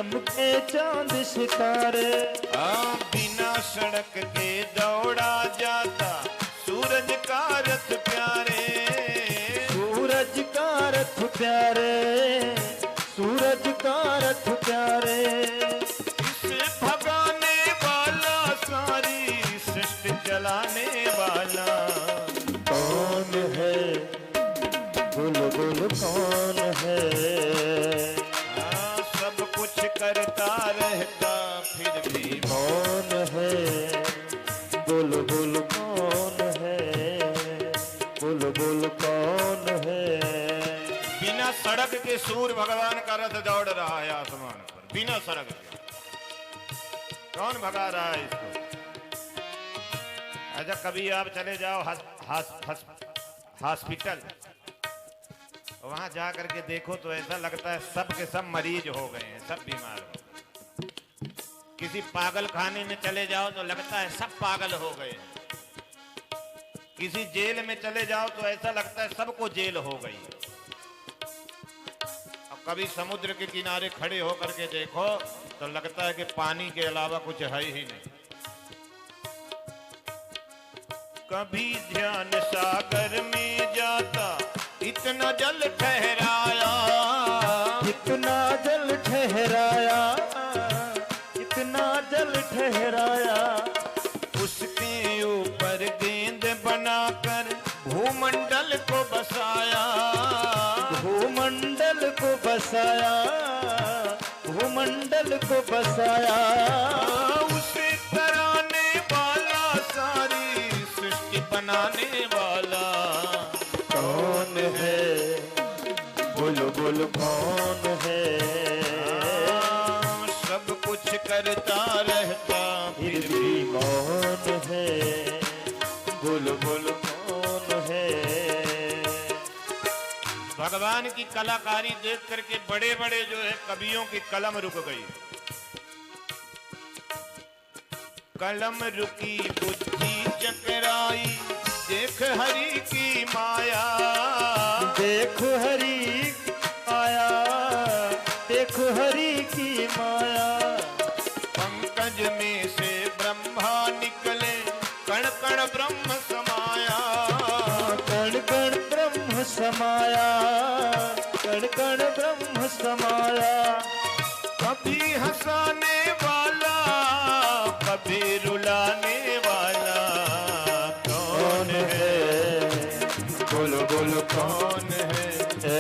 चमके चांद सितारे। बिना सड़क के दौड़ा जाता सूरज का रथ प्यारे। सूरज का रथ प्यारे, सूरज का रथ प्यारे। इसे भगाने वाला सारी सृष्टि चलाने वाला कौन है, बुलबुल कौन है? सब कुछ करता रहता फिर भी कौन है, बुलबुल कौन है? बुलबुल कौन है? बिना सड़क के सूर्य भगवान का रथ दौड़ रहा है आसमान पर, बिना सड़क के। कौन भगा रहा है इसको? अच्छा, कभी आप चले जाओ हॉस्पिटल, वहां जा करके देखो तो ऐसा लगता है सब के सब मरीज हो गए हैं, सब बीमार हो गए। किसी पागल खाने में चले जाओ तो लगता है सब पागल हो गए हैं। किसी जेल में चले जाओ तो ऐसा लगता है सबको जेल हो गई। अब कभी समुद्र के किनारे खड़े होकर के देखो तो लगता है कि पानी के अलावा कुछ है ही नहीं। कभी ध्यान सागर में जाता इतना जल ठहराया। इतना जल ठहराया, इतना जल ठहराया। उसके ऊपर गेंद बनाकर भूमंडल को बसाया। भूमंडल को बसाया, भूमंडल को बसाया। उसे तराने वाला सारी सृष्टि बनाने वाला कौन है, बुलबुल कौन है? सब कुछ करता रहता फिर भी कौन है, बुलबुल कौन है? भगवान की कलाकारी देख करके बड़े बड़े जो है कवियों की कलम रुक गई। कलम रुकी बुद्धि चकराई, देख हरि की माया। देखो हरि आया, देखो हरि की माया। पंकज में से ब्रह्मा निकले, कण कण ब्रह्म समाया। कण कण ब्रह्म समाया, कण कण ब्रह्म समाया। कभी हंसाने वाला कभी रुलाने वाला कौन है, बुलबुल कौन है?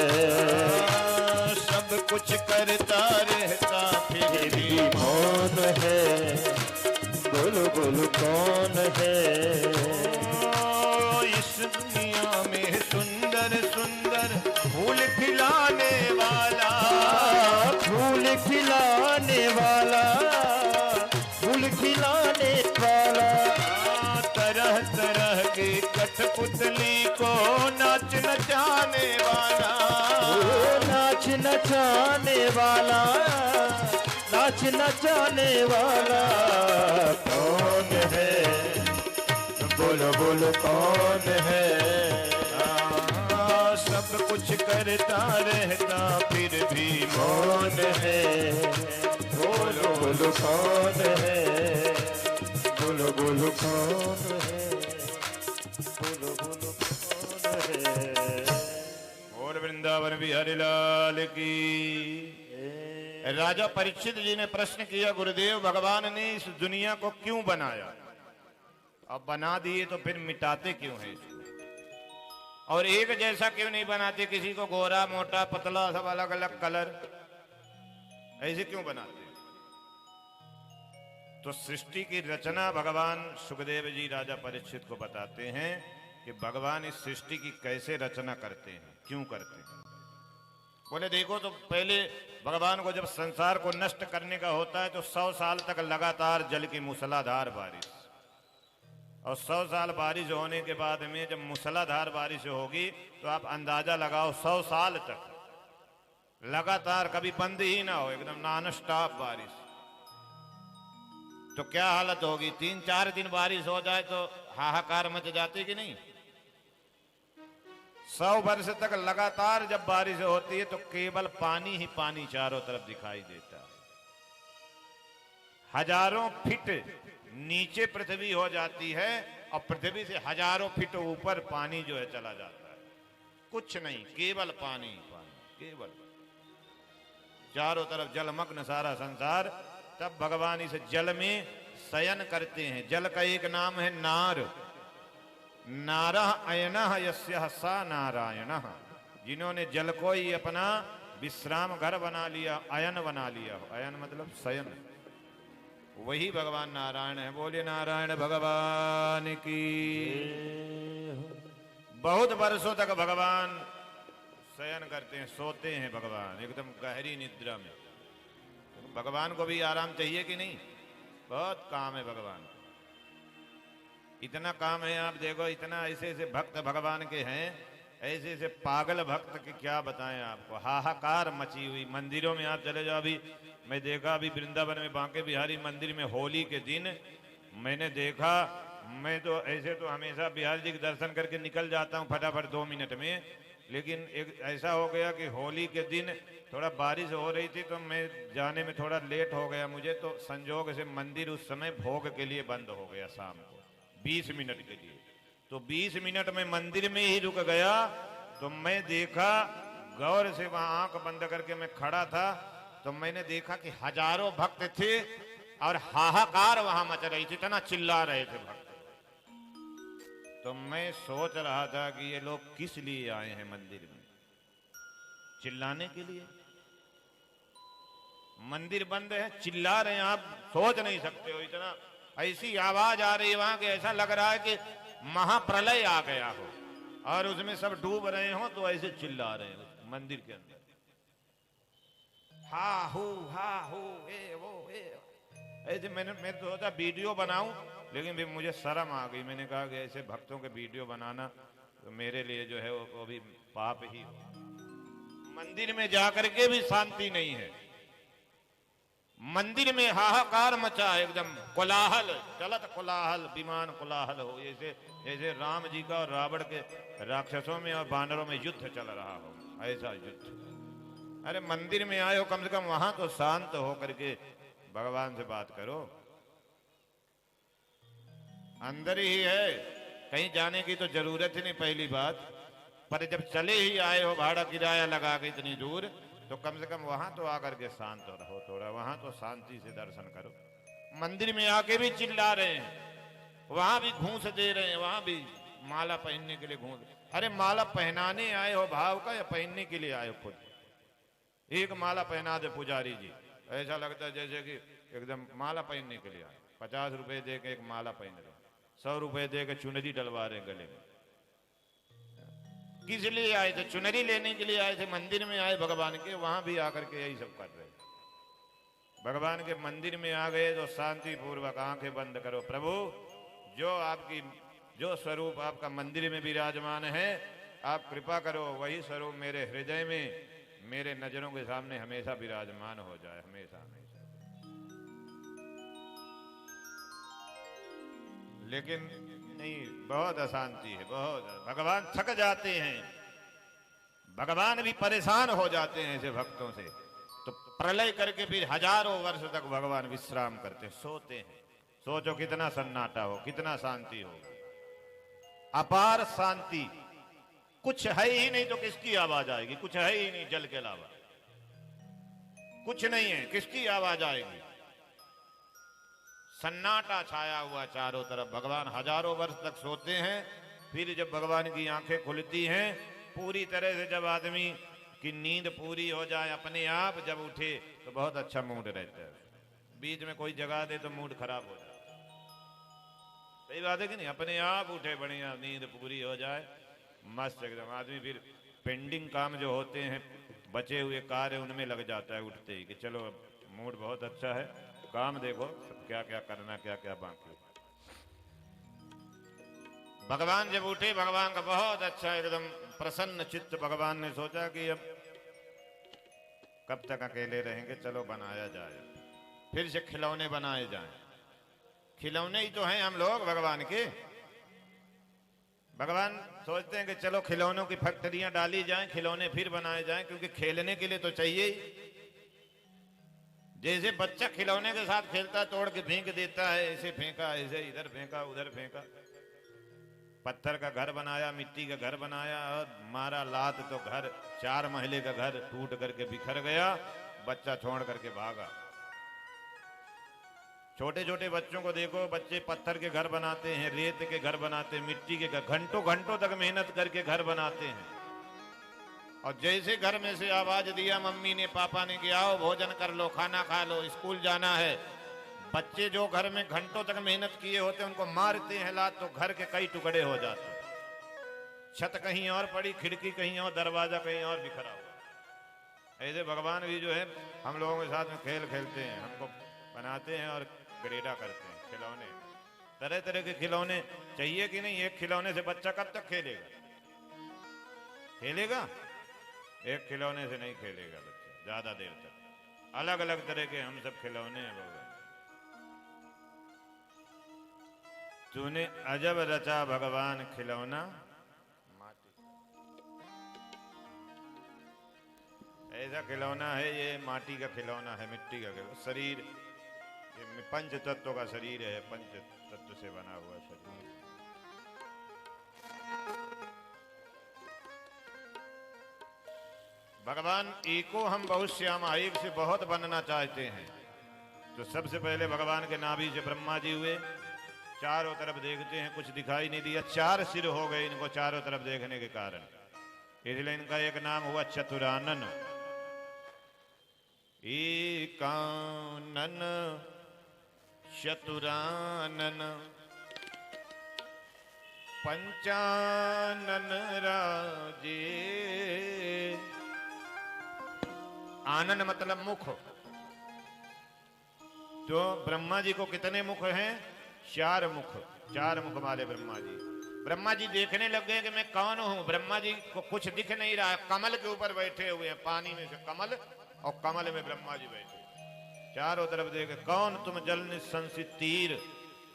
सब कुछ करता रहता फिर भी कौन है, बुलबुल कौन है? इस दुनिया में सुंदर सुंदर फूल खिलाने वाला। फूल खिलाने वाला, फूल खिलाने वाला। तरह तरह के कठपुतली को नाच नचाने वाला। नाच नचाने वाला, नाच नचाने वाला। कौन है, बुलबुल कौन है? सब कुछ करता रहता फिर भी कौन है, बुलबुल कौन है? बुलबुल कौन है, बुलबुल कौन है? और वृंदावन बिहारी लाल की। राजा परीक्षित जी ने प्रश्न किया, गुरुदेव भगवान ने इस दुनिया को क्यों बनाया? अब बना दिए तो फिर मिटाते क्यों है इसको? और एक जैसा क्यों नहीं बनाते? किसी को गोरा मोटा पतला सब अलग अलग कलर ऐसे क्यों बनाते? तो सृष्टि की रचना भगवान सुखदेव जी राजा परीक्षित को बताते हैं कि भगवान इस सृष्टि की कैसे रचना करते हैं, क्यों करते हैं। बोले देखो, तो पहले भगवान को जब संसार को नष्ट करने का होता है तो 100 साल तक लगातार जल की मूसलाधार बारिश, और 100 साल बारिश होने के बाद में जब मूसलाधार बारिश होगी तो आप अंदाजा लगाओ 100 साल तक लगातार कभी बंद ही ना हो, एकदम नॉन स्टॉप बारिश, तो क्या हालत होगी। 3-4 दिन बारिश हो जाए तो हाहाकार मच जाती कि नहीं। 100 वर्ष तक लगातार जब बारिश होती है तो केवल पानी ही पानी चारों तरफ दिखाई देता है। हजारों फीट नीचे पृथ्वी हो जाती है और पृथ्वी से हजारों फीट ऊपर पानी जो है चला जाता है। कुछ नहीं, केवल पानी पानी, केवल चारों तरफ जलमग्न सारा संसार। तब भगवान इस जल में शयन करते हैं। जल का एक नाम है नार। नारः अयनः यस्यः सा नारायणः। जिन्होंने जल को ही अपना विश्राम घर बना लिया, अयन बना लिया। अयन मतलब शयन, वही भगवान नारायण है। बोले नारायण भगवान की। बहुत वर्षों तक भगवान शयन करते हैं, सोते हैं भगवान एकदम गहरी निद्रा में। भगवान को भी आराम चाहिए कि नहीं? बहुत काम है भगवान, इतना काम है। आप देखो, इतना ऐसे ऐसे भक्त भगवान के हैं, ऐसे ऐसे पागल भक्त के क्या बताएं आपको। हाहाकार मची हुई मंदिरों में आप चले जाओ। अभी मैं देखा, अभी वृंदावन में बांके बिहारी मंदिर में होली के दिन मैंने देखा, मैं तो ऐसे तो हमेशा बिहारी जी के दर्शन करके निकल जाता हूँ फटाफट 2 मिनट में, लेकिन एक ऐसा हो गया कि होली के दिन थोड़ा बारिश हो रही थी तो मैं जाने में थोड़ा लेट हो गया मुझे, तो संजोग से मंदिर उस समय भोग के लिए बंद हो गया शाम को 20 मिनट के लिए। तो 20 मिनट में मंदिर में ही रुक गया। तो मैं देखा, गौर से वहां आंख बंद करके मैं खड़ा था, तो मैंने देखा कि हजारों भक्त थे और हाहाकार वहां मच रही थी, इतना चिल्ला रहे थे भक्त। तो मैं सोच रहा था कि ये लोग किस लिए आए हैं मंदिर में? चिल्लाने के लिए? मंदिर बंद है, चिल्ला रहे हैं। आप सोच नहीं सकते हो, इतना ऐसी आवाज आ रही है वहां के, ऐसा लग रहा है कि महाप्रलय आ गया हो और उसमें सब डूब रहे हो, तो ऐसे चिल्ला रहे हैं मंदिर के अंदर। हा हू ए वो ए। ऐसे मैं तो सोचा वीडियो बनाऊं, लेकिन भी मुझे शर्म आ गई। मैंने कहा कि ऐसे भक्तों के वीडियो बनाना तो मेरे लिए जो है वो भी पाप ही हो। मंदिर में जाकर के भी शांति नहीं है। मंदिर में हाहाकार मचा, एकदम कोलाहल, चलत कोलाहल, विमान कोलाहल हो, जैसे जैसे राम जी का और रावण के, राक्षसों में और बानरों में युद्ध चल रहा हो, ऐसा युद्ध। अरे मंदिर में आए हो, कम से कम वहां तो शांत हो करके भगवान से बात करो। अंदर ही है, कहीं जाने की तो जरूरत ही नहीं पहली बात। पर जब चले ही आए हो, भाड़ा किराया लगा के इतनी दूर, तो कम से कम वहां तो आकर के शांत रहो थोड़ा, वहां तो शांति से दर्शन करो। मंदिर में आके भी चिल्ला रहे हैं, वहां भी घूस दे रहे हैं, वहां भी माला पहनने के लिए घूस। अरे माला पहनाने आए हो भाव का, या पहनने के लिए आए हो खुद? एक माला पहना दे पुजारी जी, ऐसा लगता है जैसे कि एकदम माला पहनने के लिए आए। 50 रुपए दे के एक माला पहन रहे, 100 रुपए दे के चुनरी डलवा रहे गले में। किस लिए आए थे? चुनरी लेने के लिए आए थे। मंदिर में आए भगवान के, वहां भी आकर के यही सब कर रहे। भगवान के मंदिर में आ गए तो शांति पूर्वक आंखें बंद करो। प्रभु, जो स्वरूप आपका मंदिर में विराजमान है, आप कृपा करो वही स्वरूप मेरे हृदय में, मेरे नजरों के सामने हमेशा विराजमान हो जाए, हमेशा हमेशा। लेकिन नहीं, बहुत अशांति है, बहुत। भगवान थक जाते हैं, भगवान भी परेशान हो जाते हैं ऐसे भक्तों से। तो प्रलय करके फिर हजारों वर्ष तक भगवान विश्राम करते हैं, सोते हैं। सोचो कितना सन्नाटा हो, कितना शांति हो, अपार शांति। कुछ है ही नहीं तो किसकी आवाज आएगी? कुछ है ही नहीं, जल के अलावा कुछ नहीं है, किसकी आवाज आएगी? सन्नाटा छाया हुआ चारों तरफ। भगवान हजारों वर्ष तक सोते हैं, फिर जब भगवान की आंखें खुलती हैं पूरी तरह से, जब आदमी की नींद पूरी हो जाए अपने आप, जब उठे तो बहुत अच्छा मूड रहता है। बीच में कोई जगा दे तो मूड खराब हो जाए। सही बात है कि नहीं? अपने आप उठे, बढ़िया नींद पूरी हो जाए, मस्त एकदम आदमी फिर पेंडिंग काम जो होते हैं, बचे हुए कार्य, उनमें लग जाता है उठते ही कि चलो मूड बहुत अच्छा है, काम देखो क्या क्या करना, क्या क्या बाकी। भगवान जब उठे, भगवान का बहुत अच्छा एकदम प्रसन्न चित्त। भगवान ने सोचा कि अब कब तक अकेले रहेंगे, चलो बनाया जाए, फिर से खिलौने बनाए जाएं। खिलौने ही तो हैं हम लोग भगवान के। भगवान सोचते हैं कि चलो खिलौनों की फैक्ट्रियां डाली जाएं, खिलौने फिर बनाए जाएं, क्योंकि खेलने के लिए तो चाहिए ही। जैसे बच्चा खिलौने के साथ खेलता, तोड़ के फेंक देता है, ऐसे फेंका, ऐसे इधर फेंका, उधर फेंका। पत्थर का घर बनाया, मिट्टी का घर बनाया और मारा लात तो घर, 4 महले का घर टूट करके बिखर गया, बच्चा छोड़ करके भागा। छोटे छोटे बच्चों को देखो, बच्चे पत्थर के घर बनाते हैं, रेत के घर बनाते हैं, मिट्टी के घर, घंटों घंटों तक मेहनत करके घर बनाते हैं। और जैसे घर में से आवाज दिया मम्मी ने, पापा ने कि आओ भोजन कर लो, खाना खा लो, स्कूल जाना है, बच्चे जो घर में घंटों तक मेहनत किए होते उनको मारते हैं लात तो घर के कई टुकड़े हो जाते हैं। छत कहीं और पड़ी, खिड़की कहीं और, दरवाजा कहीं और बिखरा हुआ। ऐसे भगवान भी जो है हम लोगों के साथ में खेल खेलते हैं, हमको बनाते हैं और ग्रेडा करते हैं। खिलौने, तरह तरह के खिलौने चाहिए कि नहीं? एक खिलौने से बच्चा कब तक खेलेगा? खेलेगा? एक खिलौने से नहीं खेलेगा बच्चा ज्यादा देर तक। अलग अलग तरह के हम सब खिलौने हैं भगवान। तूने अजब रचा भगवान खिलौना माटी। ऐसा खिलौना है ये, माटी का खिलौना है, मिट्टी का खिलौना। शरीर ये पंच तत्वों का शरीर है, पंच तत्व से बना हुआ शरीर। भगवान एको हम बहुत श्यामा, एक से बहुत बनना चाहते हैं। तो सबसे पहले भगवान के नाभि से ब्रह्मा जी हुए, चारों तरफ देखते हैं कुछ दिखाई नहीं दिया, 4 सिर हो गए इनको चारों तरफ देखने के कारण, इसलिए इनका एक नाम हुआ चतुरानन। एकानन चतुरानन पंचानन राजे। आनन मतलब मुख। तो ब्रह्मा जी को कितने मुख हैं? 4 मुख, 4 मुख वाले ब्रह्मा जी। ब्रह्मा जी देखने लग गए कि मैं कौन हूं। ब्रह्मा जी को कुछ दिख नहीं रहा है, कमल के ऊपर बैठे हुए हैं, पानी में से कमल, और कमल में ब्रह्मा जी बैठे, चारों तरफ देखे। कौन तुम जल निसंसित तीर,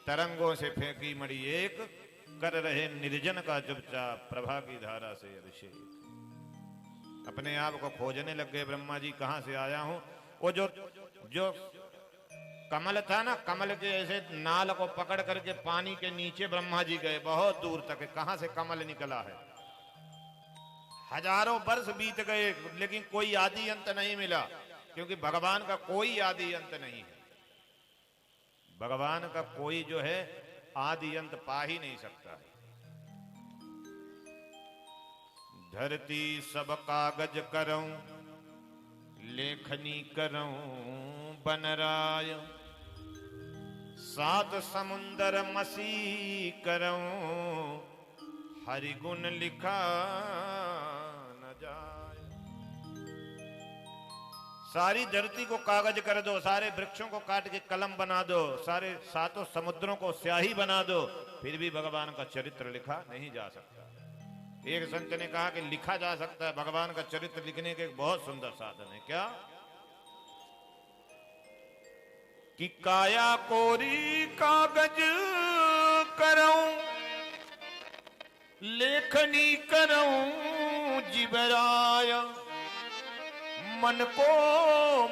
तरंगों से फेंकी मड़ी एक, कर रहे निर्जन का चुपचाप, प्रभा की धारा से अभिषेक। अपने आप को खोजने लग गए ब्रह्मा जी, कहां से आया हूं। वो जो कमल था ना, कमल के ऐसे नाल को पकड़ करके पानी के नीचे ब्रह्मा जी गए, बहुत दूर तक, कहां से कमल निकला है। हजारों वर्ष बीत गए लेकिन कोई आदि अंत नहीं मिला, क्योंकि भगवान का कोई आदि अंत नहीं है। भगवान का कोई जो है आदि अंत पा ही नहीं सकता है। धरती सब कागज करऊं, लेखनी करऊं बनराय, 7 समुंदर मसी करऊं, हरि गुण लिखा न जाए। सारी धरती को कागज कर दो, सारे वृक्षों को काट के कलम बना दो, सारे 7 समुद्रों को स्याही बना दो, फिर भी भगवान का चरित्र लिखा नहीं जा सकता। एक संत ने कहा कि लिखा जा सकता है, भगवान का चरित्र लिखने के एक बहुत सुंदर साधन है। क्या? कि काया कोरी कागज करऊं, लेखनी करऊं जिबराय, मन को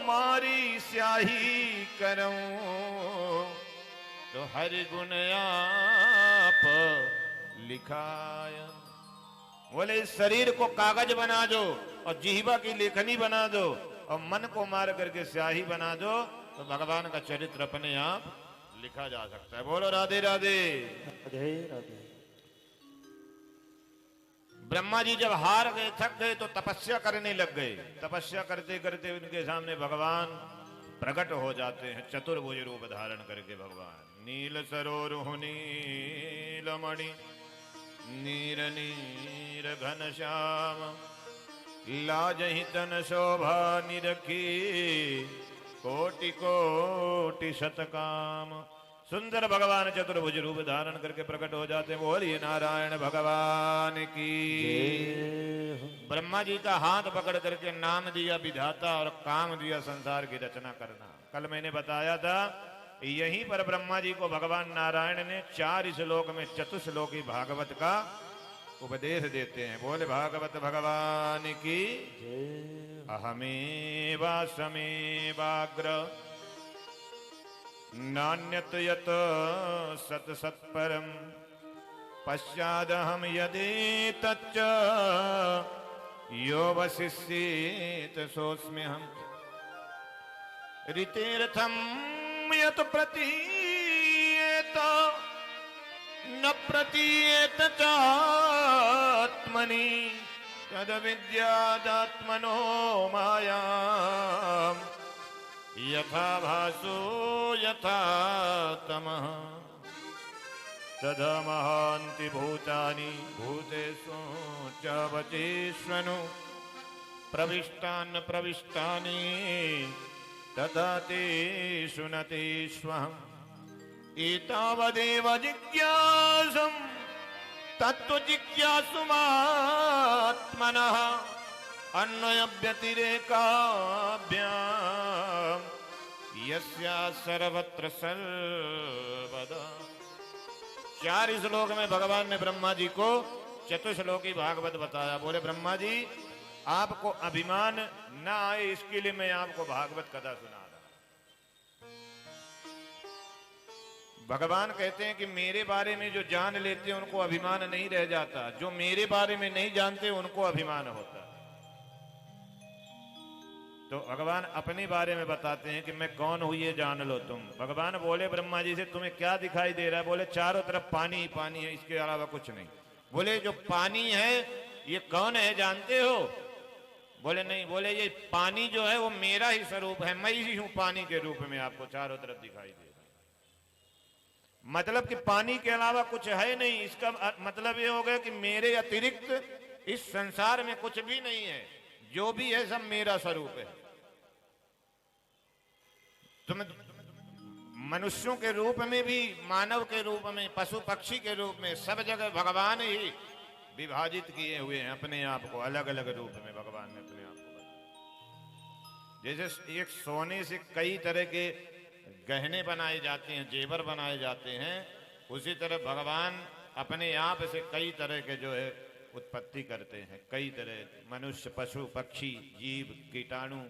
मारी स्याही करऊं, तो हरि गुण आप लिखाया। बोले इस शरीर को कागज बना दो और जिह्वा की लेखनी बना दो और मन को मार करके स्याही बना दो, तो भगवान का चरित्र अपने आप लिखा जा सकता है। बोलो राधे राधे। राधे राधे। ब्रह्मा जी जब हार गए, थक गए, तो तपस्या करने लग गए। तपस्या करते करते उनके सामने भगवान प्रकट हो जाते हैं, चतुर्भुज रूप धारण करके। भगवान नील सरोरुह नीलमणि, नीर नीर घन श्याम, लाजहि तन शोभा निरखी, कोटि कोटि शतकाम। सुंदर भगवान चतुर्भुज रूप धारण करके प्रकट हो जाते हैं। बोलिए नारायण भगवान की। ब्रह्मा जी का हाथ पकड़ करके नाम दिया विधाता और काम दिया संसार की रचना करना। कल मैंने बताया था यहीं पर ब्रह्मा जी को भगवान नारायण ने 4 श्लोक में चतुश्लोकी भागवत का उपदेश देते हैं। बोले भागवत भगवान की जय। अहमेवासमेवाग्र नान्यत यत सत सत्परम पश्चादहम यदि तच्च यो वशिष्येत सोऽस्म्यहम् ऋतेर्थम यत प्रतीयेत न प्रतीयेत चात्मनि तद विद्यादात्मनो मायाम् यथा भासो यथा तमः तदा महान्ति भूतानि भूतेषु च वचेष्वनु प्रविष्टान् प्रविष्टानि तथा तेषु न तेष्वहम् एतावदेव जिज्ञासं तत्त्वजिज्ञासुमात्मनः अन्वयव्यतिरेकाभ्याम् यस्या सर्वत्र सर्वदा। 4 श्लोक में भगवान ने ब्रह्मा जी को चतुश्लोकी भागवत बताया। बोले ब्रह्मा जी आपको अभिमान न आए इसके लिए मैं आपको भागवत कथा सुना रहा। भगवान कहते हैं कि मेरे बारे में जो जान लेते हैं उनको अभिमान नहीं रह जाता, जो मेरे बारे में नहीं जानते उनको अभिमान होता। तो भगवान अपने बारे में बताते हैं कि मैं कौन हूं ये जान लो तुम। भगवान बोले ब्रह्मा जी से तुम्हें क्या दिखाई दे रहा है? बोले चारों तरफ पानी ही पानी है, इसके अलावा कुछ नहीं। बोले जो पानी है ये कौन है जानते हो? बोले नहीं। बोले ये पानी जो है वो मेरा ही स्वरूप है, मैं ही हूं पानी के रूप में आपको चारों तरफ दिखाई दे रहा। मतलब कि पानी के अलावा कुछ है नहीं। इसका मतलब ये हो गया कि मेरे अतिरिक्त इस संसार में कुछ भी नहीं है, जो भी है सब मेरा स्वरूप है। तुम मनुष्यों के रूप में भी, मानव के रूप में, पशु पक्षी के रूप में, सब जगह भगवान ही विभाजित किए हुए हैं अपने आप को। अलग अलग रूप में भगवान ने अपने आप को बनाया। जैसे एक सोने से कई तरह के गहने बनाए जाते हैं, जेवर बनाए जाते हैं, उसी तरह भगवान अपने आप से कई तरह के जो है उत्पत्ति करते हैं। कई तरह मनुष्य, पशु पक्षी, जीव, कीटाणु,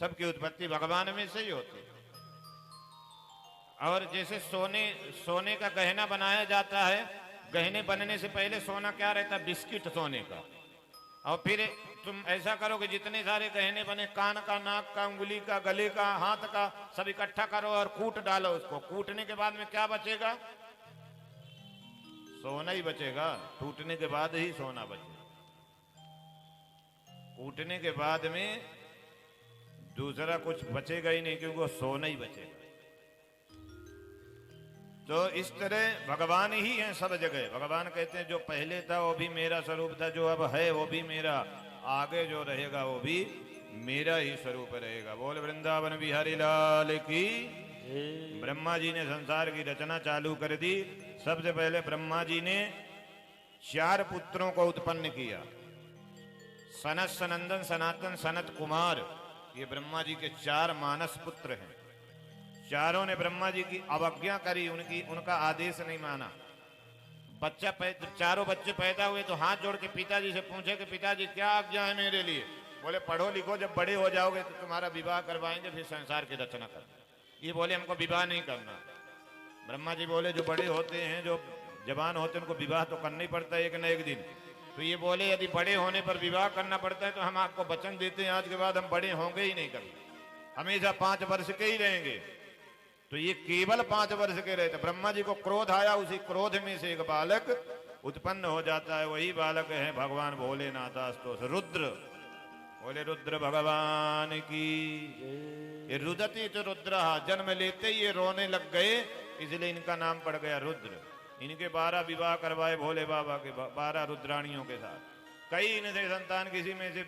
सबकी उत्पत्ति भगवान में से ही होती है। और जैसे सोने का गहना बनाया जाता है, गहने बनने से पहले सोना क्या रहता है? बिस्किट सोने का। और फिर तुम ऐसा करो कि जितने सारे गहने बने, कान का, नाक का, उंगली का, गले का, हाथ का, सब इकट्ठा करो और कूट डालो उसको। कूटने के बाद में क्या बचेगा? सोना ही बचेगा। टूटने के बाद ही सोना बचेगा। कूटने के बाद में दूसरा कुछ बचेगा ही नहीं, क्योंकि वो सोना ही बचेगा। तो इस तरह भगवान ही हैं सब जगह। भगवान कहते हैं जो पहले था वो भी मेरा स्वरूप था, जो अब है वो भी मेरा, आगे जो रहेगा वो भी मेरा ही स्वरूप रहेगा। बोल वृंदावन बिहारी लाल की। ब्रह्मा जी ने संसार की रचना चालू कर दी। सबसे पहले ब्रह्मा जी ने 4 पुत्रों को उत्पन्न किया। सनत, सनंदन, सनातन, सनत कुमार, ये ब्रह्मा जी के 4 मानस पुत्र हैं। चारों ने ब्रह्मा जी की अवज्ञा करी, उनका आदेश नहीं माना। चारों बच्चे पैदा हुए तो हाथ जोड़ के पिताजी से पूछे कि पिताजी क्या आज्ञा है मेरे लिए? बोले पढ़ो लिखो, जब बड़े हो जाओगे तो तुम्हारा विवाह करवाएंगे, फिर संसार की रचना कर। ये बोले हमको विवाह नहीं करना। ब्रह्मा जी बोले जो बड़े होते हैं, जो जवान होते हैं, उनको विवाह तो करना ही पड़ता है एक न एक दिन। तो ये बोले यदि बड़े होने पर विवाह करना पड़ता है तो हम आपको वचन देते हैं आज के बाद हम बड़े होंगे ही नहीं कभी, हमेशा 5 वर्ष के ही रहेंगे। तो ये केवल 5 वर्ष के रहे थे। ब्रह्मा जी को क्रोध आया, उसी क्रोध में से एक बालक उत्पन्न हो जाता है। वही बालक है भगवान भोलेनाथास्तोष रुद्र। बोले रुद्र भगवान की। ये रुदती तो रुद्र, जन्म लेते ही ये रोने लग गए, इसलिए इनका नाम पड़ गया रुद्र। इनके 12 विवाह करवाए भोले बाबा के, 12 रुद्राणियों के साथ। कई इनसे संतान, किसी में से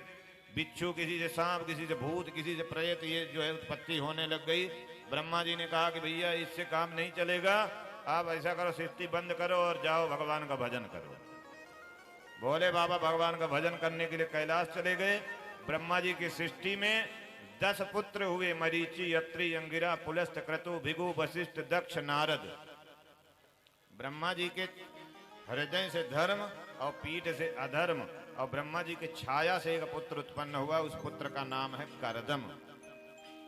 बिच्छू, किसी से सांप, किसी से भूत, किसी से प्रेत, ये जो है उत्पत्ति होने लग गई। ब्रह्मा जी ने कहा कि भैया इससे काम नहीं चलेगा, आप ऐसा करो सृष्टि बंद करो और जाओ भगवान का भजन करो। भोले बाबा भगवान का भजन करने के लिए कैलाश चले गए। ब्रह्मा जी की सृष्टि में 10 पुत्र हुए, मरीचि, अत्रि, अंगिरा, पुलस्त, क्रतु, भृगु, वशिष्ठ, दक्ष, नारद। ब्रह्मा जी के हृदय से धर्म और पीठ से अधर्म, और ब्रह्मा जी की छाया से एक पुत्र उत्पन्न हुआ, उस पुत्र का नाम है करदम।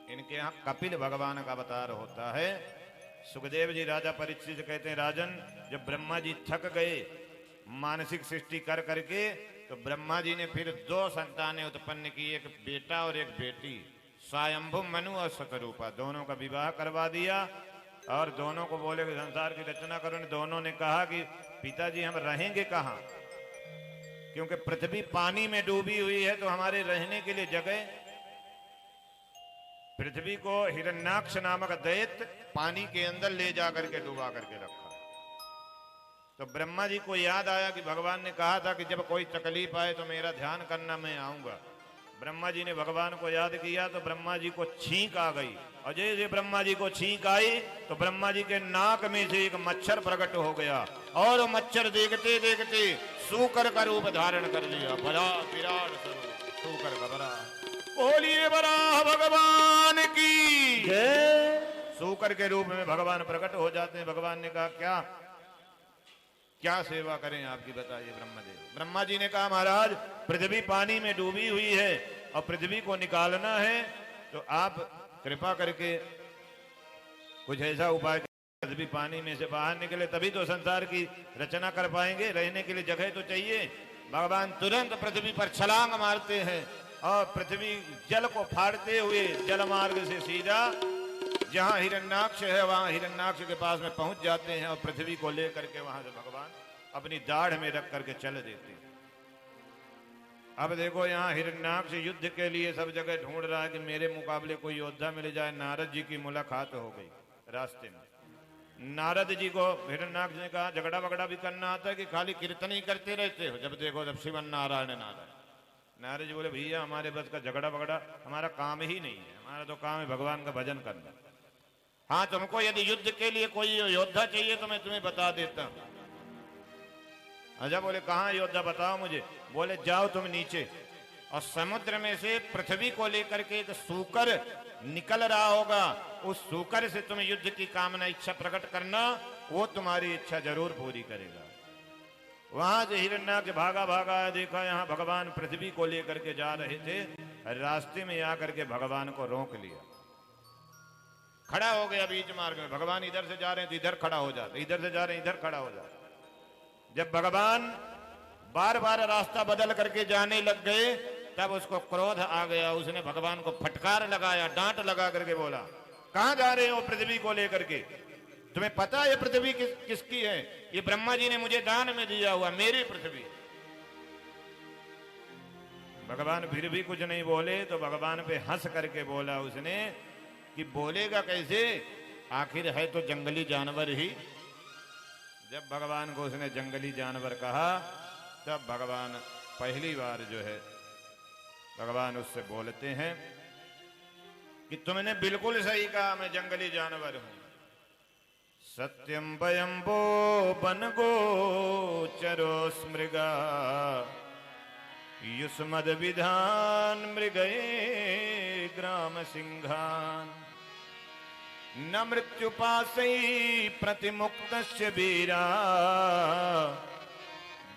इनके यहाँ कपिल भगवान का अवतार होता है। सुखदेव जी राजा परीक्षित से कहते हैं, राजन जब ब्रह्मा जी थक गए मानसिक सृष्टि कर करके, तो ब्रह्मा जी ने फिर 2 संतानें उत्पन्न की, एक बेटा और एक बेटी, स्वयंभु मनु और शतरूपा। दोनों का विवाह करवा दिया और दोनों को बोले कि संसार की रचना करो। दोनों ने कहा कि पिताजी हम रहेंगे कहाँ, क्योंकि पृथ्वी पानी में डूबी हुई है, तो हमारे रहने के लिए जगह। पृथ्वी को हिरण्याक्ष नामक दैत्य पानी के अंदर ले जा करके डुबा करके रखा। तो ब्रह्मा जी को याद आया कि भगवान ने कहा था कि जब कोई तकलीफ आए तो मेरा ध्यान करना, मैं आऊंगा। ब्रह्मा जी ने भगवान को याद किया तो ब्रह्मा जी को छींक आ गई, और जैसे ब्रह्मा जी को छींक आई तो ब्रह्मा जी के नाक में से एक मच्छर प्रकट हो गया, और वो मच्छर देखते देखते सूकर का रूप धारण कर लिया। बड़ा विराट स्वरूप सूकर का। बड़ा बोलिए बराह भगवान की जय। सूकर के रूप में भगवान प्रकट हो जाते हैं। भगवान ने कहा क्या क्या सेवा करें आपकी, बताइए ब्रह्मदेव। ब्रह्मा जी ने कहा महाराज पृथ्वी पानी में डूबी हुई है और पृथ्वी को निकालना है, तो आप कृपा करके कुछ ऐसा उपाय, पृथ्वी पानी में से बाहर निकले तभी तो संसार की रचना कर पाएंगे, रहने के लिए जगह तो चाहिए। भगवान तुरंत पृथ्वी पर छलांग मारते हैं और पृथ्वी जल को फाड़ते हुए जल मार्ग से सीधा जहां हिरण्याक्ष है वहां हिरण्याक्ष के पास में पहुंच जाते हैं, और पृथ्वी को लेकर के वहां से भगवान अपनी दाढ़ में रख करके चल देते हैं। अब देखो यहाँ हिरण्याक्ष युद्ध के लिए सब जगह ढूंढ रहा है कि मेरे मुकाबले कोई योद्धा मिल जाए। नारद जी की मुलाकात हो गई रास्ते में। नारद जी को हिरण्याक्ष ने कहा झगड़ा वगड़ा भी करना आता है कि खाली कीर्तन ही करते रहते हो? जब देखो जब शिवन नारायण नारायण। नारद जी बोले भैया हमारे बस का झगड़ा वगड़ा हमारा काम ही नहीं है, हमारा तो काम है भगवान का भजन करना। हाँ तुमको यदि युद्ध के लिए कोई योद्धा चाहिए तो मैं तुम्हें बता देता हूं। अच्छा बोले कहाँ योद्धा बताओ मुझे। बोले जाओ तुम नीचे और समुद्र में से पृथ्वी को लेकर के एक सूकर निकल रहा होगा, उस सूकर से तुम युद्ध की कामना इच्छा प्रकट करना, वो तुम्हारी इच्छा जरूर पूरी करेगा। वहां से हिरण्याक्ष भागा भागा देखा यहाँ भगवान पृथ्वी को लेकर के जा रहे थे, रास्ते में आकर के भगवान को रोक लिया, खड़ा हो गया बीच मार्ग में। भगवान इधर से जा रहे हैं तो इधर खड़ा हो जाते, इधर से जा रहे हैं इधर खड़ा हो जाते। जब भगवान बार बार रास्ता बदल करके जाने लग गए तब उसको क्रोध आ गया। उसने भगवान को फटकार लगाया, डांट लगा करके बोला कहां जा रहे हो पृथ्वी को लेकर के? तुम्हें पता है ये पृथ्वी किसकी है? ये ब्रह्मा जी ने मुझे दान में दिया हुआ मेरी पृथ्वी। भगवान फिर भी कुछ नहीं बोले तो भगवान पे हंस करके बोला उसने कि बोलेगा कैसे, आखिर है तो जंगली जानवर ही। जब भगवान को उसने जंगली जानवर कहा तब भगवान पहली बार जो है भगवान उससे बोलते हैं कि तुमने बिल्कुल सही कहा, मैं जंगली जानवर हूं। सत्यम वयंबो बनगो चरो स्मृगा युष्मद विधान मृगये ग्राम सिंहान न मृत्युपाशै प्रतिमुक्तस्य वीरा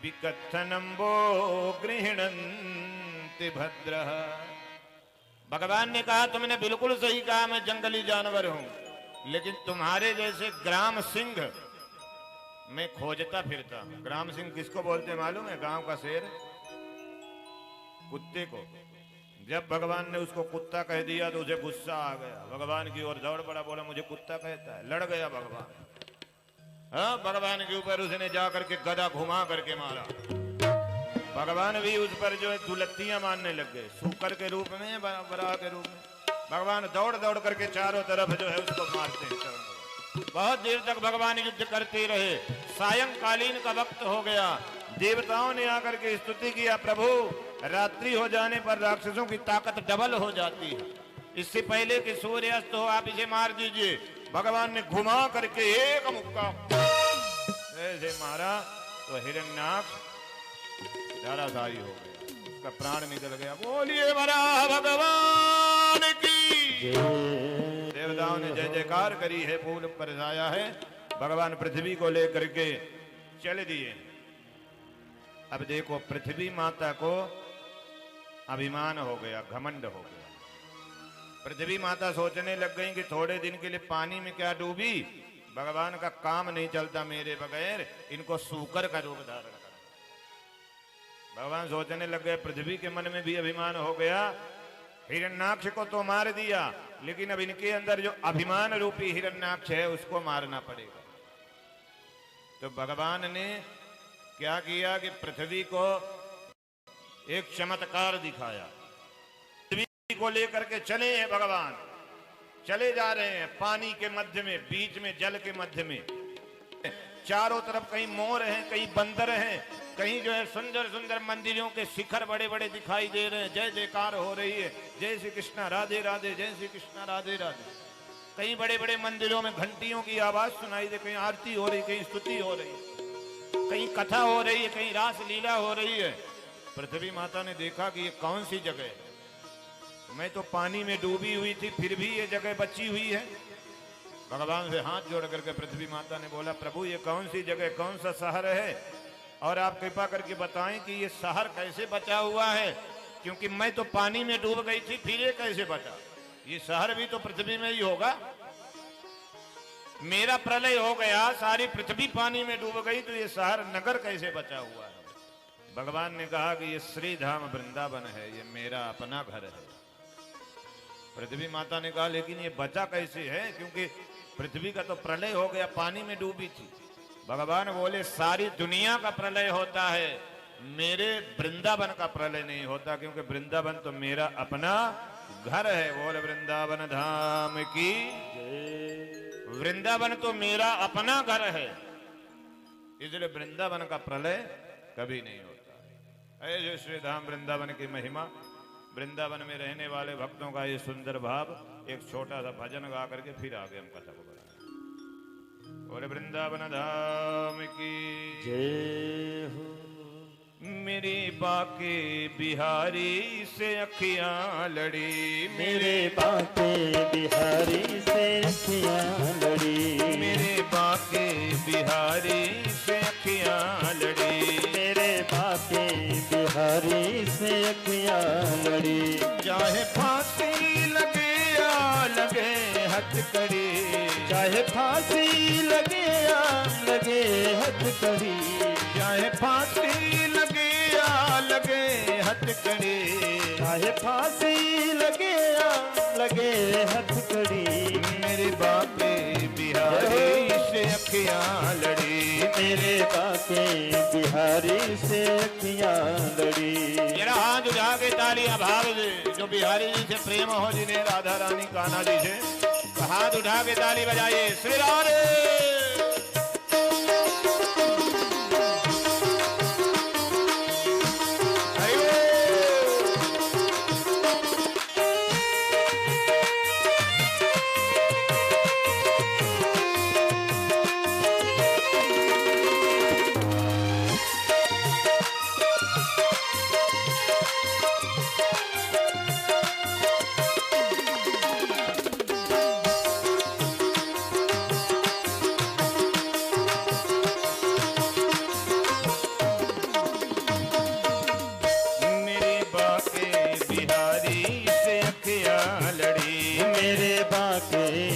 विकथनम्बो गृह्णन्ति भद्रः। भगवान ने कहा तुमने बिल्कुल सही कहा, मैं जंगली जानवर हूं, लेकिन तुम्हारे जैसे ग्राम सिंह मैं खोजता फिरता हूं। ग्राम सिंह किसको बोलते मालूम है? गांव का शेर, कुत्ते को। जब भगवान ने उसको कुत्ता कह दिया तो उसे गुस्सा आ गया, भगवान की ओर दौड़ पड़ा, बोला मुझे कुत्ता कहता है। लड़ गया भगवान। हाँ भगवान के ऊपर उसने जाकर के गदा घुमा करके मारा। भगवान भी उस पर जो है दुलत्तियां मारने लग गए, सूकर के रूप में बराह के रूप में। भगवान दौड़ दौड़ करके चारों तरफ जो है उसको मारते हैं। बहुत देर तक भगवान युद्ध करते रहे। सायंकालीन का वक्त हो गया, देवताओं ने आकर के स्तुति किया, प्रभु रात्रि हो जाने पर राक्षसों की ताकत डबल हो जाती है, इससे पहले कि सूर्यास्त हो आप इसे मार दीजिए। भगवान ने घुमा करके एक मुक्का ऐसे मारा तो हिरण्याक्ष धराशायी हो गया, उसका प्राण निकल गया। बोलिए वराह भगवान की। देवताओं ने जय जयकार करी है, फूल बरसाया है। भगवान पृथ्वी को लेकर के चल दिए। अब देखो पृथ्वी माता को अभिमान हो गया, घमंड हो गया। पृथ्वी माता सोचने लग गई कि थोड़े दिन के लिए पानी में क्या डूबी, भगवान का काम नहीं चलता मेरे बगैर, इनको सूकर का रूप धारण कर। भगवान सोचने लग गए, पृथ्वी के मन में भी अभिमान हो गया, हिरण्याक्ष को तो मार दिया, लेकिन अब इनके अंदर जो अभिमान रूपी हिरण्याक्ष है उसको मारना पड़ेगा। तो भगवान ने क्या किया कि पृथ्वी को एक चमत्कार दिखाया। पृथ्वी को लेकर के चले हैं भगवान, चले जा रहे हैं पानी के मध्य में, बीच में जल के मध्य में, चारों तरफ कहीं मोर हैं, कहीं बंदर हैं, कहीं जो है सुंदर सुंदर मंदिरों के शिखर बड़े बड़े दिखाई दे रहे हैं, जय जयकार हो रही है, जय श्री कृष्णा राधे राधे, जय श्री कृष्णा राधे राधे। कहीं बड़े बड़े मंदिरों में घंटियों की आवाज सुनाई दे, कहीं आरती हो रही, कहीं स्तुति हो रही, कहीं कथा हो रही है, कहीं रास लीला हो रही है। पृथ्वी माता ने देखा कि ये कौन सी जगह है, मैं तो पानी में डूबी हुई थी, फिर भी ये जगह बची हुई है। भगवान से हाथ जोड़ करके पृथ्वी माता ने बोला, प्रभु ये कौन सी जगह, कौन सा शहर है, और आप कृपा करके बताएं कि ये शहर कैसे बचा हुआ है, क्योंकि मैं तो पानी में डूब गई थी, फिर ये कैसे बचा। ये शहर भी तो पृथ्वी में ही होगा। मेरा प्रलय हो गया, सारी पृथ्वी पानी में डूब गई, तो ये शहर नगर कैसे बचा हुआ है। भगवान ने कहा कि ये श्री धाम वृंदावन है, ये मेरा अपना घर है। पृथ्वी माता ने कहा लेकिन ये बचा कैसे है, क्योंकि पृथ्वी का तो प्रलय हो गया, पानी में डूबी थी। भगवान बोले सारी दुनिया का प्रलय होता है, मेरे वृंदावन का प्रलय नहीं होता, क्योंकि वृंदावन तो मेरा अपना घर है। बोल वृंदावन धाम की, वृंदावन तो मेरा अपना घर है, इसलिए वृंदावन का प्रलय कभी नहीं होता। ऐसे श्री धाम वृंदावन की महिमा, वृंदावन में रहने वाले भक्तों का ये सुंदर भाव। एक छोटा सा भजन गा करके फिर आगे हम कथा को बढ़ाएं। और वृंदावन धाम की जय हो। मेरी बाके बिहारी से अखियां लड़ी, मेरे बाके बिहारी से अखियां लड़ी, मेरे बाके बिहारी से अखियां लड़ी, मेरे बाके बिहारी से अखियां लड़ी। चाहे फांसी लगे या लगे हथकड़ी, चाहे फांसी लगे या लगे हथकड़ी, चाहे फांसी लगे या लगे हथकड़ी, चाहे फांसी लगे या लगे हथकड़ी। मेरे बाके बिहारी से अखियां लड़ी, मेरे बाके बिहारी से अखियां लड़ी। जरा हाथ उठा के तालियां भाव दे, जो बिहारी जी से प्रेम हो, जिन्हें राधा रानी कान्हा जी से, तो हाथ उठा के ताली बजाइए। श्री राधे।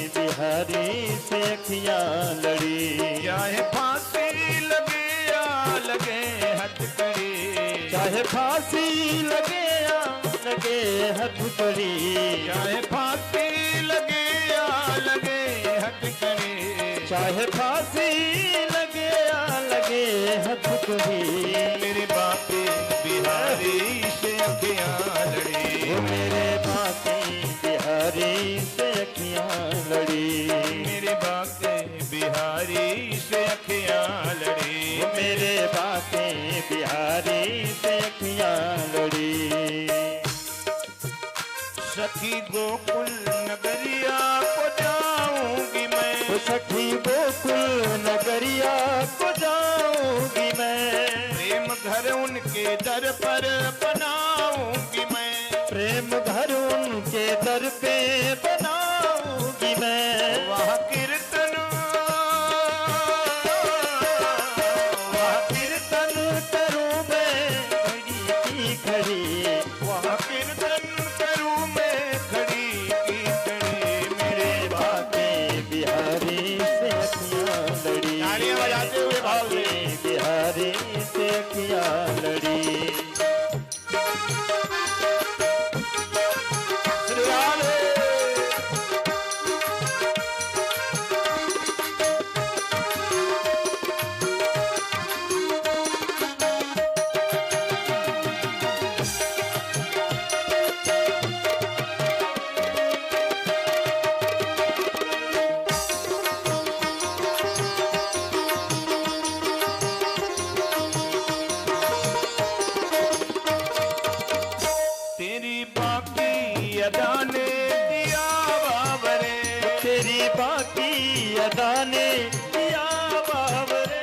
बिहारी से अखियां लड़ी। चाहे फांसी लगे या लगे हथकड़ी, चाहे फांसी लगे या लगे हथकड़ी, चाहे फांसी लगे या लगे हथकड़ी, चाहे फांसी लगे या लगे हथकड़ी। मेरे बाके बिहारी से अखियां लड़ी, मेरे बाके बिहारी से अखियां लड़ी, मेरे बाके बिहारी से अखियां लड़ी, मेरे बाके बिहारी से अखियां लड़ी। सखी गोकुल नगरिया को जाऊंगी मैं, सखी गोकुल नगरिया को जाऊंगी मैं, प्रेम घर उनके दर पर बनाऊंगी मैं, प्रेम घर उनके दर पे बनाऊंगी मैं। वह कीर्तन करूं मैं तेरी बाकी अदा ने किया बाबरे,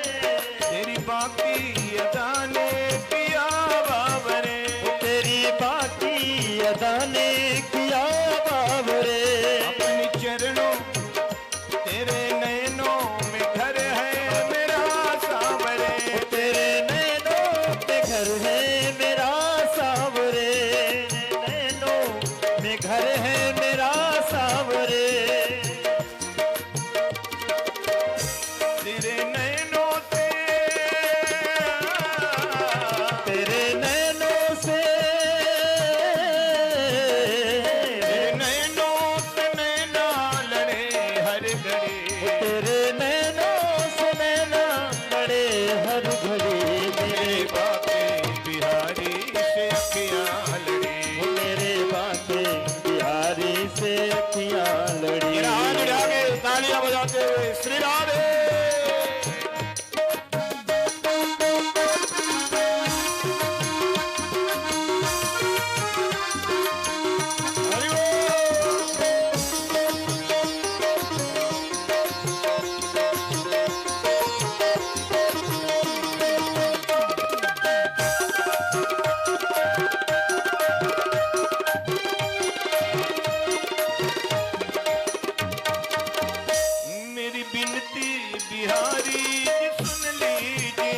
तेरी बाकी अदा ने किया बाबरे, तेरी बाकी अदा ने किया बाबरे। अपनी चरणों तेरे नैनों में घर है मेरा सावरे, तेरे नैनों में घर है मेरा सावरे, नैनों में घर है मेरा सावरे। तेरे नैनों से, तेरे नैनों से, तेरे नैनों से नैना लड़े हर घड़ी, तेरे नैनों से नैना लड़े हर घड़ी। मेरे बाके बिहारी से अखियां लड़ी, मेरे बाके बिहारी से अखियां लड़ी। मेरा हाथ उठा के तालियां बजाते हुए श्री राधे। हरि बोल। मेरी बिनती बिहारी जी सुन लीजिए,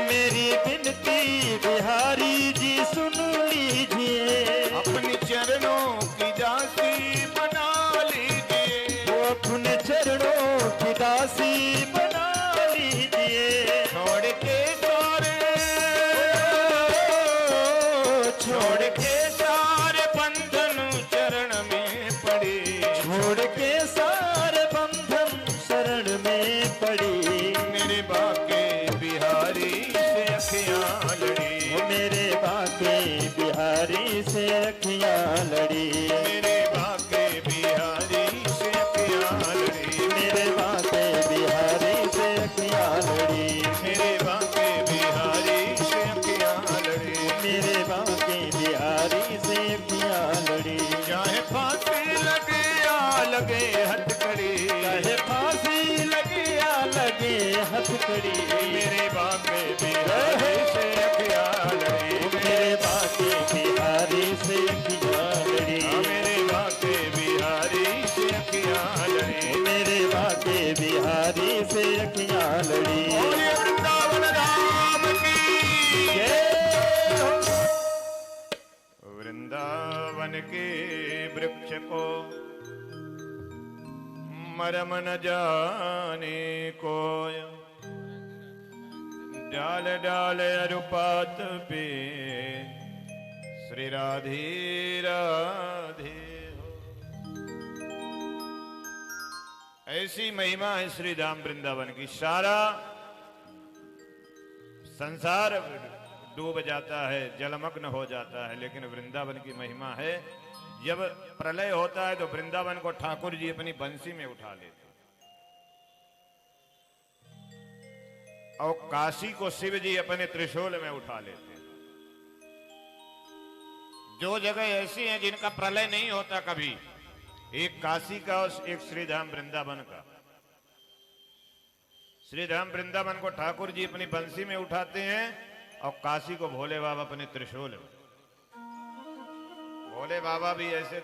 मेरी बिनती बिहारी जी सुन लीजिए। अपनी चरणों की दासी बना लीजिए, वो अपने चरणों की दासी बना लीजिए। छोड़ के सारे, छोड़ के सारे बंधन चरण में पड़े, छोड़ के सारे बंधन शरण में पड़ी। मेरे बाके बिहारी से अखियां लड़ी, मेरे बाके बिहारी से अखियां लड़ी। मेरे बाके बिहारी से अखियां लड़ी, मेरे बाके बिहारी से अखियां लड़ी। मेरे बाके बिहारी से अखियां लड़ी, मेरे बाके बिहारी से अखियां लड़ी। चाहे फांसी लगे या लगे हथकड़ी, चाहे फांसी लगे या लगे हथकड़ी। मेरे बाके बिहारी से अखियां लड़ी, मेरे बाके बिहारी से अखियां लड़ी। मेरे बाके बिहारी से अखियां लड़ी। मेरे बाके बिहारी से अखियां लड़ी। बोलिए वृंदावन धाम की जय हो। वृंदावन के वृक्ष को मरम न जाने कोय, डाल डाल अरुपात पे श्री राधे राधे हो। ऐसी महिमा है श्री धाम वृंदावन की। सारा संसार डूब जाता है, जलमग्न हो जाता है, लेकिन वृंदावन की महिमा है। जब प्रलय होता है तो वृंदावन को ठाकुर जी अपनी बंसी में उठा लेते, और काशी को शिव जी अपने त्रिशूल में उठा लेते। जो जगह ऐसी हैं जिनका प्रलय नहीं होता कभी, एक काशी का और एक श्रीधाम वृंदावन का। श्रीधाम वृंदावन को ठाकुर जी अपनी बंसी में उठाते हैं और काशी को भोले बाबा अपने त्रिशूल में। भोले बाबा भी ऐसे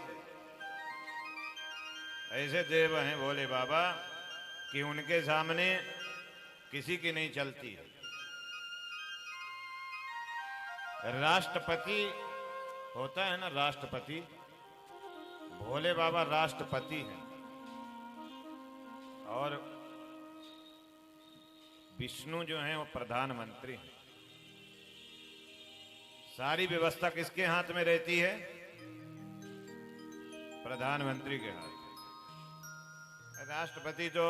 देव हैं भोले बाबा कि उनके सामने किसी की नहीं चलती है। राष्ट्रपति होता है ना, राष्ट्रपति, भोले बाबा राष्ट्रपति हैं और विष्णु जो हैं वो प्रधानमंत्री हैं। सारी व्यवस्था किसके हाथ में रहती है? प्रधानमंत्री के हाथ में। राष्ट्रपति तो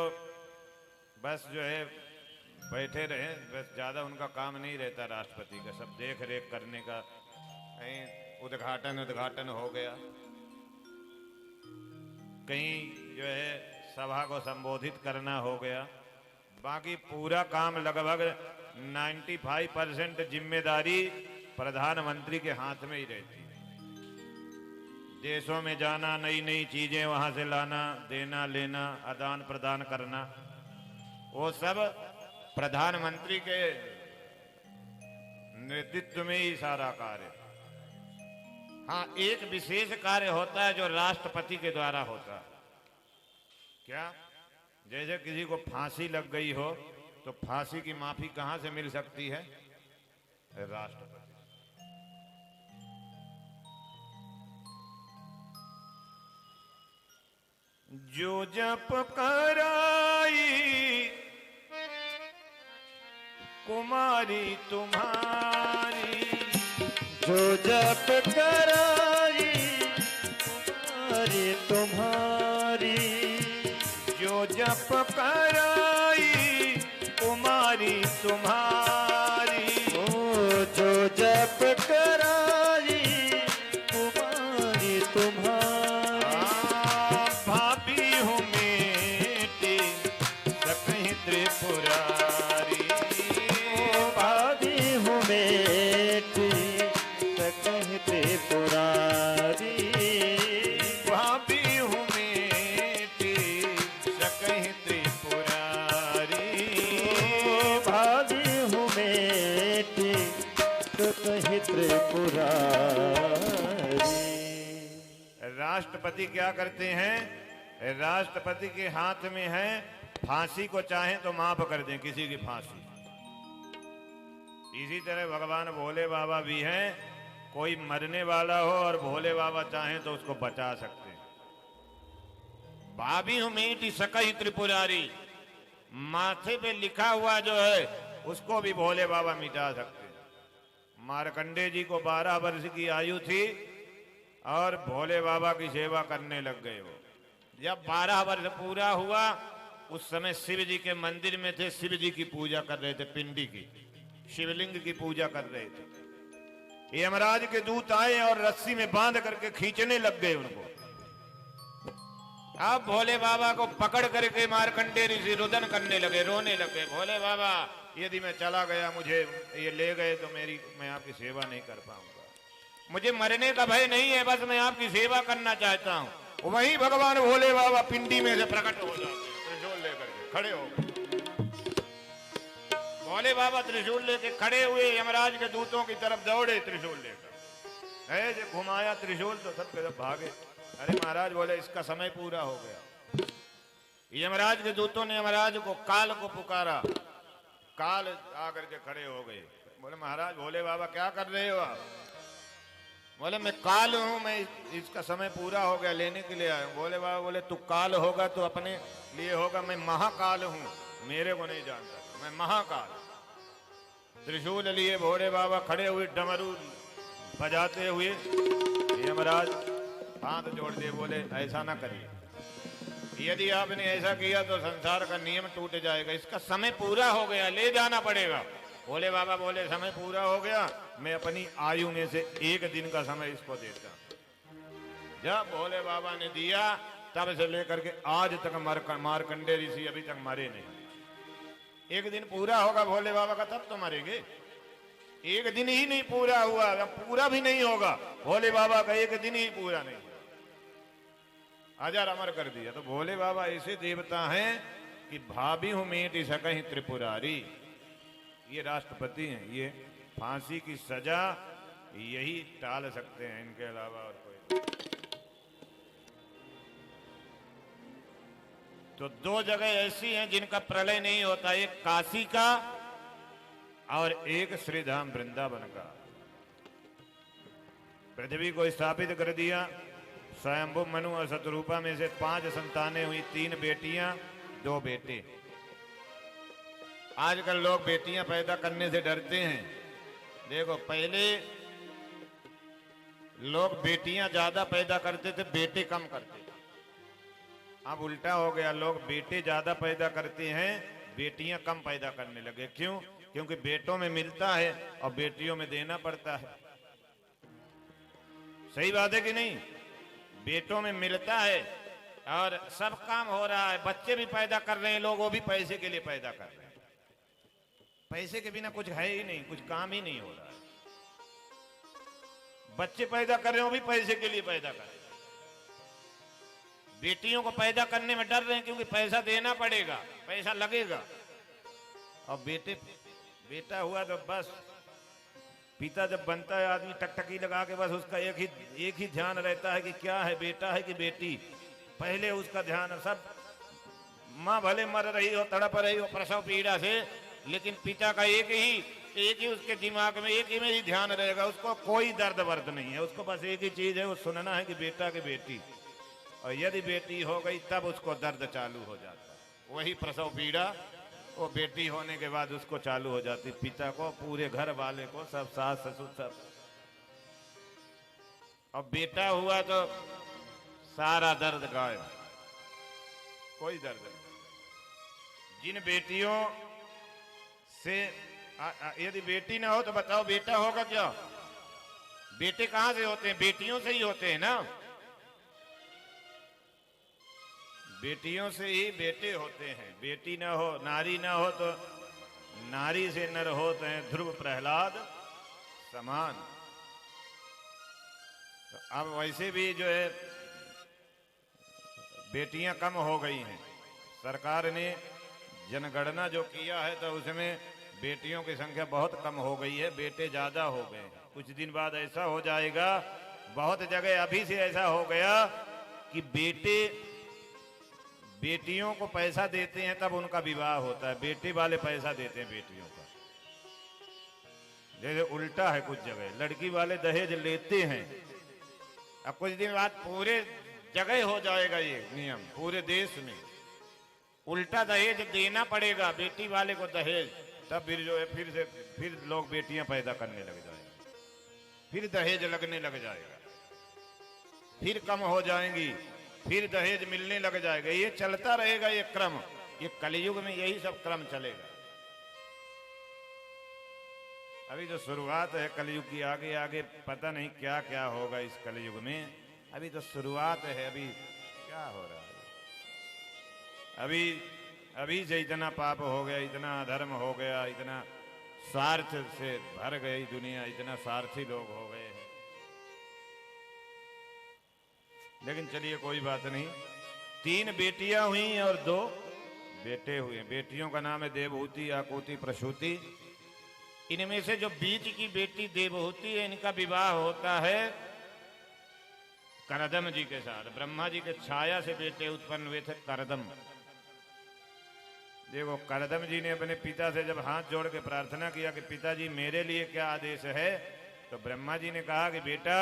बस जो है बैठे रहे, बस ज्यादा उनका काम नहीं रहता राष्ट्रपति का, सब देख रेख करने का। कहीं उद्घाटन हो गया, कहीं जो है सभा को संबोधित करना हो गया, बाकी पूरा काम लगभग 95% जिम्मेदारी प्रधानमंत्री के हाथ में ही रहती है। विदेशों में जाना, नई नई चीजें वहां से लाना, देना लेना, आदान प्रदान करना, वो सब प्रधानमंत्री के नेतृत्व में ही सारा कार्य। हाँ, एक विशेष कार्य होता है जो राष्ट्रपति के द्वारा होता है। क्या? जैसे किसी को फांसी लग गई हो तो फांसी की माफी कहां से मिल सकती है? राष्ट्रपति। जो जप कराई कुमारी तुम्हारी, जो जप कराई कुमारी तुम्हारी, जो जप कराई कुमारी तुम्हारी, ओ जो जप कराई कुमारी तुम्हारी। भाभी हूँ मेटी सकहीं त्रिपुरारी, ओ भाभी हूँ मेटी सकहीं त्रिपुरारी, भाभी हूँ मेटी सकहीं त्रिपुरारी, ओ भाभी हूँ मेटी सकहीं त्रिपुरारी। राष्ट्रपति क्या करते हैं? राष्ट्रपति के हाथ में है, फांसी को चाहें तो माफ कर दें किसी की फांसी। इसी तरह भगवान भोले बाबा भी हैं, कोई मरने वाला हो और भोले बाबा चाहें तो उसको बचा सकते हैं। भाभी हूं मीठी सकई त्रिपुरारी, माथे पे लिखा हुआ जो है उसको भी भोले बाबा मिटा सकते हैं। मार्कंडे जी को 12 वर्ष की आयु थी और भोले बाबा की सेवा करने लग गए। वो जब 12 वर्ष पूरा हुआ, उस समय शिव जी के मंदिर में थे, शिव जी की पूजा कर रहे थे, पिंडी की, शिवलिंग की पूजा कर रहे थे। यमराज के दूत आए और रस्सी में बांध करके खींचने लग गए उनको। अब भोले बाबा को पकड़ करके मार्कंडे ऋषि रुदन करने लगे, रोने लगे। भोले बाबा, यदि मैं चला गया, मुझे ये ले गए तो मैं आपकी सेवा नहीं कर पाऊंगा। मुझे मरने का भय नहीं है, बस मैं आपकी सेवा करना चाहता हूं। वहीं भगवान भोले बाबा पिंडी में से प्रकट हो जाते हैं, त्रिशूल लेकर के खड़े हो गए। भोले बाबा त्रिशूल लेके खड़े हुए, यमराज के दूतों की तरफ दौड़े त्रिशूल लेकर। है जो घुमाया त्रिशूल तो सब के सब भागे। अरे महाराज बोले इसका समय पूरा हो गया। यमराज के दूतों ने यमराज को, काल को पुकारा। काल आकर के खड़े हो गए। बोले महाराज भोले बाबा क्या कर रहे हो आप? बोले मैं काल हूं, मैं इसका समय पूरा हो गया, लेने के लिए आया हूं। भोले बाबा बोले तू काल होगा तो अपने लिए होगा, मैं महाकाल हूं, मेरे को नहीं जानता, मैं महाकाल। त्रिशूल लिए भोले बाबा खड़े हुए, डमरू बजाते हुए। यमराज हाथ जोड़ दिए, बोले ऐसा ना करिए, यदि आपने ऐसा किया तो संसार का नियम टूट जाएगा, इसका समय पूरा हो गया, ले जाना पड़ेगा। भोले बाबा बोले समय पूरा हो गया, मैं अपनी आयु में से 1 दिन का समय इसको देता हूं। जब भोले बाबा ने दिया, तब से लेकर के आज तक मार्कंडे ऋषि अभी तक मरे नहीं। 1 दिन पूरा होगा भोले बाबा का, तब तो मरेंगे। 1 दिन ही नहीं पूरा हुआ, अब पूरा भी नहीं होगा भोले बाबा का, 1 दिन ही पूरा नहीं, 1000 अमर कर दिया। तो भोले बाबा ऐसे देवता हैं कि भाभी हूं मेटी सकहीं त्रिपुरारी। ये राष्ट्रपति हैं, ये फांसी की सजा यही टाल सकते हैं, इनके अलावा और कोई। तो 2 जगह ऐसी हैं जिनका प्रलय नहीं होता, एक काशी का और एक श्रीधाम वृंदावन का। पृथ्वी को स्थापित कर दिया, स्वयंभू मनु और शतरूपा में से 5 संतानें हुई, 3 बेटियां 2 बेटे। आजकल लोग बेटियां पैदा करने से डरते हैं। देखो पहले लोग बेटियां ज्यादा पैदा करते थे, बेटे कम करते थे। अब उल्टा हो गया, लोग बेटे ज्यादा पैदा करते हैं, बेटियां कम पैदा करने लगे। क्यों? क्योंकि बेटों में मिलता है और बेटियों में देना पड़ता है। सही बात है कि नहीं? बेटों में मिलता है और सब काम हो रहा है, बच्चे भी पैदा कर रहे हैं लोग, वो भी पैसे के लिए पैदा कर रहे हैं। पैसे के बिना कुछ है ही नहीं, कुछ काम ही नहीं हो रहा है। बच्चे पैदा कर रहे हो भी पैसे के लिए पैदा कर रहे हैं। बेटियों को पैदा करने में डर रहे हैं क्योंकि पैसा देना पड़ेगा, पैसा लगेगा। और बेटा हुआ तो बस पिता जब बनता है आदमी टकटकी लगा के बस उसका एक ही ध्यान रहता है कि क्या है, बेटा है कि बेटी। पहले उसका ध्यान, सब माँ भले मर रही हो, तड़प रही हो प्रसव पीड़ा से, लेकिन पिता का एक ही उसके दिमाग में एक ही में ही ध्यान रहेगा। उसको कोई दर्द वर्द नहीं है, उसको बस एक ही चीज है, वो सुनना है कि बेटा की बेटी। और यदि बेटी हो गई तब उसको दर्द चालू हो जाता है। वही प्रसव पीड़ा वो बेटी होने के बाद उसको चालू हो जाती, पिता को, पूरे घर वाले को, सब सास ससुर सब। और बेटा हुआ तो सारा दर्द गायब, कोई दर्द नहीं। जिन बेटियों से यदि बेटी ना हो तो बताओ बेटा होगा क्या? बेटे कहां से होते हैं? बेटियों से ही होते हैं ना। बेटियों से ही बेटे होते हैं। बेटी ना हो, नारी ना हो तो नारी से नर होते हैं ध्रुव प्रहलाद समान। तो अब वैसे भी जो है बेटियां कम हो गई हैं। सरकार ने जनगणना जो किया है तो उसमें बेटियों की संख्या बहुत कम हो गई है, बेटे ज्यादा हो गए हैं। कुछ दिन बाद ऐसा हो जाएगा, बहुत जगह अभी से ऐसा हो गया कि बेटियों को पैसा देते हैं तब उनका विवाह होता है, बेटे वाले पैसा देते हैं बेटियों का। जैसे उल्टा है कुछ जगह, लड़की वाले दहेज लेते हैं। अब कुछ दिन बाद पूरे जगह हो जाएगा ये नियम, पूरे देश में उल्टा दहेज देना पड़ेगा बेटी वाले को दहेज। तब फिर जो है फिर लोग बेटियां पैदा करने लग जाएंगे, फिर दहेज लगने लग जाएगा, फिर कम हो जाएंगी, फिर दहेज मिलने लग जाएगा। ये चलता रहेगा ये क्रम, ये कलयुग में यही सब क्रम चलेगा। अभी जो शुरुआत है कलयुग की, आगे आगे पता नहीं क्या क्या होगा इस कलयुग में। अभी तो शुरुआत है, अभी क्या हो रहा है। अभी से इतना पाप हो गया, इतना अधर्म हो गया, इतना स्वार्थ से भर गई दुनिया, इतना स्वार्थी लोग हो गए हैं। लेकिन चलिए कोई बात नहीं। 3 बेटियां हुई और 2 बेटे हुए। बेटियों का नाम है देवहूति, आकुति, प्रसूति। इनमें से जो बीच की बेटी देवहूति है, इनका विवाह होता है करदम जी के साथ। ब्रह्मा जी के छाया से बेटे उत्पन्न हुए थे करदम। देखो करदम जी ने अपने पिता से जब हाथ जोड़ के प्रार्थना किया कि पिताजी मेरे लिए क्या आदेश है, तो ब्रह्मा जी ने कहा कि बेटा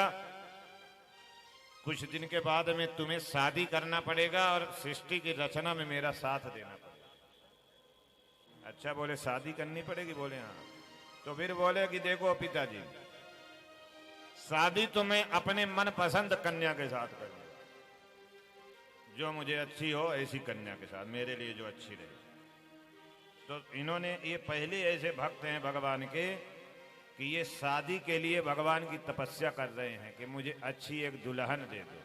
कुछ दिन के बाद में तुम्हें शादी करना पड़ेगा और सृष्टि की रचना में मेरा साथ देना पड़ेगा। अच्छा, बोले शादी करनी पड़ेगी? बोले हाँ। तो फिर बोले कि देखो पिताजी, शादी तो मैं अपने मन पसंद कन्या के साथ करूंगा, जो मुझे अच्छी हो ऐसी कन्या के साथ, मेरे लिए जो अच्छी रहे। तो इन्होंने, ये पहले ऐसे भक्त हैं भगवान के कि ये शादी के लिए भगवान की तपस्या कर रहे हैं कि मुझे अच्छी एक दुल्हन दे दो।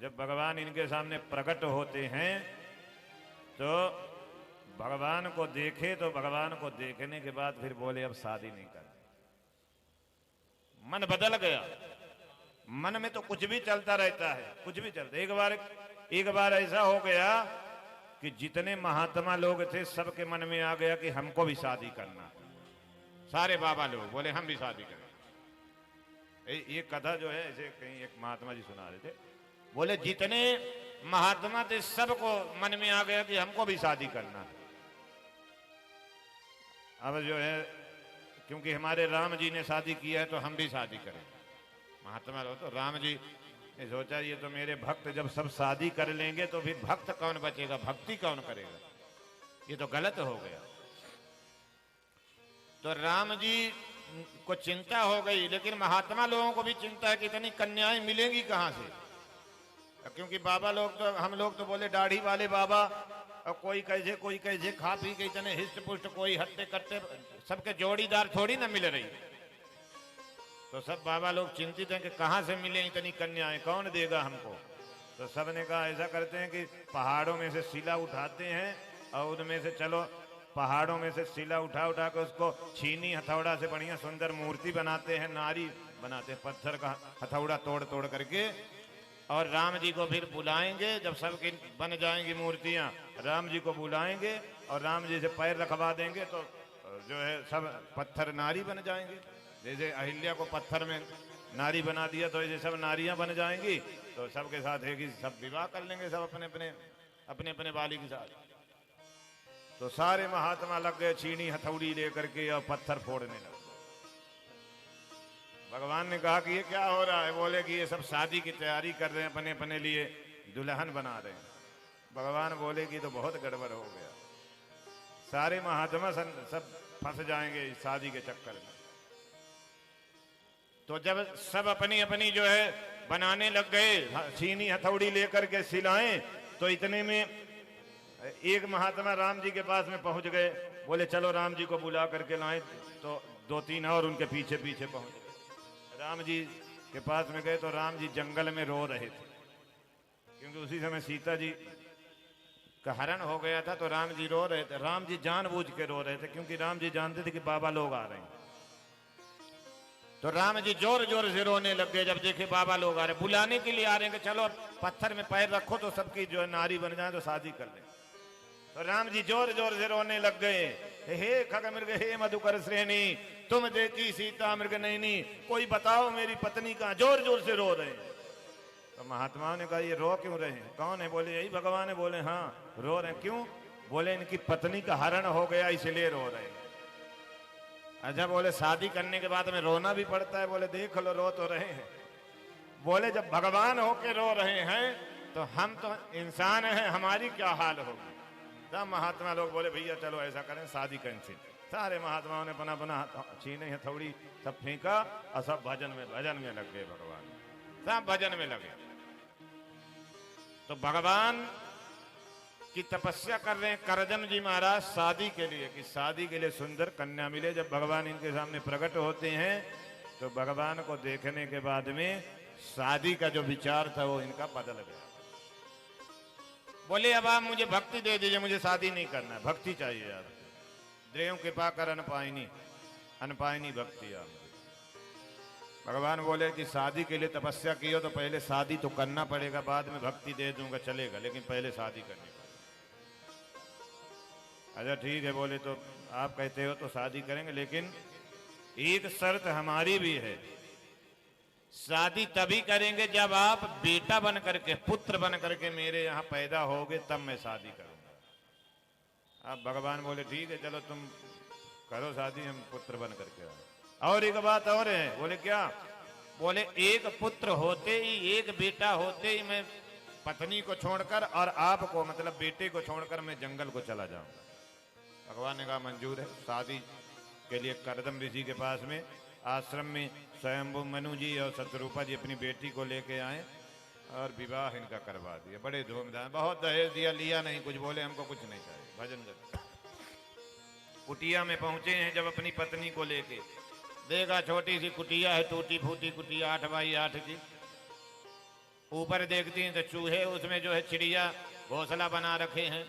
जब भगवान इनके सामने प्रकट होते हैं तो भगवान को देखे, तो भगवान को देखने के बाद फिर बोले अब शादी नहीं करनी। मन बदल गया। मन में तो कुछ भी चलता रहता है, कुछ भी चलता। एक बार ऐसा हो गया कि जितने महात्मा लोग थे सबके मन में आ गया कि हमको भी शादी करना। सारे बाबा लोग बोले हम भी शादी करें। ये कथा जो है ऐसे कहीं एक महात्मा जी सुना रहे थे, बोले जितने महात्मा थे सबको मन में आ गया कि हमको भी शादी करना है। अब जो है क्योंकि हमारे राम जी ने शादी किया है तो हम भी शादी करें। महात्मा लोग तो राम जी ने सोचा ये तो मेरे भक्त जब सब शादी कर लेंगे तो फिर भक्त कौन बचेगा, भक्ति कौन करेगा, ये तो गलत हो गया। तो राम जी को चिंता हो गई, लेकिन महात्मा लोगों को भी चिंता है कि इतनी कन्याएं मिलेंगी कहां से, क्योंकि बाबा लोग तो, हम लोग तो बोले दाढ़ी वाले बाबा, और कोई कैसे खा पी के इतने हिस्ट पुष्ट, कोई हट्टे कट्टे, सबके जोड़ीदार थोड़ी ना मिल रही। तो सब बाबा लोग चिंतित हैं कि कहां से मिले इतनी कन्याएं, कौन देगा हमको। तो सब ने कहा ऐसा करते हैं कि पहाड़ों में से शिला उठाते हैं और उनमें से चलो पहाड़ों में से शिला उठा उठा के उसको छीनी हथौड़ा से बढ़िया सुंदर मूर्ति बनाते हैं, नारी बनाते हैं, पत्थर का हथौड़ा तोड़ तोड़ करके और राम जी को फिर बुलाएंगे, जब सबकी बन जाएंगी मूर्तियां, राम जी को बुलाएंगे और राम जी से पैर रखवा देंगे तो जो है सब पत्थर नारी बन जाएंगे। जैसे अहिल्या को पत्थर में नारी बना दिया तो ऐसे सब नारियां बन जाएंगी, तो सबके साथ एक ही सब विवाह कर लेंगे, सब अपने अपने बाली के साथ। तो सारे महात्मा लग गए छीनी हथौड़ी लेकर के और पत्थर फोड़ने लगे। भगवान ने कहा कि ये क्या हो रहा है? बोले कि ये सब शादी की तैयारी कर रहे हैं, अपने अपने लिए दुल्हन बना रहे हैं। भगवान बोले कि तो बहुत गड़बड़ हो गया, सारे महात्मा सब फंस जाएंगे इस शादी के चक्कर में। तो जब सब अपनी अपनी जो है बनाने लग गए, छीनी हथौड़ी लेकर के सिलाएं, तो इतने में एक महात्मा राम जी के पास में पहुंच गए। बोले चलो राम जी को बुला करके लाएं। तो दो तीन और उनके पीछे पीछे पहुंच गए। राम जी के पास में गए तो राम जी जंगल में रो रहे थे, क्योंकि उसी समय सीता जी का हरण हो गया था। तो राम जी रो रहे थे। राम जी जानबूझ के रो रहे थे, क्योंकि राम जी जानते थे कि बाबा लोग आ रहे हैं। तो राम जी जोर जोर से रोने लग गए जब देखे बाबा लोग आ रहे, बुलाने के लिए आ रहे हैं कि चलो पत्थर में पैर रखो तो सबकी जो है नारी बन जाए तो शादी कर ले। तो राम जी जोर जोर से रोने लग गए, हे खगमृग हे मधुकर श्रेणी, तुम देखी सीता मृग नैनी, कोई बताओ मेरी पत्नी कहाँ? जोर जोर से रो रहे हैं। तो महात्माओं ने कहा ये रो क्यों रहे हैं? कौन है? बोले यही भगवान है। बोले हाँ रो रहे हैं। क्यों? बोले इनकी पत्नी का हरण हो गया इसलिए रो रहे हैं। अच्छा, बोले शादी करने के बाद में रोना भी पड़ता है? बोले देख लो रो तो रहे हैं। बोले जब भगवान होके रो रहे हैं तो हम तो इंसान हैं, हमारी क्या हाल होगी? तब महात्मा लोग बोले भैया चलो ऐसा करें, शादी कैंसिल। सारे महात्माओं ने अपना अपना छीने हथौड़ी सब फेंका और सब भजन में लग गए। भगवान सब भजन में लगे। तो भगवान की तपस्या कर रहे हैं करदम जी महाराज शादी के लिए, कि शादी के लिए सुंदर कन्या मिले। जब भगवान इनके सामने प्रकट होते हैं तो भगवान को देखने के बाद में शादी का जो विचार था वो इनका बदल गया। बोले अब आप मुझे भक्ति दे दीजिए, मुझे शादी नहीं करना है, भक्ति चाहिए यार। देव कृपा कर अनपायनी भक्ति आप। भगवान बोले कि शादी के लिए तपस्या की हो तो पहले शादी तो करना पड़ेगा, बाद में भक्ति दे दूंगा चलेगा, लेकिन पहले शादी करनी पड़ेगी। अच्छा ठीक है। बोले तो आप कहते हो तो शादी करेंगे, लेकिन एक शर्त हमारी भी है, शादी तभी करेंगे जब आप बेटा बन करके, पुत्र बन करके मेरे यहाँ पैदा होगे, तब मैं शादी करूंगा। अब भगवान बोले ठीक है चलो तुम करो शादी, हम पुत्र बन करके आए। और एक बात और है। बोले क्या? बोले एक पुत्र होते ही, एक बेटा होते ही मैं पत्नी को छोड़कर और आपको मतलब बेटे को छोड़कर मैं जंगल को चला जाऊंगा। भगवान ने कहा मंजूर है। शादी के लिए करदम ऋषि के पास में आश्रम में स्वयंभू मनु जी और शत्रुपा जी अपनी बेटी को लेके आए और विवाह इनका करवा दिया बड़े धूमधाम। बहुत दहेज दिया, लिया नहीं कुछ। बोले हमको कुछ नहीं चाहिए, भजन कर। कुटिया में पहुंचे हैं जब अपनी पत्नी को लेके, देखा छोटी सी कुटिया है, टूटी फूटी कुटिया 8x8 की। ऊपर देखती हैं तो चूहे उसमें जो है चिड़िया घोंसला बना रखे हैं।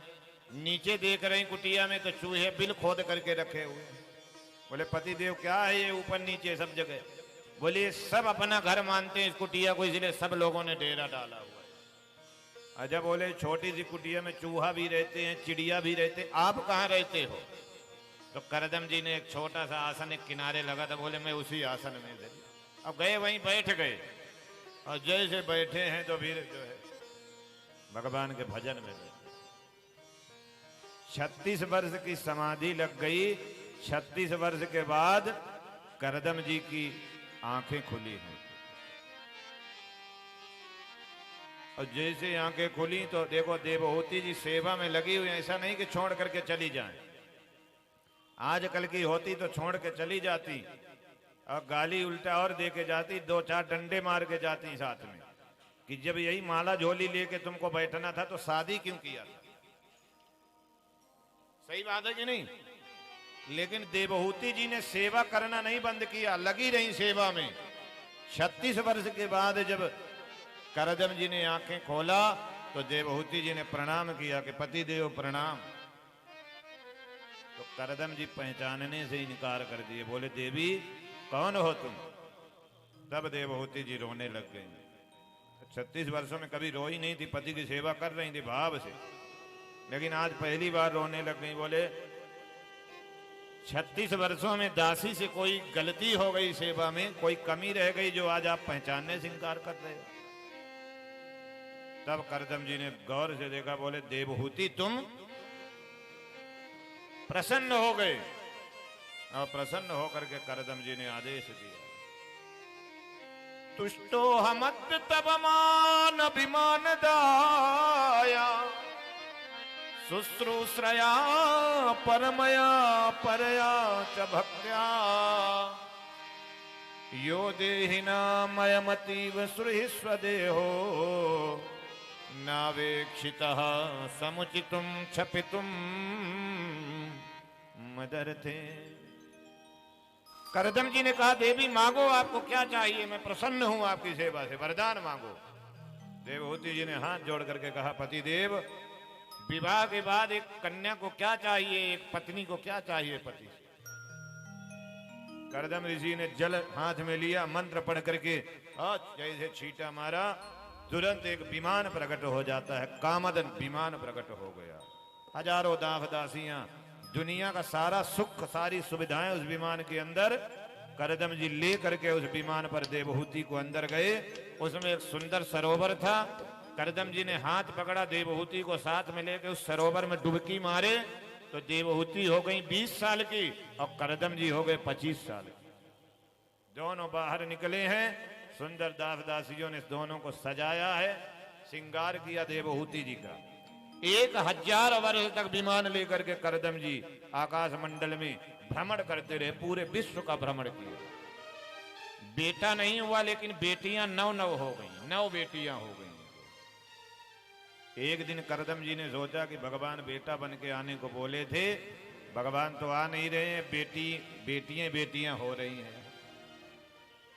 नीचे देख रहे हैं कुटिया में तो चूहे बिल खोद करके रखे हुए हैं। बोले पति देव क्या है ये ऊपर नीचे सब जगह? बोले सब अपना घर मानते हैं इस कुटिया को, इसलिए सब लोगों ने डेरा डाला हुआ है। अच्छा, बोले छोटी सी कुटिया में चूहा भी रहते हैं, चिड़िया भी रहते, आप कहाँ रहते हो? तो करदम जी ने एक छोटा सा आसन एक किनारे लगा था। बोले मैं उसी आसन में थे। अब गए वहीं बैठ गए और जैसे बैठे हैं तो फिर जो है भगवान के भजन में 36 वर्ष की समाधि लग गई। 36 वर्ष के बाद करदम जी की आंखें खुली हैं। और जैसे आंखें खुली तो देखो देवहूति जी सेवा में लगी हुई। ऐसा नहीं कि छोड़ करके चली जाएं। आजकल की होती तो छोड़ के चली जाती और गाली उल्टा और दे के जाती, 2-4 डंडे मार के जाती साथ में, कि जब यही माला झोली लेके तुमको बैठना था तो शादी क्यों किया था? सही बात है कि नहीं? लेकिन देवहूति जी ने सेवा करना नहीं बंद किया, लगी रही सेवा में। 36 वर्ष के बाद जब करदम जी ने आंखें खोला तो देवहूति जी ने प्रणाम किया कि पति देव प्रणाम। तो करदम जी पहचानने से इनकार कर दिए। बोले देवी कौन हो तुम? तब देवहूति जी रोने लग गई। 36 वर्षों में कभी रोई नहीं थी, पति की सेवा कर रही थी भाव से, लेकिन आज पहली बार रोने लग गई। बोले 36 वर्षों में दासी से कोई गलती हो गई, सेवा में कोई कमी रह गई जो आज आप पहचानने से इनकार कर रहे हो। तब करदम जी ने गौर से देखा, बोले देवहूति तुम प्रसन्न हो गए। और प्रसन्न होकर के करदम जी ने आदेश दिया, तुष्टो हमद्य तब मान अभिमान दाया, शुश्रूषया परमया परया च भक्त्या, यो देहिनामयमतीव सुरहिस्वदेहो, नावेक्षितः समुचितुं क्षपितुं मदर्थे। करदम जी ने कहा, देवी मांगो, आपको क्या चाहिए, मैं प्रसन्न हूं आपकी सेवा से, वरदान मांगो। देवहूति जी ने हाथ जोड़ करके कहा, पति देव, विवाह के बाद एक कन्या को क्या चाहिए, एक पत्नी को क्या चाहिए पति से। करदम ऋषि ने जल हाथ में लिया, मंत्र पढ़ करके जैसे छींटा मारा, तुरंत एक विमान प्रकट हो जाता है, कामदन विमान प्रकट हो गया। हजारों दास दासियां, दुनिया का सारा सुख, सारी सुविधाएं उस विमान के अंदर। करदम जी ले करके उस विमान पर देवहूति को अंदर गए। उसमें एक सुंदर सरोवर था। करदम जी ने हाथ पकड़ा, देवहूति को साथ में लेकर उस सरोवर में डुबकी मारे तो देवहूति हो गई 20 साल की और करदम जी हो गए 25 साल की। दोनों बाहर निकले हैं। सुंदर दास दासियों ने दोनों को सजाया है, श्रृंगार किया देवहूति जी का। 1000 वर्ष तक विमान लेकर के करदम जी आकाश मंडल में भ्रमण करते रहे, पूरे विश्व का भ्रमण किया। बेटा नहीं हुआ, लेकिन बेटियां 9 हो गई, 9 बेटियां हो गई। एक दिन करदम जी ने सोचा कि भगवान बेटा बन के आने को बोले थे, भगवान तो आ नहीं रहे हैं, बेटियां हो रही हैं।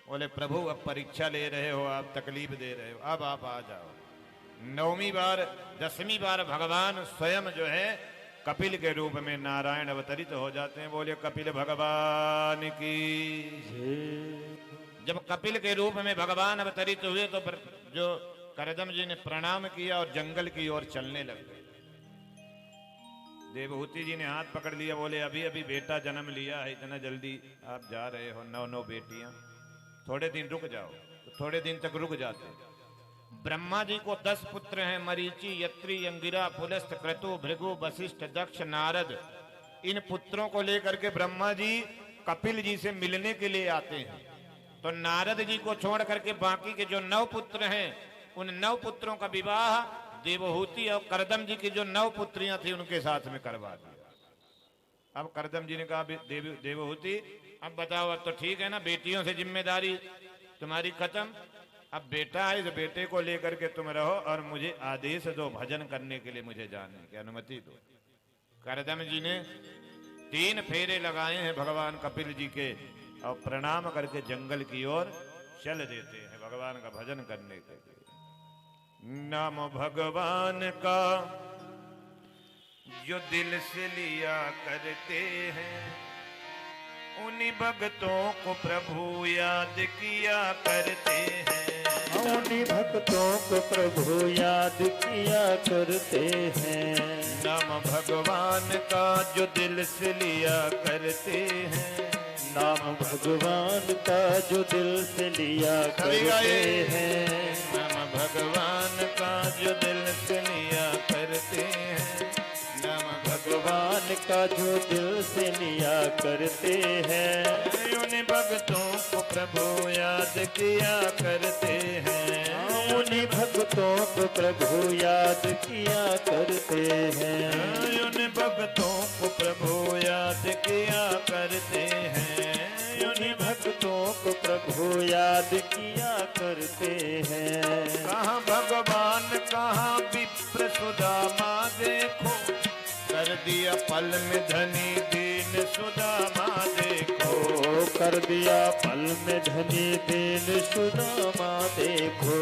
बोले प्रभु अब परीक्षा ले रहे हो, आप तकलीफ दे रहे हो, अब आप आ जाओ। 10वीं बार भगवान स्वयं जो है कपिल के रूप में नारायण अवतरित हो जाते हैं। बोले कपिल भगवान की। जब कपिल के रूप में भगवान अवतरित हुए तो जो करदम जी ने प्रणाम किया और जंगल की ओर चलने लग गए। देवहूति जी ने हाथ पकड़ लिया, बोले अभी अभी बेटा जन्म लिया है, इतना जल्दी आप जा रहे हो, 9 बेटियां, थोड़े दिन रुक जाओ। तो थोड़े दिन तक रुक जाते। ब्रह्मा जी को 10 पुत्र हैं, मरीचि, यत्री, अंगिरा, पुलस्त, क्रतु, भृगु, वशिष्ठ, दक्ष, नारद। इन पुत्रों को लेकर के ब्रह्मा जी कपिल जी से मिलने के लिए आते हैं। तो नारद जी को छोड़ करके बाकी के जो 9 पुत्र हैं, उन 9 पुत्रों का विवाह देवहूति और करदम जी की जो 9 पुत्रियां थी उनके साथ में करवा दिया। अब करदम जी ने कहा, देवहूति अब बताओ, अब तो ठीक है ना, बेटियों से जिम्मेदारी तुम्हारी खत्म, अब बेटा है, इस बेटे को लेकर के तुम रहो और मुझे आदेश दो, भजन करने के लिए मुझे जाने की अनुमति दो। करदम जी ने 3 फेरे लगाए हैं भगवान कपिल जी के और प्रणाम करके जंगल की ओर चल देते हैं भगवान का भजन करने के लिए। नाम भगवान का जो दिल से लिया करते हैं, उन्हीं भक्तों को प्रभु याद किया करते हैं। उन्हीं भक्तों को प्रभु याद किया करते हैं। नाम भगवान का जो दिल से लिया करते हैं, नाम भगवान का जो दिल से लिया करते हैं। नाम भगवान का जो दिल से लिया करते हैं। नाम भगवान का जो दिल से लिया करते हैं। उन भक्तों को प्रभु याद किया करते हैं। उन्हीं भक्तों को प्रभु याद किया करते हैं। उन भक्तों को प्रभु याद किया करते हैं। उन्हीं भक्तों को प्रभु याद किया करते हैं। कहाँ भगवान कहाँ विप्र सुदामा, देखो कर दिया पल में धनी दीन सुदामा, देखो कर दिया पल में धनी दीन सुदामा, देखो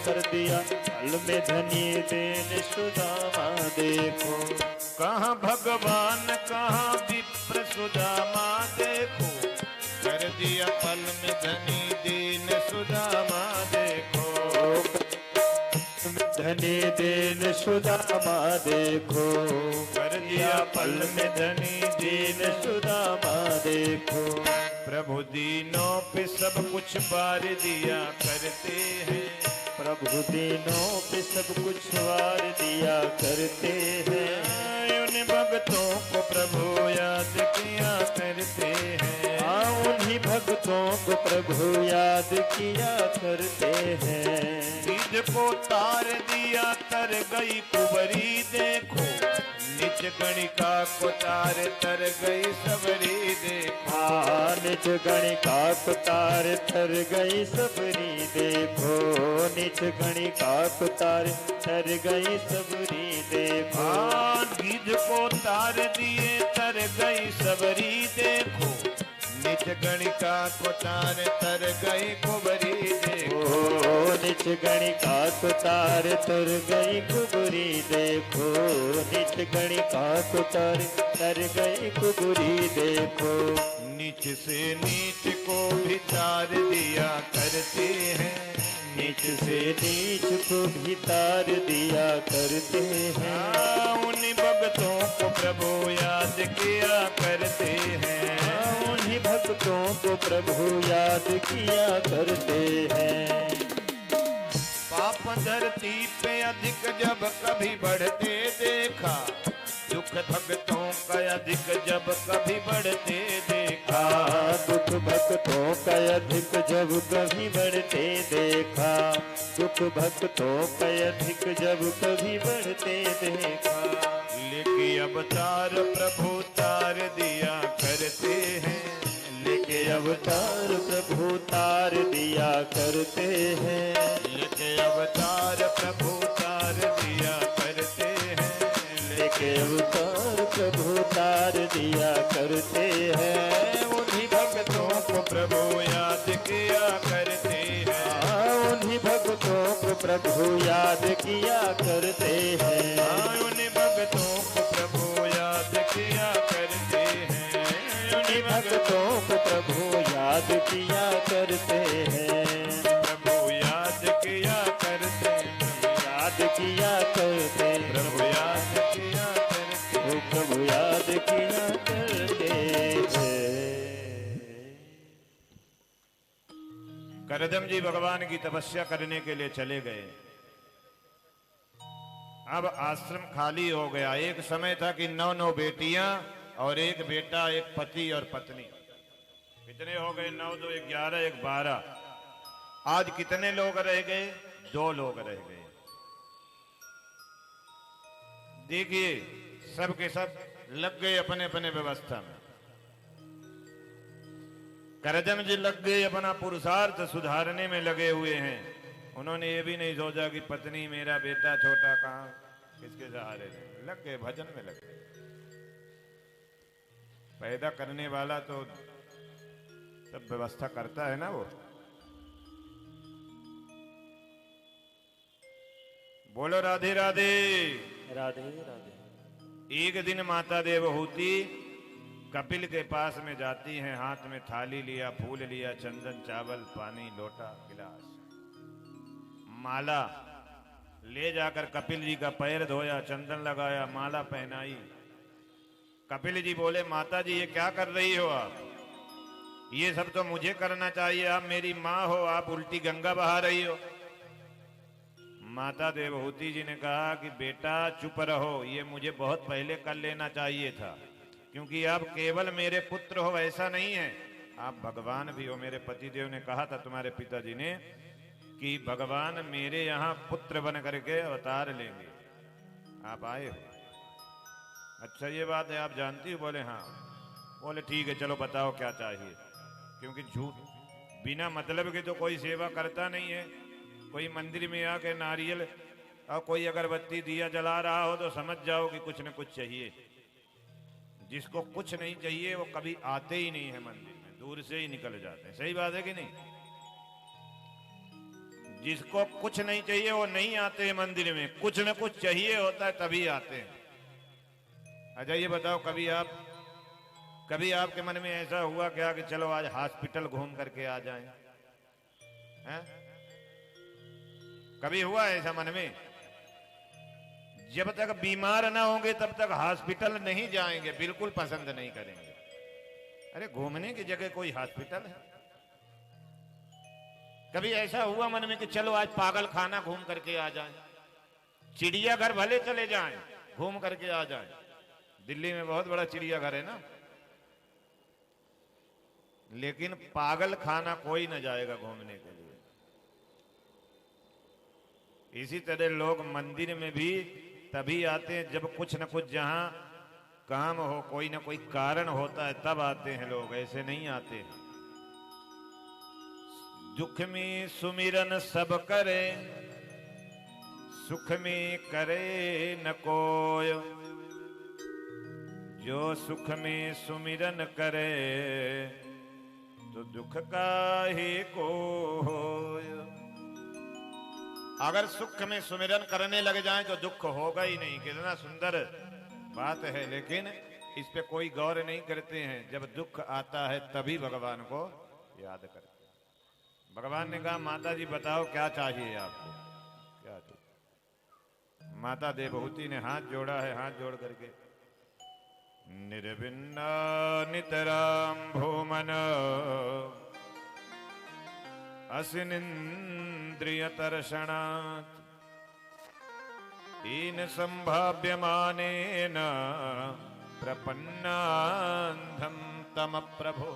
कर दिया पल में धनी दीन सुदामा, देखो। कहाँ भगवान कहाँ विप्र सुदामा, देखो कर दिया पल में धनी दीन सुदामा, देखो। धनी दीन सुदामा देखो, कर दिया पल में धनी दीन सुदामा देखो। प्रभु दीनों पे सब कुछ बार दिया करते हैं, प्रभु दीनों पे सब कुछ वार दिया करते हैं। उन भक्तों को प्रभु याद किया करते हैं, उन्हीं भक्तों को प्रभु याद किया करते हैं। बीज को तार दिया तर गई कुबरी देखो, निज गणिका को तार तर गई सबरी देखो। निज गणिका को तार तर गई सबरी देखो, निज गणिका को तार तर गई सबरी देखो। बीज को तार दिए तर गई सबरी देखो, निज गणिका को तार तर गई कुबरी देखो। निज गणिका को तार तर गई कुबरी देखो, निज गणिका को तार तर गई कुबरी देखो। नीच से नीच को भी तार दिया करते हैं, नीच से नीच को भी तार दिया करते हैं। उन भक्तों को प्रभु याद किया करते हैं, उन्हीं भक्तों को प्रभु याद किया करते हैं। पाप धरती पे अधिक जब कभी बढ़ते देखा, दुख भक्तों का अधिक जब कभी बढ़ते देखा। दुख भक्तों का अधिक जब कभी बढ़ते देखा, दुख भक्तों का अधिक जब कभी बढ़ते देखा। लेके अवतार प्रभु तार दिया करते हैं, लेके अवतार प्रभु तार दिया करते हैं। लेके अवतार प्रभु तार दिया करते हैं, लेके अवतार प्रभु तार दिया करते हैं। उन्हीं भक्तों को प्रभु याद किया करते हैं, उन्हीं भक्तों को प्रभु याद किया करते हैं। उन्हीं भक्तों को प्रभु याद किया करते हैं, उन्हीं भक्तों को प्रभु याद किया करते हैं। प्रभु याद किया करते हैं, याद किया करते प्रभु याद किया करते वो प्रभु याद किया करते हैं। करदम जी भगवान की तपस्या करने के लिए चले गए। अब आश्रम खाली हो गया। एक समय था कि 9 बेटियां और एक बेटा, एक पति और पत्नी। कितने हो गए? 9 2 11 1 12। आज कितने लोग रह गए? 2 लोग रह गए। देखिए सब के सब लग गए अपने अपने व्यवस्था में। करदम जी लग गए अपना पुरुषार्थ सुधारने में लगे हुए हैं। उन्होंने ये भी नहीं सोचा कि पत्नी, मेरा बेटा छोटा कहाँ किसके सहारे रहे। लग गए, भजन में लग गए। पैदा करने वाला तो सब व्यवस्था करता है ना वो। बोलो राधे राधे। राधे राधे। एक दिन माता देवहूति कपिल के पास में जाती हैं। हाथ में थाली लिया, फूल लिया, चंदन, चावल, पानी, लोटा, गिलास, माला ले जाकर कपिल जी का पैर धोया, चंदन लगाया, माला पहनाई। कपिल जी बोले, माता जी ये क्या कर रही हो आप? ये सब तो मुझे करना चाहिए। आप मेरी माँ हो, आप उल्टी गंगा बहा रही हो। माता देवहूति जी ने कहा कि बेटा चुप रहो, ये मुझे बहुत पहले कर लेना चाहिए था, क्योंकि आप केवल मेरे पुत्र हो ऐसा नहीं है, आप भगवान भी हो। मेरे पतिदेव ने कहा था तुम्हारे पिताजी ने कि भगवान मेरे यहाँ पुत्र बन करके अवतार लेंगे, आप आए हो। अच्छा ये बात है, आप जानती हो? बोले हाँ। बोले ठीक है, चलो बताओ क्या चाहिए। क्योंकि झूठ बिना मतलब के तो कोई सेवा करता नहीं है। कोई मंदिर में आके नारियल और कोई अगरबत्ती दिया जला रहा हो तो समझ जाओ कि कुछ न कुछ चाहिए। जिसको कुछ नहीं चाहिए वो कभी आते ही नहीं है मंदिर में, दूर से ही निकल जाते हैं। सही बात है कि नहीं? जिसको कुछ नहीं चाहिए वो नहीं आते हैं मंदिर में, कुछ न कुछ चाहिए होता है तभी आते हैं। अच्छा ये बताओ, कभी आपके मन में ऐसा हुआ क्या कि चलो आज हॉस्पिटल घूम करके आ जाएं? हैं? कभी हुआ ऐसा मन में? जब तक बीमार ना होंगे तब तक हॉस्पिटल नहीं जाएंगे, बिल्कुल पसंद नहीं करेंगे। अरे घूमने की जगह कोई हॉस्पिटल है? कभी ऐसा हुआ मन में कि चलो आज पागल खाना घूम करके आ जाएं, चिड़ियाघर भले चले जाएं, घूम करके आ जाएं। दिल्ली में बहुत बड़ा चिड़ियाघर है ना, लेकिन पागल खाना कोई न जाएगा घूमने के लिए। इसी तरह लोग मंदिर में भी तभी आते हैं जब कुछ न कुछ जहां काम हो, कोई ना कोई कारण होता है, तब आते हैं लोग, ऐसे नहीं आते हैं। दुख में सुमिरन सब करे, सुख में करे न कोय, जो सुख में सुमिरन करे तो दुख काहे को होय। अगर सुख में सुमिरन करने लग जाएं तो दुख होगा ही नहीं। कितना सुंदर बात है, लेकिन इस पे कोई गौर नहीं करते हैं। जब दुख आता है तभी भगवान को याद करते हैं। भगवान ने कहा माता जी बताओ क्या चाहिए आपको, क्या चाहिए? माता देवहूति ने हाथ जोड़ा है, हाथ जोड़ करके निर्विन्ना नितराम भूमन असिनिन्द्रियतर्षणात् हीन संभाव्यमानेन प्रपन्नान्धं तम प्रभो।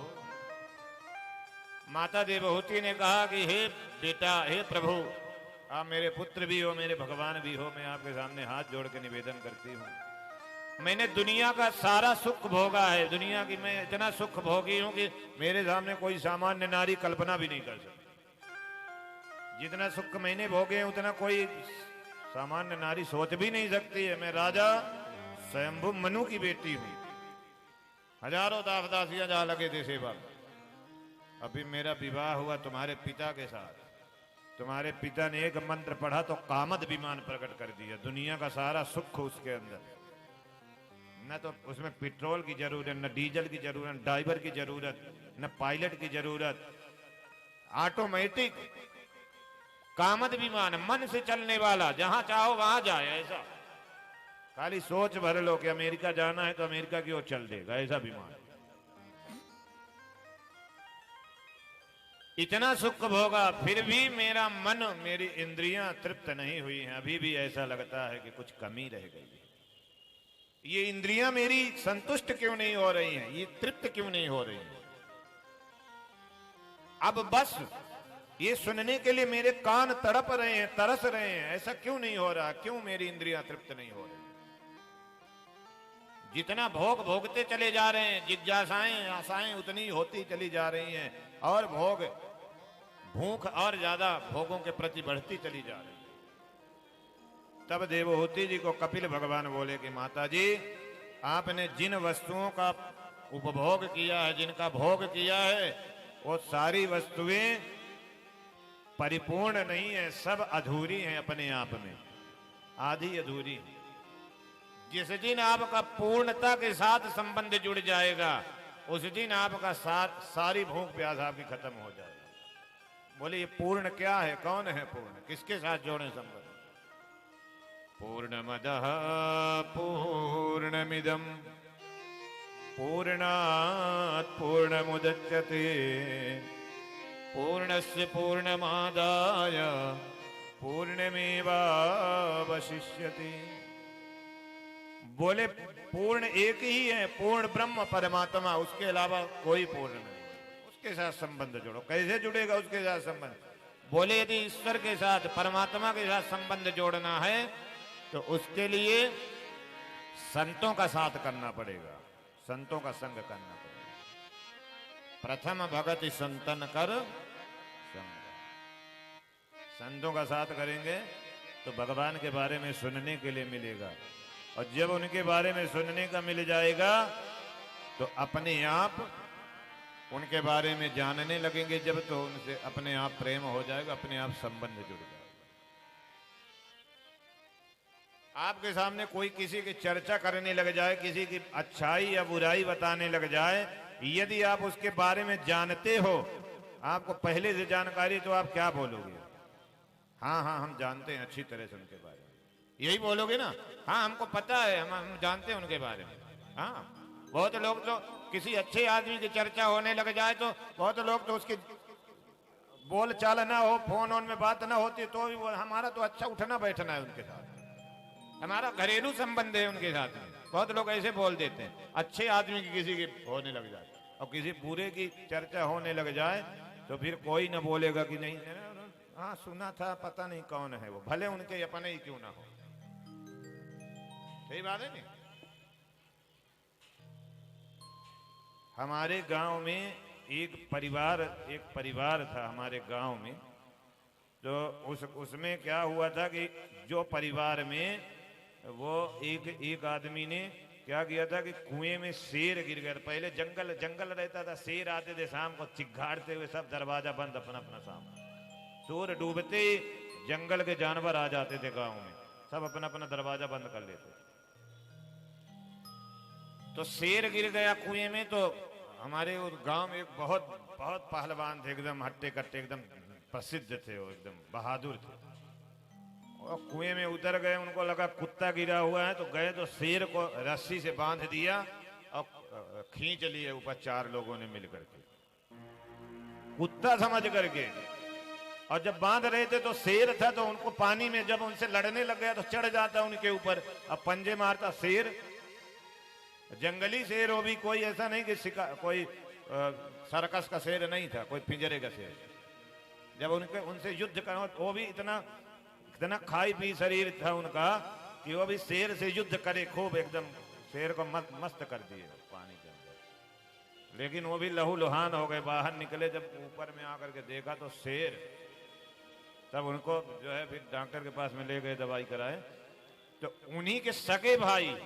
माता देवहूति ने कहा कि हे बेटा, हे प्रभु, आप मेरे पुत्र भी हो, मेरे भगवान भी हो, मैं आपके सामने हाथ जोड़ के निवेदन करती हूँ। मैंने दुनिया का सारा सुख भोगा है, दुनिया की मैं इतना सुख भोगी हूं कि मेरे सामने कोई सामान्य नारी कल्पना भी नहीं कर सकती। जितना सुख मैंने भोगे उतना कोई सामान्य नारी सोच भी नहीं सकती है। मैं राजा स्वयंभू मनु की बेटी हूं, हजारों दास दासियां जा लगे थे सेवा। अभी मेरा विवाह हुआ तुम्हारे पिता के साथ, तुम्हारे पिता ने एक मंत्र पढ़ा तो कामद विमान प्रकट कर दिया। दुनिया का सारा सुख उसके अंदर, न तो उसमें पेट्रोल की जरूरत, न डीजल की जरूरत, ड्राइवर की जरूरत, न पायलट की जरूरत, ऑटोमेटिक कामद विमान, मन से चलने वाला, जहां चाहो वहां जाए। ऐसा खाली सोच भर लो कि अमेरिका जाना है तो अमेरिका की ओर चल देगा, ऐसा विमान। इतना सुख भोगा फिर भी मेरा मन, मेरी इंद्रियां तृप्त नहीं हुई हैं। अभी भी ऐसा लगता है कि कुछ कमी रह गई है। ये इंद्रियां मेरी संतुष्ट क्यों नहीं हो रही हैं, ये तृप्त क्यों नहीं हो रही हैं? अब बस ये सुनने के लिए मेरे कान तड़प रहे हैं, तरस रहे हैं। ऐसा क्यों नहीं हो रहा? क्यों मेरी इंद्रियां तृप्त नहीं हो रही? जितना भोग भोगते चले जा रहे हैं, जिज्ञासाएं आशाएं उतनी होती चली जा रही हैं, और भूख और ज्यादा भोगों के प्रति बढ़ती चली जा रही है। तब देवहूति जी को कपिल भगवान बोले कि माता जी, आपने जिन वस्तुओं का उपभोग किया है, जिनका भोग किया है, वो सारी वस्तुएं परिपूर्ण नहीं है, सब अधूरी हैं अपने आप में, आधी अधूरी। जिस दिन आपका पूर्णता के साथ संबंध जुड़ जाएगा, उस दिन आपका सारी भूख प्यास आपकी खत्म हो जाएगी। बोले ये पूर्ण क्या है, कौन है पूर्ण, किसके साथ जोड़े संबंध? पूर्णमदः पूर्णमिदं पूर्णात् पूर्णमुदच्यते पूर्णस्य पूर्णमादाय पूर्णमेवावशिष्यते। बोले पूर्ण एक ही है, पूर्ण ब्रह्म परमात्मा, उसके अलावा कोई पूर्ण नहीं। उसके साथ संबंध जोड़ो। कैसे जुड़ेगा उसके साथ संबंध? बोले यदि ईश्वर के साथ, परमात्मा के साथ संबंध जोड़ना है तो उसके लिए संतों का साथ करना पड़ेगा, संतों का संग करना पड़ेगा। प्रथम भगति संतन कर संग। संतों का साथ करेंगे तो भगवान के बारे में सुनने के लिए मिलेगा, और जब उनके बारे में सुनने का मिल जाएगा तो अपने आप उनके बारे में जानने लगेंगे। जब तो उनसे अपने आप प्रेम हो जाएगा, अपने आप संबंध जुड़ जाएगा। आपके सामने कोई किसी की चर्चा करने लग जाए, किसी की अच्छाई या बुराई बताने लग जाए, यदि आप उसके बारे में जानते हो, आपको पहले से जानकारी, तो आप क्या बोलोगे? हाँ हाँ हम जानते हैं अच्छी तरह से उनके बारे में। यही बोलोगे ना, हाँ हमको पता है, हम जानते हैं उनके बारे में। हाँ, बहुत लोग तो किसी अच्छे आदमी की चर्चा होने लग जाए तो बहुत लोग तो उसकी बोल चाल ना हो, फोन ऑन में बात ना होती तो भी वो हमारा तो अच्छा उठना बैठना है उनके साथ, हमारा घरेलू संबंध है उनके साथ में। बहुत लोग ऐसे बोल देते हैं, अच्छे आदमी की किसी की होने लग जाए और किसी बुरे की चर्चा होने लग जाए तो फिर कोई ना बोलेगा कि नहीं, हाँ सुना था, पता नहीं कौन है वो, भले उनके अपने ही क्यों ना हो। सही बात है नहीं। हमारे गांव में एक परिवार था हमारे गांव में। तो उसमें क्या हुआ था कि जो परिवार में वो एक आदमी ने क्या किया था कि कुएं में शेर गिर गया। पहले जंगल जंगल रहता था, शेर आते थे शाम को चिघाड़ते हुए, सब दरवाजा बंद अपना अपना सामने। सूर्य डूबते ही जंगल के जानवर आ जाते थे गांव में, सब अपना अपना दरवाजा बंद कर लेते। तो शेर गिर गया कुएं में। तो हमारे उस गांव में एक बहुत बहुत पहलवान थे, एकदम हट्टे कट्टे, एकदम प्रसिद्ध थे वो, एकदम बहादुर थे। और कुएं में उतर गए, उनको लगा कुत्ता गिरा हुआ है, तो गए तो शेर को रस्सी से बांध दिया और खींच लिए ऊपर, 4 लोगों ने मिल करके, कुत्ता समझ करके। और जब बांध रहे थे तो शेर था, तो उनको पानी में जब उनसे लड़ने लग गया तो चढ़ जाता उनके ऊपर, अब पंजे मारता शेर। जंगली शेर हो भी, कोई ऐसा नहीं कि कोई सर्कस का शेर नहीं था, कोई पिंजरे का शेर। जब उनसे युद्ध करो, वो भी इतना खाई पी शरीर था उनका कि वो भी शेर से युद्ध करे खूब, एकदम शेर को मस्त कर दिए पानी के अंदर। लेकिन वो भी लहू लुहान हो गए। बाहर निकले, जब ऊपर में आकर के देखा तो शेर, तब उनको जो है फिर डॉक्टर के पास में ले गए, दवाई कराए। तो उन्हीं के सगे भाई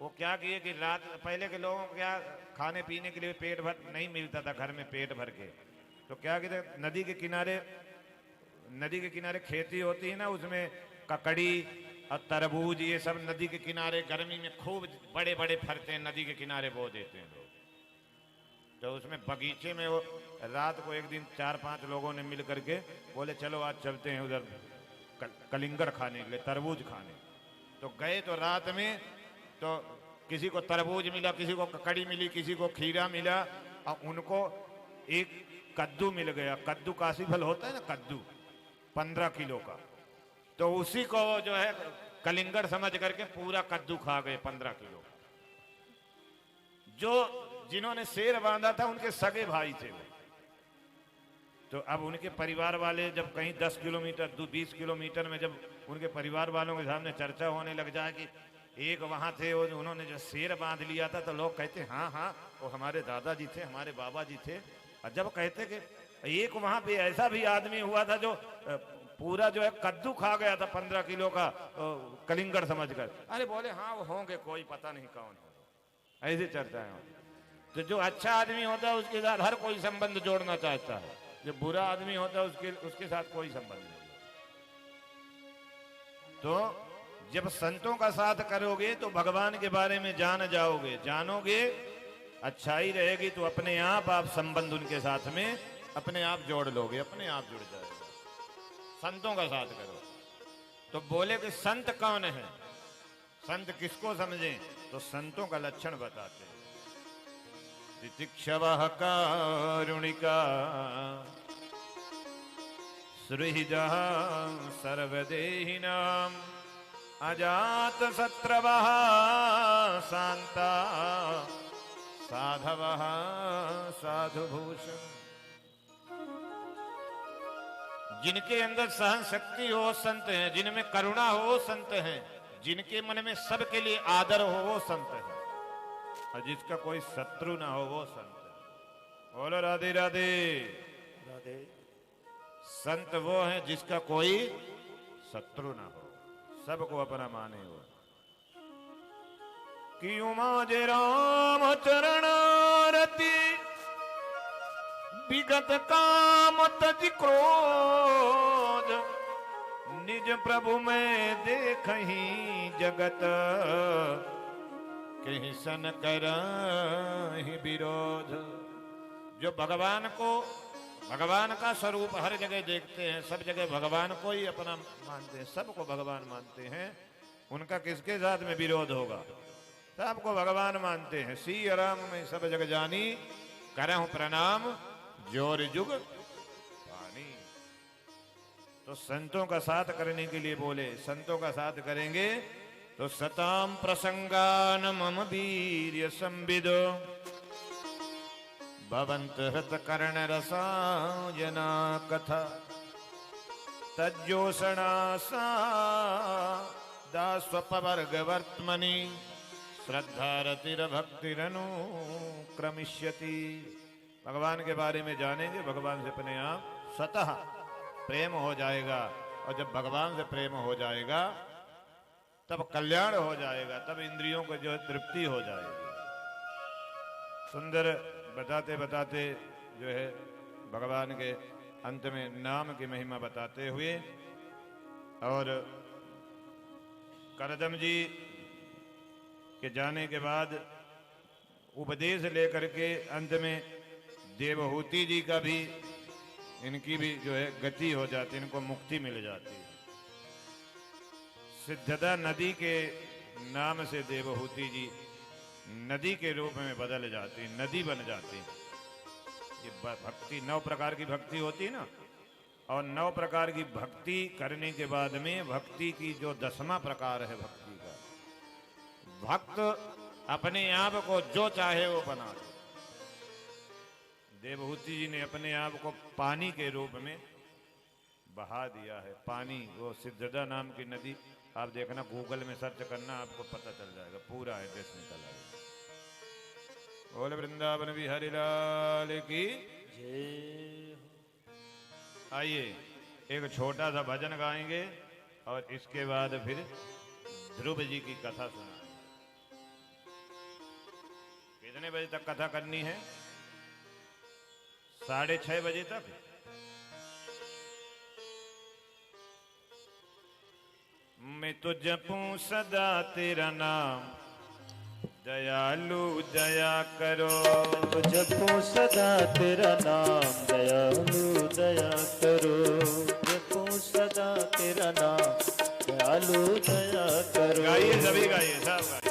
वो क्या किए कि रात, पहले के लोगों को क्या खाने पीने के लिए पेट भर नहीं मिलता था घर में, पेट भर के, तो क्या किए, नदी के किनारे खेती होती है ना, उसमें ककड़ी और तरबूज, ये सब नदी के किनारे गर्मी में खूब बड़े बड़े फरते हैं, नदी के किनारे बो देते हैं लोग। तो उसमें बगीचे में वो रात को एक दिन 4-5 लोगों ने मिल करके बोले चलो आज चलते हैं उधर कलिंगर खाने के लिए, तरबूज खाने। तो गए तो रात में तो किसी को तरबूज मिला, किसी को ककड़ी मिली, किसी को खीरा मिला, और उनको एक कद्दू मिल गया। कद्दू काशी फल होता है ना, कद्दू 15 किलो का। तो उसी को जो है कलिंगर समझ करके पूरा कद्दू खा गए 15 किलो। जो जिन्होंने शेर बांधा था उनके सगे भाई थे वो। तो अब उनके परिवार वाले जब कहीं 10 किलोमीटर 20 किलोमीटर में जब उनके परिवार वालों के सामने चर्चा होने लग जाए कि एक वहां थे वो, उन्होंने जो शेर बांध लिया था, तो लोग कहते हाँ हाँ वो हमारे दादाजी थे, हमारे बाबा जी थे। और जब कहते कि एक वहां पे ऐसा भी आदमी हुआ था जो पूरा जो है कद्दू खा गया था 15 किलो का कलिंगर समझकर, अरे बोले हाँ वो होंगे, कोई पता नहीं कौन हो। ऐसी चर्चा है। तो जो अच्छा आदमी होता है उसके साथ हर कोई संबंध जोड़ना चाहता है, जो बुरा आदमी होता है उसके साथ कोई संबंध नहीं। तो जब संतों का साथ करोगे तो भगवान के बारे में जान जाओगे, जानोगे, अच्छाई रहेगी तो अपने आप संबंध उनके साथ में अपने आप जोड़ लोगे, अपने आप जुड़ जाएगा। संतों का साथ करो। तो बोले कि संत कौन है, संत किसको समझें, तो संतों का लक्षण बताते हैं। तितिक्षवः कारुणिका सुहृदः सर्वदेहिनां अजात शत्रवः शांता साधवः साधुभूषण। जिनके अंदर सहन शक्ति हो संत हैं, जिनमें करुणा हो संत हैं, जिनके मन में सबके लिए आदर हो वो संत है, और जिसका कोई शत्रु ना हो वो संत है। बोलो राधे राधे राधे। संत वो है जिसका कोई शत्रु ना हो, सबको अपना माने हो। कि उमाजे राम चरण रति विगत काम तज क्रोध, निज प्रभु में देखहि जगत कहीं सन करहि विरोध। जो भगवान को भगवान का स्वरूप हर जगह देखते हैं, सब जगह भगवान को ही अपना मानते हैं, सबको भगवान मानते हैं। उनका किसके साथ में विरोध होगा? सबको भगवान मानते हैं। सी राम में सब जग जानी, करहु प्रणाम जोर जुग पानी। तो संतों का साथ करने के लिए बोले, संतों का साथ करेंगे तो सताम प्रसंगान मम वीर्य संविदो भवंत हृत कर्ण रसायना कथा तज्जोषणासा दास्वपवर्ग वर्त्मनि श्रद्धारतिर भक्तिरनु क्रमिष्यति। भगवान के बारे में जानेंगे, भगवान से अपने आप स्वतः प्रेम हो जाएगा। और जब भगवान से प्रेम हो जाएगा तब कल्याण हो जाएगा, तब इंद्रियों को जो है तृप्ति हो जाएगी। सुंदर बताते बताते जो है भगवान के अंत में नाम की महिमा बताते हुए और करदम जी के जाने के बाद उपदेश लेकर के अंत में देवहूति जी का भी, इनकी भी जो है गति हो जाती, इनको मुक्ति मिल जाती है। सिद्धता नदी के नाम से देवहूति जी नदी के रूप में बदल जाती, नदी बन जाती। ये भक्ति 9 प्रकार की भक्ति होती है ना, और 9 प्रकार की भक्ति करने के बाद में भक्ति की जो 10वां प्रकार है भक्ति का, भक्त अपने आप को जो चाहे वो बना दे। देवहूति जी ने अपने आप को पानी के रूप में बहा दिया है। पानी, वो सिद्धता नाम की नदी, आप देखना गूगल में सर्च करना, आपको पता चल जाएगा, पूरा एड्रेस निकल आएगा। बोल वृंदावन बिहारी लाल की जय। आइए एक छोटा सा भजन गाएंगे और इसके बाद फिर ध्रुव जी की कथा सुनाएंगे। कितने बजे तक कथा करनी है? 6:30 बजे तक। मैं तो जपूं सदा तेरा नाम, दयालु दया करो। तो जपूं सदा तेरा नाम, दयालु दया करो। जपूं सदा तेरा नाम, दयालु दया करो। गाइए सभी, गाइए सब गाइए।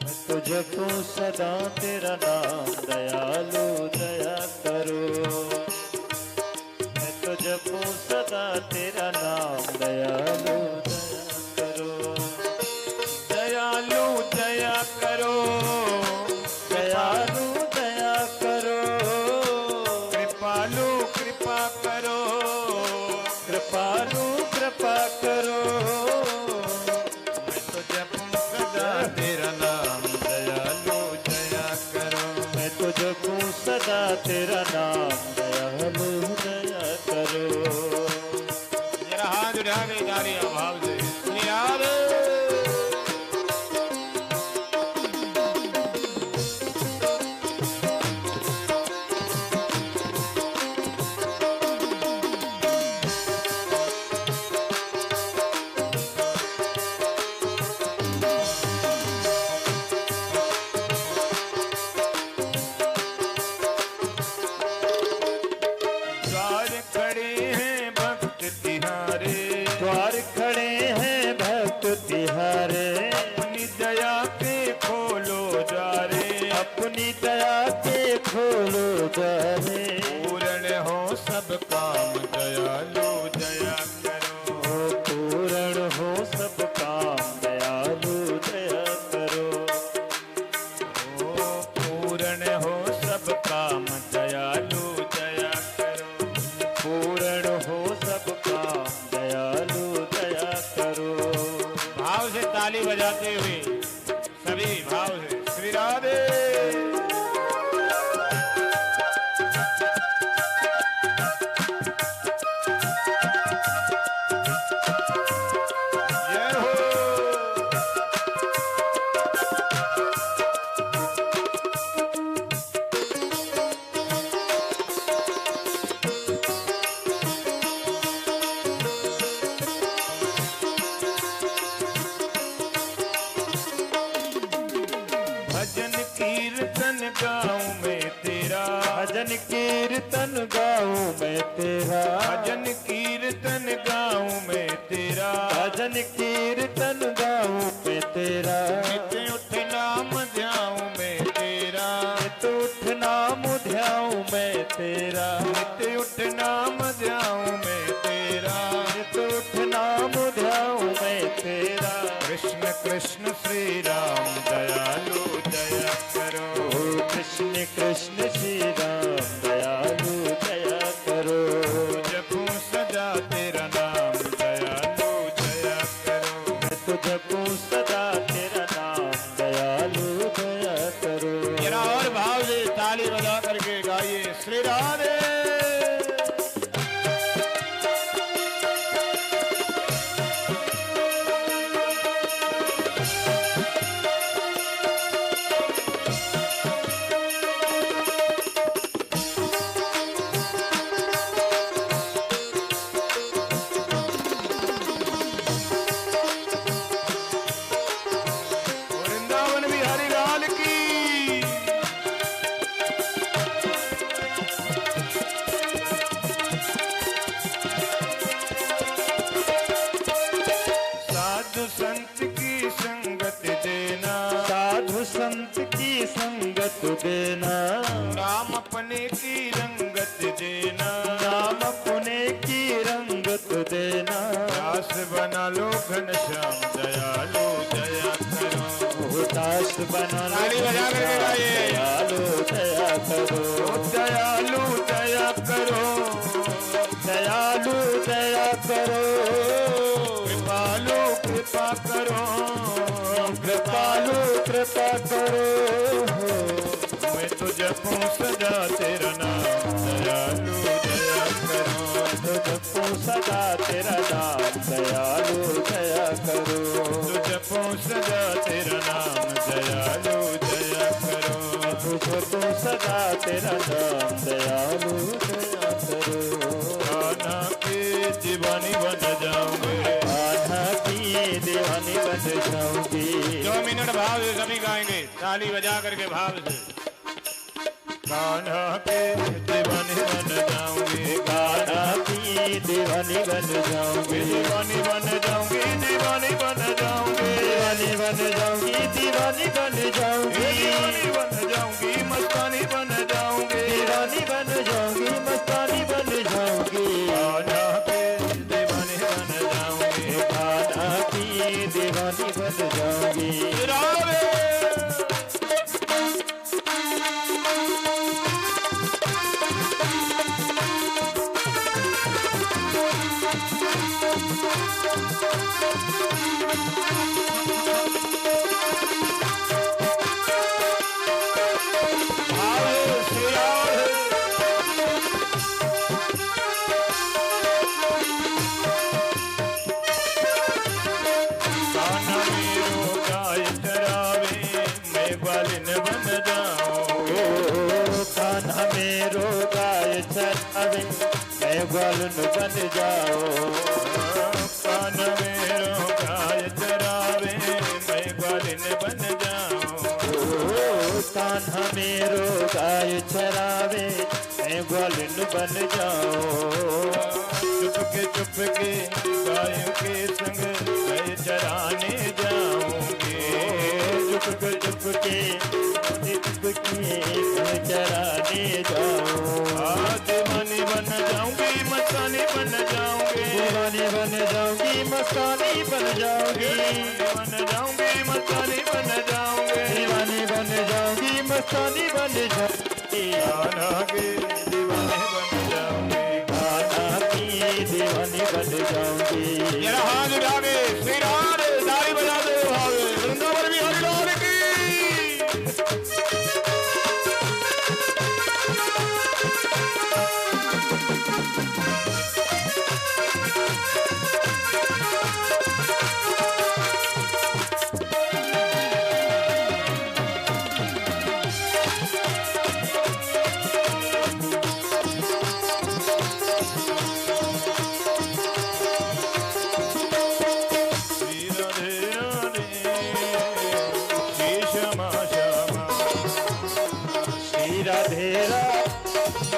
मैं तो जपूं सदा तेरा नाम, दयालु दया करो। मैं तो जपूं सदा तेरा नाम, दयालु दयालु दया करो, दयालु दया करो। कृपालु कृपा करो, कृपालु कृपा करो। मैं तो जपूं सदा तेरा नाम, दयालु दया करो। मैं तो जपूं सदा तेरा नाम, दयालु दया करो। जरा हाथ उठा के जारी अभाव से याद अपनी दया के खोलो द्वारे। पूर्ण हो सब काम, दयालु दया करो। पूर्ण हो सब काम, दयालु दया करो। पूर्ण हो सब काम, दयालु दया करो। पूर्ण हो सब काम, दयालु दया करो। भाव से ताली बजाते हुए सभी भाव से श्री राधे। भजन भजन कीर्तन गाऊं मैं तेरा, भजन कीर्तन गाऊं मैं तेरा, भजन कीर्तन गाऊं मैं तेरा, नित्य उठ नाम ध्याऊं मैं तेरा, नित उठ नाम ध्याऊं मैं तेरा, नित्य उठ नाम ध्याऊं मैं तेरा, नित उठ नाम ध्याऊं मैं तेरा। कृष्ण कृष्ण श्री राम दयालु दया करो, कृष्ण कृष्ण श्री राम दयालु दया करो, जपूं सदा तेरा नाम दयालु दया करो, मैं तो जपूं सदा तेरा नाम दयालु दया करो। जरा और भाव से ताली बजा करके गाइए श्री राधे। वृंदावन बिहारी लाल की। साधु संत की संगत देना, साधु संत की संगत देना, नाम अपने की रंगत देना, नाम पुणे की रंगत देना, दास बना लो घनश्याम दयालु दया करो, दास बना लो ताली बजा करके गाइए। दयालु दया करो, दयालु दया करो, दयालु दया करो, कृपालु कृपा करो, कृपालु कृपा करो। मैं तो जपूं सदा तेरा नाम दयालु दया करो, तो जपो सदा तेरा नाम दयालु दया करो, तो जपूं सदा तेरा नाम दयालु दया करो, तो जपो सदा तेरा नाम दयालु दया करो। कान्हा के दीवानी बन जाऊंगे, कान्हा की दीवानी बन जाऊंगी। 2 मिनट भाव से सभी गाएंगे ताली बजा करके भाव से। कान्हा के दीवानी बन जाऊंगी, कान्हा की दीवानी बन जाऊंगी, दीवानी बन जाऊंगी, दीवानी बन जाऊंगी, दीवानी बन जाऊंगी, दीवानी बन जाऊंगी, दीवानी बन जाऊंगी, मस्तानी बन जाऊंगी, दीवानी बन जाऊंगी, मस्तानी बन जाऊंगी। कान्हा के दीवानी बन जाऊंगी, कान्हा की दीवानी बन जाऊंगी। राधे। कान्हा मेरो गाय चरावे मैं ग्वालन बन जाओ, कान्हा मेरो गाय चरावे मैं ग्वालिन बन जाऊं, कान्हा मेरो गाय चरावे मैं ग्वालन बन जाओ। चुपके गायों के संग मैं चराने जाऊंगी, चुपके मैं चराने जाऊं। दीवानी बन जाऊंगी, मस्तानी बन जाऊंगी, दीवानी बन जाऊंगी, मस्तानी बन जाऊंगी, बन जाऊंगी, मस्तानी बन जाऊंगी, दीवानी बन जाऊंगी, मस्तानी बन जाऊंगी। कान्हा की दीवानी बन जाऊंगी, कान्हा की दीवानी बन जाऊंगी। जरा हाथ उठा के श्री राधे ताली बजा दो भावे वृंदावन बिहारी लाल की। राधे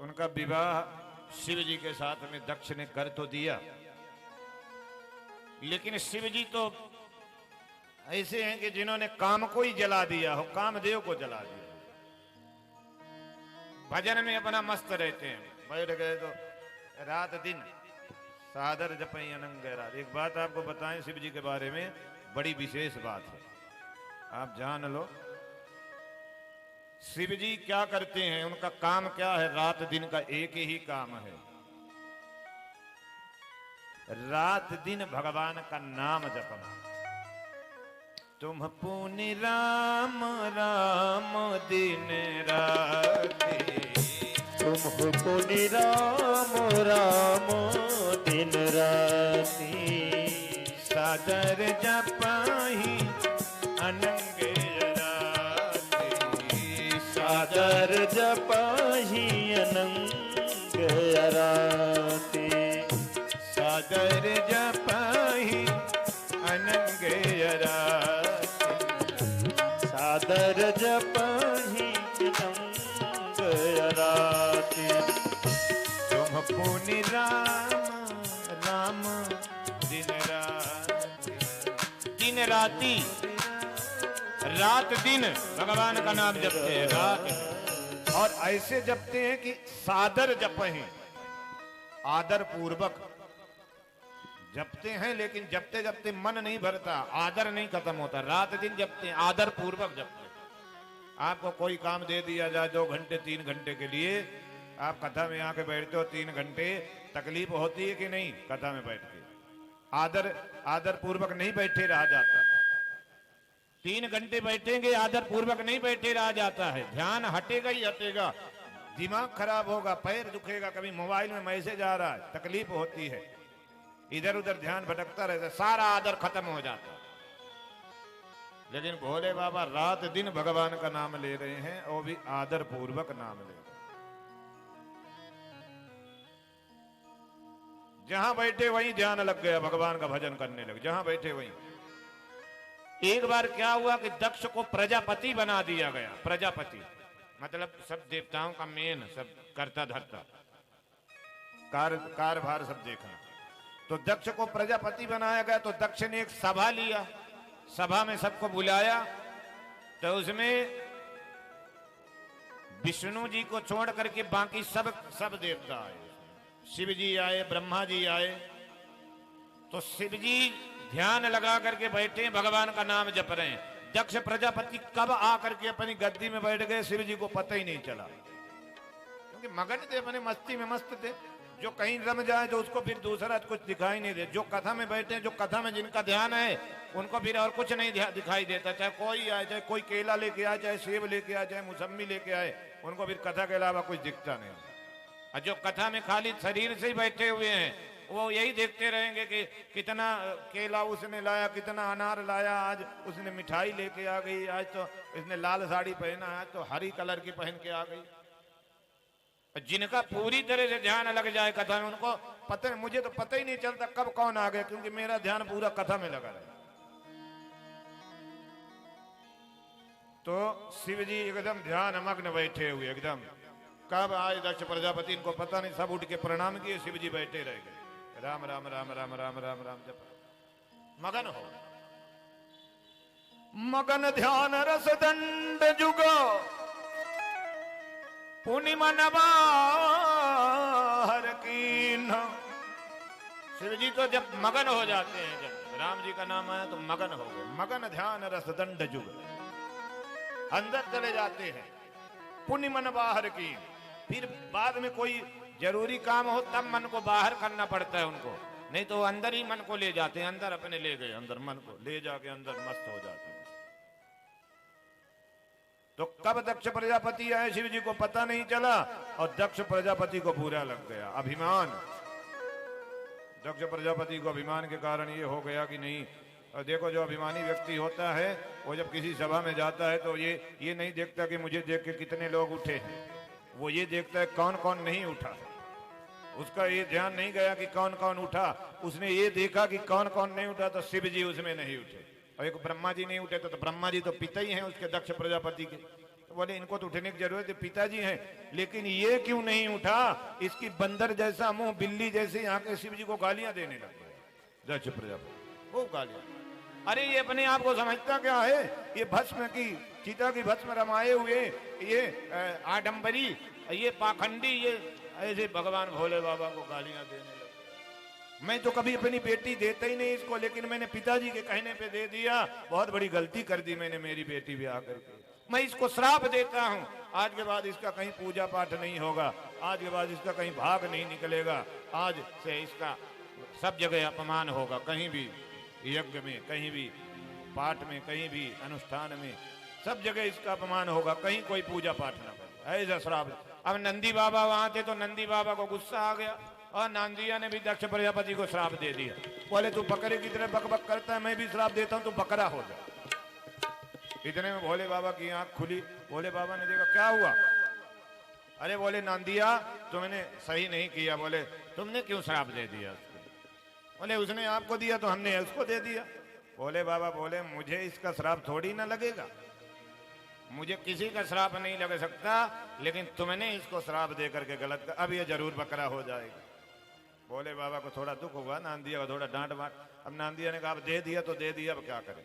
उनका विवाह शिव जी के साथ में दक्ष ने कर तो दिया, लेकिन शिव जी तो ऐसे हैं कि जिन्होंने काम को ही जला दिया हो, कामदेव को जला दिया। भजन में अपना मस्त रहते हैं, बैठ गए तो रात दिन सादर जपई अनंग रात। एक बात आपको बताएं शिव जी के बारे में, बड़ी विशेष बात है, आप जान लो। शिव जी क्या करते हैं, उनका काम क्या है? रात दिन का एक ही काम है, रात दिन भगवान का नाम जपना। तुम पुनि राम राम दिन राति, तुम पुनि राम राम दिन राति, सादर जपहि अनंग राति, सादर जपहि अनंग राति, सादर जपहि अनंग राति, सादर जपहि अनंग राति। तुम पुनि राम राम दिन राति, दिन राति, रात दिन भगवान का नाम जपते हैं, रात। और ऐसे जपते हैं कि सादर जपहि, आदर पूर्वक जपते हैं, लेकिन जपते जपते मन नहीं भरता, आदर नहीं खत्म होता। रात दिन जपते हैं, आदर पूर्वक जपते हैं। आपको कोई काम दे दिया जाए 2 घंटे 3 घंटे के लिए, आप कथा में आके बैठते हो 3 घंटे, तकलीफ होती है कि नहीं? कथा में बैठ के आदर पूर्वक नहीं बैठे रहा जाता। 3 घंटे बैठेंगे, आदर पूर्वक नहीं बैठे रहा जाता है, ध्यान हटेगा ही हटेगा, दिमाग खराब होगा, पैर दुखेगा, कभी मोबाइल में मैसेज आ रहा है, तकलीफ होती है, इधर उधर ध्यान भटकता रहता, सारा आदर खत्म हो जाता। लेकिन भोले बाबा रात दिन भगवान का नाम ले रहे हैं, वो भी आदर पूर्वक नाम ले रहे हैं। जहां बैठे वहीं ध्यान लग गया, भगवान का भजन करने लगे, जहां बैठे वहीं। एक बार क्या हुआ कि दक्ष को प्रजापति बना दिया गया। प्रजापति मतलब सब देवताओं का मेन, सब करता धरता, कार्यभार सब देखना। तो दक्ष को प्रजापति बनाया गया, तो दक्ष ने एक सभा लिया, सभा में सबको बुलाया, तो उसमें विष्णु जी को छोड़ करके बाकी सब देवता आए, शिव जी आए, ब्रह्मा जी आए। तो शिव जी ध्यान लगा करके बैठे, भगवान का नाम जप रहे हैं। दक्ष प्रजापति कब आकर के अपनी गद्दी में बैठ गए, शिव जी को पता ही नहीं चला, क्योंकि मगन थे, अपने मस्ती में मस्त थे। जो कहीं रम जाए तो उसको फिर दूसरा कुछ दिखाई नहीं दे। जो कथा में बैठे, जो कथा में जिनका ध्यान है, उनको फिर और कुछ नहीं दिखाई देता। चाहे कोई आए, चाहे कोई केला लेके आए, चाहे सेब लेके आए, चाहे मौसम्मी लेके आए, उनको फिर कथा के अलावा कुछ दिखता नहीं। और जो कथा में खाली शरीर से ही बैठे हुए हैं, वो यही देखते रहेंगे कि कितना केला उसने लाया, कितना अनार लाया, आज उसने मिठाई लेके आ गई, आज तो इसने लाल साड़ी पहना, आज तो हरी कलर की पहन के आ गई। जिनका पूरी तरह से ध्यान लग जाए कथा में, उनको पता, मुझे तो पता ही नहीं चलता कब कौन आ गया, क्योंकि मेरा ध्यान पूरा कथा में लगा रहा। तो शिव जी एकदम ध्यान मग्न बैठे हुए, एकदम कब आए दक्ष प्रजापति इनको पता नहीं, सब उठ के प्रणाम किए, शिव जी बैठे रह गए, राम राम राम राम राम राम राम जप, मगन हो। मगन ध्यान रस दंड जुगो पुनि मनवा हर कीन। शिव जी तो जब मगन हो जाते हैं, जब राम जी का नाम आया तो मगन हो गए। मगन ध्यान रस दंड जुग, अंदर चले जाते हैं, पुण्य मन बाहर की। फिर बाद में कोई जरूरी काम हो तब मन को बाहर करना पड़ता है उनको, नहीं तो अंदर ही मन को ले जाते हैं, अंदर अपने ले गए, अंदर मन को ले जाके अंदर मस्त हो जाते हैं। तो कब दक्ष प्रजापति आए शिव जी को पता नहीं चला, और दक्ष प्रजापति को बुरा लग गया, अभिमान। दक्ष प्रजापति को अभिमान के कारण ये हो गया कि नहीं, और देखो जो अभिमानी व्यक्ति होता है वो जब किसी सभा में जाता है तो ये नहीं देखता कि मुझे देख के कितने लोग उठे हैं, वो ये देखता है कौन कौन नहीं उठा। उसका ये ध्यान नहीं गया कि कौन कौन उठा, उसने ये देखा कि कौन कौन नहीं उठा, तो शिव जी उसमें नहीं उठे। और एक ब्रह्मा जी नहीं उठे तो ब्रह्मा जी तो पिता ही हैं उसके, दक्ष प्रजापति के, तो बोले इनको तो उठने की जरूरत है, पिताजी हैं, लेकिन ये क्यों नहीं उठा? इसकी बंदर जैसा मुंह, बिल्ली जैसे आके शिव जी को गालियां देने लग गए। जय प्रजापति वो गालियां। अरे ये अपने आप को समझता क्या है? ये भस्म की, चिता की भस्म रमाए हुए, ये आडंबरी, ये पाखंडी, ये ऐसे भगवान भोले बाबा को गालियां देने लगे। मैं तो कभी अपनी बेटी देता ही नहीं इसको, लेकिन मैंने पिताजी के कहने पे दे दिया। बहुत बड़ी गलती कर दी मैंने मेरी बेटी ब्याह करके। मैं इसको श्राप देता हूं, आज के बाद इसका कहीं पूजा पाठ नहीं होगा, आज के बाद इसका कहीं भाग नहीं निकलेगा, आज से इसका सब जगह अपमान होगा, कहीं भी यज्ञ में, कहीं भी पाठ में, कहीं भी अनुष्ठान में, सब जगह इसका अपमान होगा, कहीं कोई पूजा पाठ ना करे। ऐसा श्राप। अब नंदी बाबा वहां थे तो नंदी बाबा को गुस्सा आ गया और नांदिया ने भी दक्ष प्रजापति को श्राप दे दिया। बोले तू बकरे की तरह बक बक करता है, मैं भी श्राप देता हूं, तू बकरा हो जा। इतने में भोले बाबा की आंख खुली। भोले बाबा ने देखा क्या हुआ? अरे बोले नांदिया तुमने सही नहीं किया। बोले तुमने क्यों श्राप दे दिया उसको? बोले उसने आपको दिया तो हमने उसको दे दिया। भोले बाबा बोले मुझे इसका श्राप थोड़ी ना लगेगा, मुझे किसी का श्राप नहीं लग सकता, लेकिन तुमने इसको श्राप दे करके गलत कर, अब ये जरूर बकरा हो जाएगा। भोले बाबा को थोड़ा दुख हुआ, नांदिया को थोड़ा डांट मार। अब नांदिया ने कहा अब दे दिया तो दे दिया, अब क्या करें?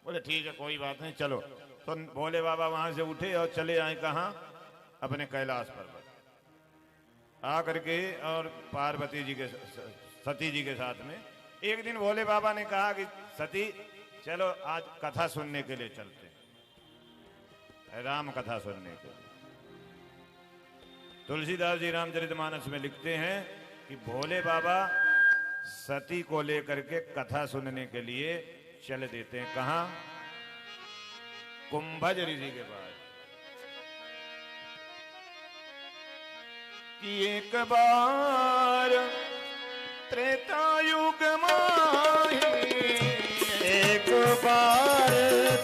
बोले ठीक है कोई बात नहीं, चलो। तो भोले बाबा वहां से उठे और चले आए कहाँ? अपने कैलाश पर्वत आ करके, और पार्वती जी के, सती जी के साथ में। एक दिन भोले बाबा ने कहा कि सती चलो आज कथा सुनने के लिए चलते हैं, राम कथा सुनने के लिए। तुलसीदास जी रामचरितमानस में लिखते हैं कि भोले बाबा सती को लेकर के कथा सुनने के लिए चल देते हैं। कहाँ? कुंभज ऋषि के पास। कि एक बार त्रेता युग माही, एक बार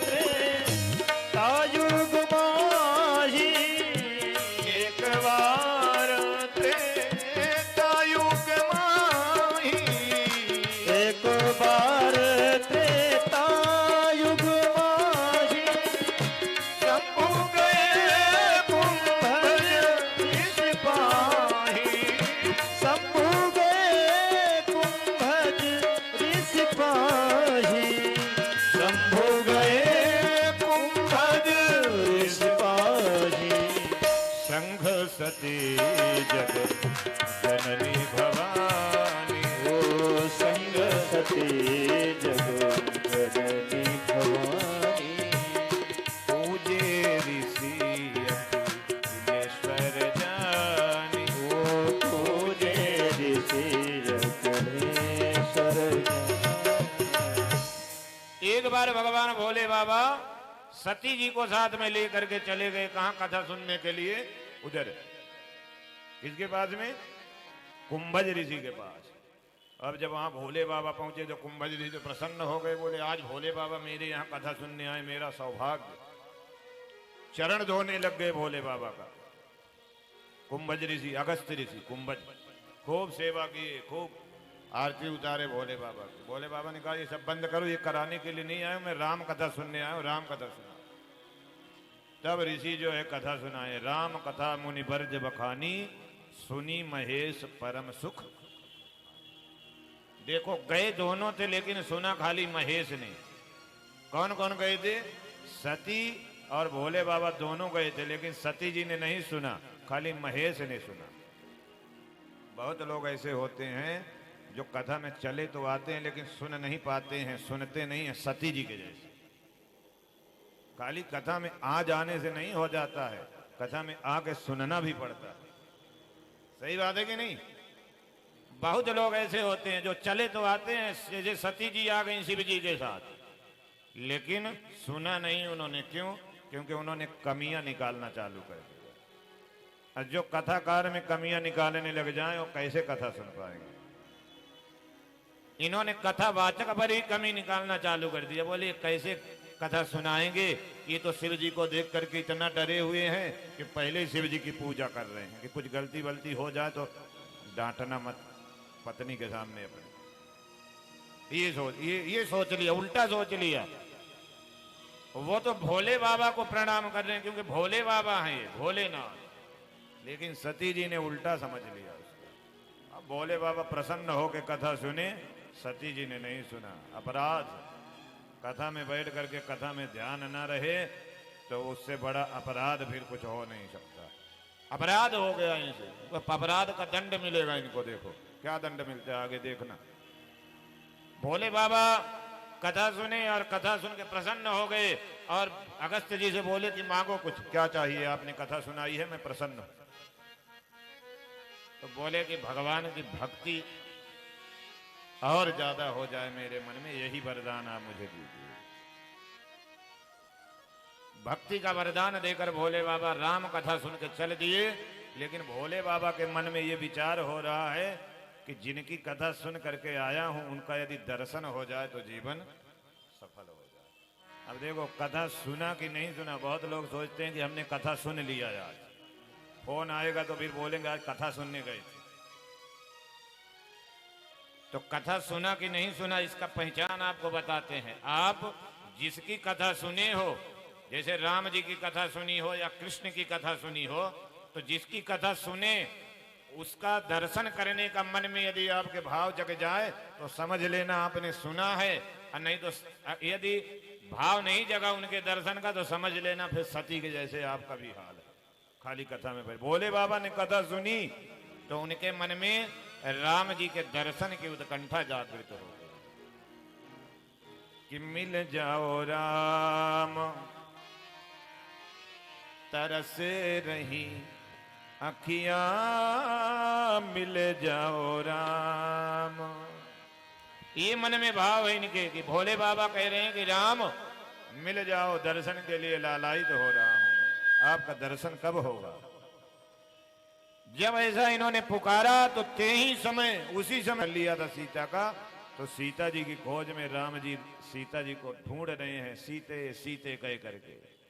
त्रेता युग माही, एक बार त्रेता युग माही, एक बार त्रेता युग माही, शंभु गए कुंभज सिपाही, शंभु गए कुंभज सिपाही, शंभु गए कुंभज सिपाही, संघ सती जग जननी भवानी, ओ संग सती जग जननी भवानी, पूजे ऋषि अखिलेश्वर जानी, ओ पूजे ऋषि अखिलेश्वर जानी। एक बार भगवान भोले बाबा सती जी को साथ में लेकर के चले गए। कहाँ? कथा सुनने के लिए। उधर किसके पास में? कुंभज ऋषि के पास। अब जब वहां भोले बाबा पहुंचे तो कुंभज ऋषि प्रसन्न हो गए। बोले आज भोले बाबा मेरे यहाँ कथा सुनने आए, मेरा सौभाग्य। चरण धोने लग गए भोले बाबा का। कुंभज ऋषि, अगस्त ऋषि, कुंभज खूब सेवा किए, खूब आरती उतारे भोले बाबा की। भोले बाबा ने कहा ये सब बंद करो, ये कराने के लिए नहीं आया, मैं राम कथा सुनने आया हूं, राम कथा सुना। तब ऋषि जो है कथा सुनाए। राम कथा मुनि बर्ज बखानी, सुनी महेश परम सुख। देखो गए दोनों थे, लेकिन सुना खाली महेश ने। कौन कौन गए थे? सती और भोले बाबा दोनों गए थे, लेकिन सती जी ने नहीं सुना, खाली महेश ने सुना। बहुत लोग ऐसे होते हैं जो कथा में चले तो आते हैं, लेकिन सुन नहीं पाते हैं, सुनते नहीं हैं। सती जी के जैसे खाली कथा में आ जाने से नहीं हो जाता है, कथा में आके सुनना भी पड़ता है। सही बात है कि नहीं? बहुत लोग ऐसे होते हैं जो चले तो आते हैं, जैसे सती जी आ गई शिव जी के साथ, लेकिन सुना नहीं उन्होंने। क्यों? क्योंकि उन्होंने कमियां निकालना चालू कर दिया। जो कथाकार में कमियां निकालने लग जाएं, वो कैसे कथा सुन पाएंगे? इन्होंने कथावाचक पर ही कमी निकालना चालू कर दिया। बोले कैसे कथा सुनाएंगे? ये तो शिव जी को देख करके इतना डरे हुए हैं कि पहले ही शिव जी की पूजा कर रहे हैं कि कुछ गलती वलती हो जाए तो डांटना मत पत्नी के सामने अपने। ये सोच लिया, उल्टा सोच लिया। वो तो भोले बाबा को प्रणाम कर रहे हैं क्योंकि भोले बाबा हैं ये, भोलेनाथ। लेकिन सती जी ने उल्टा समझ लिया उसका। अब भोले बाबा प्रसन्न होकर कथा सुने, सती जी ने नहीं सुना। अपराध, कथा में बैठ करके कथा में ध्यान न रहे तो उससे बड़ा अपराध फिर कुछ हो नहीं सकता। अपराध हो गया इनसे, अपराध का दंड मिलेगा इनको। देखो क्या दंड मिलता है आगे देखना। भोले बाबा कथा सुने और कथा सुन के प्रसन्न हो गए और अगस्त्य जी से बोले कि मांगो कुछ, क्या चाहिए, आपने कथा सुनाई है, मैं प्रसन्न हूं। तो बोले कि भगवान की भक्ति और ज्यादा हो जाए मेरे मन में, यही वरदान आप मुझे दीजिए। भक्ति का वरदान देकर भोले बाबा राम कथा सुन के चल दिए। लेकिन भोले बाबा के मन में ये विचार हो रहा है कि जिनकी कथा सुन करके आया हूं उनका यदि दर्शन हो जाए तो जीवन सफल हो जाए। अब देखो कथा सुना कि नहीं सुना, बहुत लोग सोचते हैं कि हमने कथा सुन लिया, आज फोन आएगा तो फिर बोलेंगे आज कथा सुनने गए थे। तो कथा सुना कि नहीं सुना इसका पहचान आपको बताते हैं। आप जिसकी कथा सुने हो, जैसे राम जी की कथा सुनी हो या कृष्ण की कथा सुनी हो, तो जिसकी कथा सुने उसका दर्शन करने का मन में यदि आपके भाव जग जाए तो समझ लेना आपने सुना है, और नहीं तो यदि भाव नहीं जगा उनके दर्शन का तो समझ लेना फिर सती के जैसे आपका भी हाल है, खाली कथा में। भोले बाबा ने कथा सुनी तो उनके मन में राम जी के दर्शन की उत्कंठा जागृत हो गई कि मिल जाओ राम तरसे रही अखियां, मिल जाओ राम। ये मन में भाव है इनके कि भोले बाबा कह रहे हैं कि राम मिल जाओ, दर्शन के लिए लालायित हो रहा हूं। आपका दर्शन कब होगा? जब ऐसा इन्होंने पुकारा तो ते ही समय, उसी समय लिया था सीता का। तो सीता जी की खोज में राम जी सीता जी को ढूंढ रहे हैं, सीते सीते कह करके।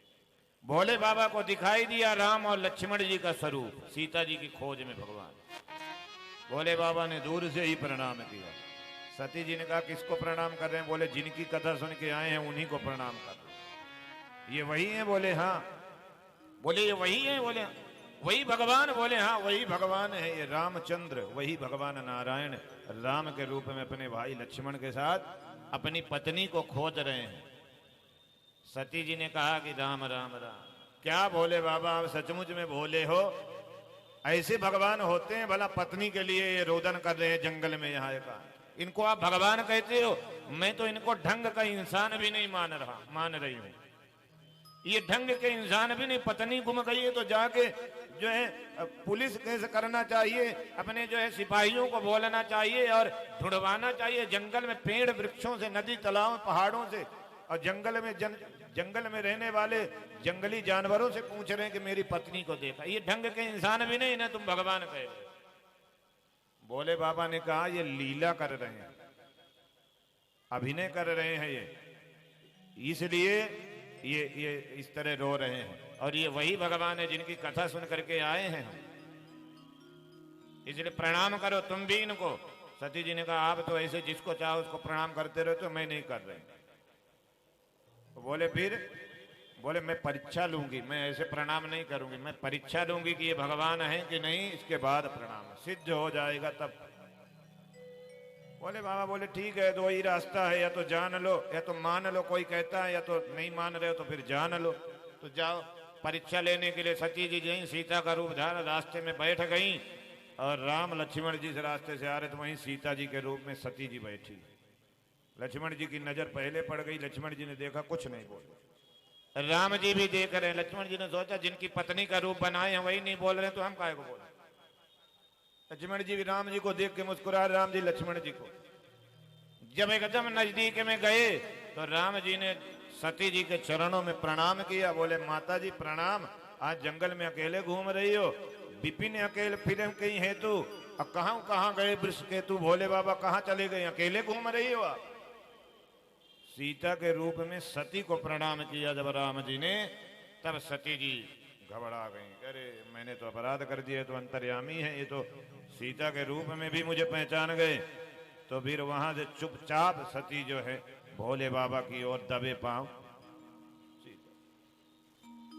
भोले बाबा को दिखाई दिया राम और लक्ष्मण जी का स्वरूप, सीता जी की खोज में भगवान। भोले बाबा ने दूर से ही प्रणाम किया। सती जी ने कहा किसको प्रणाम कर रहे हैं? बोले जिनकी कथा सुन के आए हैं उन्हीं को प्रणाम कर रहे। ये वही है? बोले हाँ। बोले ये वही है? बोले वही भगवान? बोले हाँ वही भगवान है, ये रामचंद्र, वही भगवान नारायण राम के रूप में अपने भाई लक्ष्मण के साथ अपनी पत्नी को खोज रहे हैं। सती जी ने कहा कि राम राम राम। क्या भोले बाबा आप सचमुच में भोले हो? ऐसे भगवान होते हैं? भला पत्नी के लिए ये रोदन कर रहे हैं जंगल में, यहाँ का इनको आप भगवान कहते हो? मैं तो इनको ढंग का इंसान भी नहीं मान रही हूं। ये ढंग के इंसान भी नहीं। पत्नी गुम गई है तो जाके जो है पुलिस केस करना चाहिए, अपने जो है सिपाहियों को बोलना चाहिए और ढूंढवाना चाहिए। जंगल में पेड़ वृक्षों से, नदी तालाब पहाड़ों से, और जंगल में रहने वाले जंगली जानवरों से पूछ रहे हैं कि मेरी पत्नी को देखा। ये ढंग के इंसान भी नहीं ना तुम भगवान कहे। भोले बाबा ने कहा ये लीला कर रहे हैं, अभिनय कर रहे हैं ये, इसलिए ये इस तरह रो रहे हैं। और ये वही भगवान है जिनकी कथा सुन करके आए हैं हम, इसलिए प्रणाम करो तुम भी इनको। सती जी ने कहा आप तो ऐसे जिसको चाहो उसको प्रणाम करते रहो, तो मैं नहीं कर रहे। तो बोले फिर? बोले मैं परीक्षा लूंगी, मैं ऐसे प्रणाम नहीं करूंगी, मैं परीक्षा लूंगी कि ये भगवान है कि नहीं, इसके बाद प्रणाम सिद्ध हो जाएगा तब। बोले बाबा बोले ठीक है, दो ही रास्ता है, या तो जान लो या तो मान लो, कोई कहता है, या तो नहीं मान रहे हो तो फिर जान लो। तो जाओ। परीक्षा लेने के लिए सती जी गई, सीता का रूप धारण रास्ते में बैठ गई, और राम लक्ष्मण जी से रास्ते से आ रहे तो वहीं सीता जी के रूप में सती जी बैठी। लक्ष्मण जी की नजर पहले पड़ गई, लक्ष्मण जी ने देखा, कुछ नहीं बोले। राम जी भी देख रहे हैं। लक्ष्मण जी ने सोचा जिनकी पत्नी का रूप बनाए हैं वही नहीं बोल रहे तो हम काहे को बोले। लक्ष्मण जी भी राम जी को देख के मुस्कुरा, राम जी लक्ष्मण जी को। जब एकदम नजदीक में गए तो राम जी ने सती जी के चरणों में प्रणाम किया। बोले माता जी प्रणाम, आज जंगल में अकेले घूम रही हो, विपिन अकेले फिर कहीं हेतु, अब कहाँ गए वृक्ष केतु? भोले बाबा कहाँ चले गए? अकेले घूम रही हो आप? सीता के रूप में सती को प्रणाम किया जब राम जी ने, तब सती जी घबरा गई। अरे मैंने तो अपराध कर दिया, तो अंतर्यामी है ये, तो सीता के रूप में भी मुझे पहचान गए। तो फिर वहां से चुपचाप सती जो है भोले बाबा की ओर दबे पांव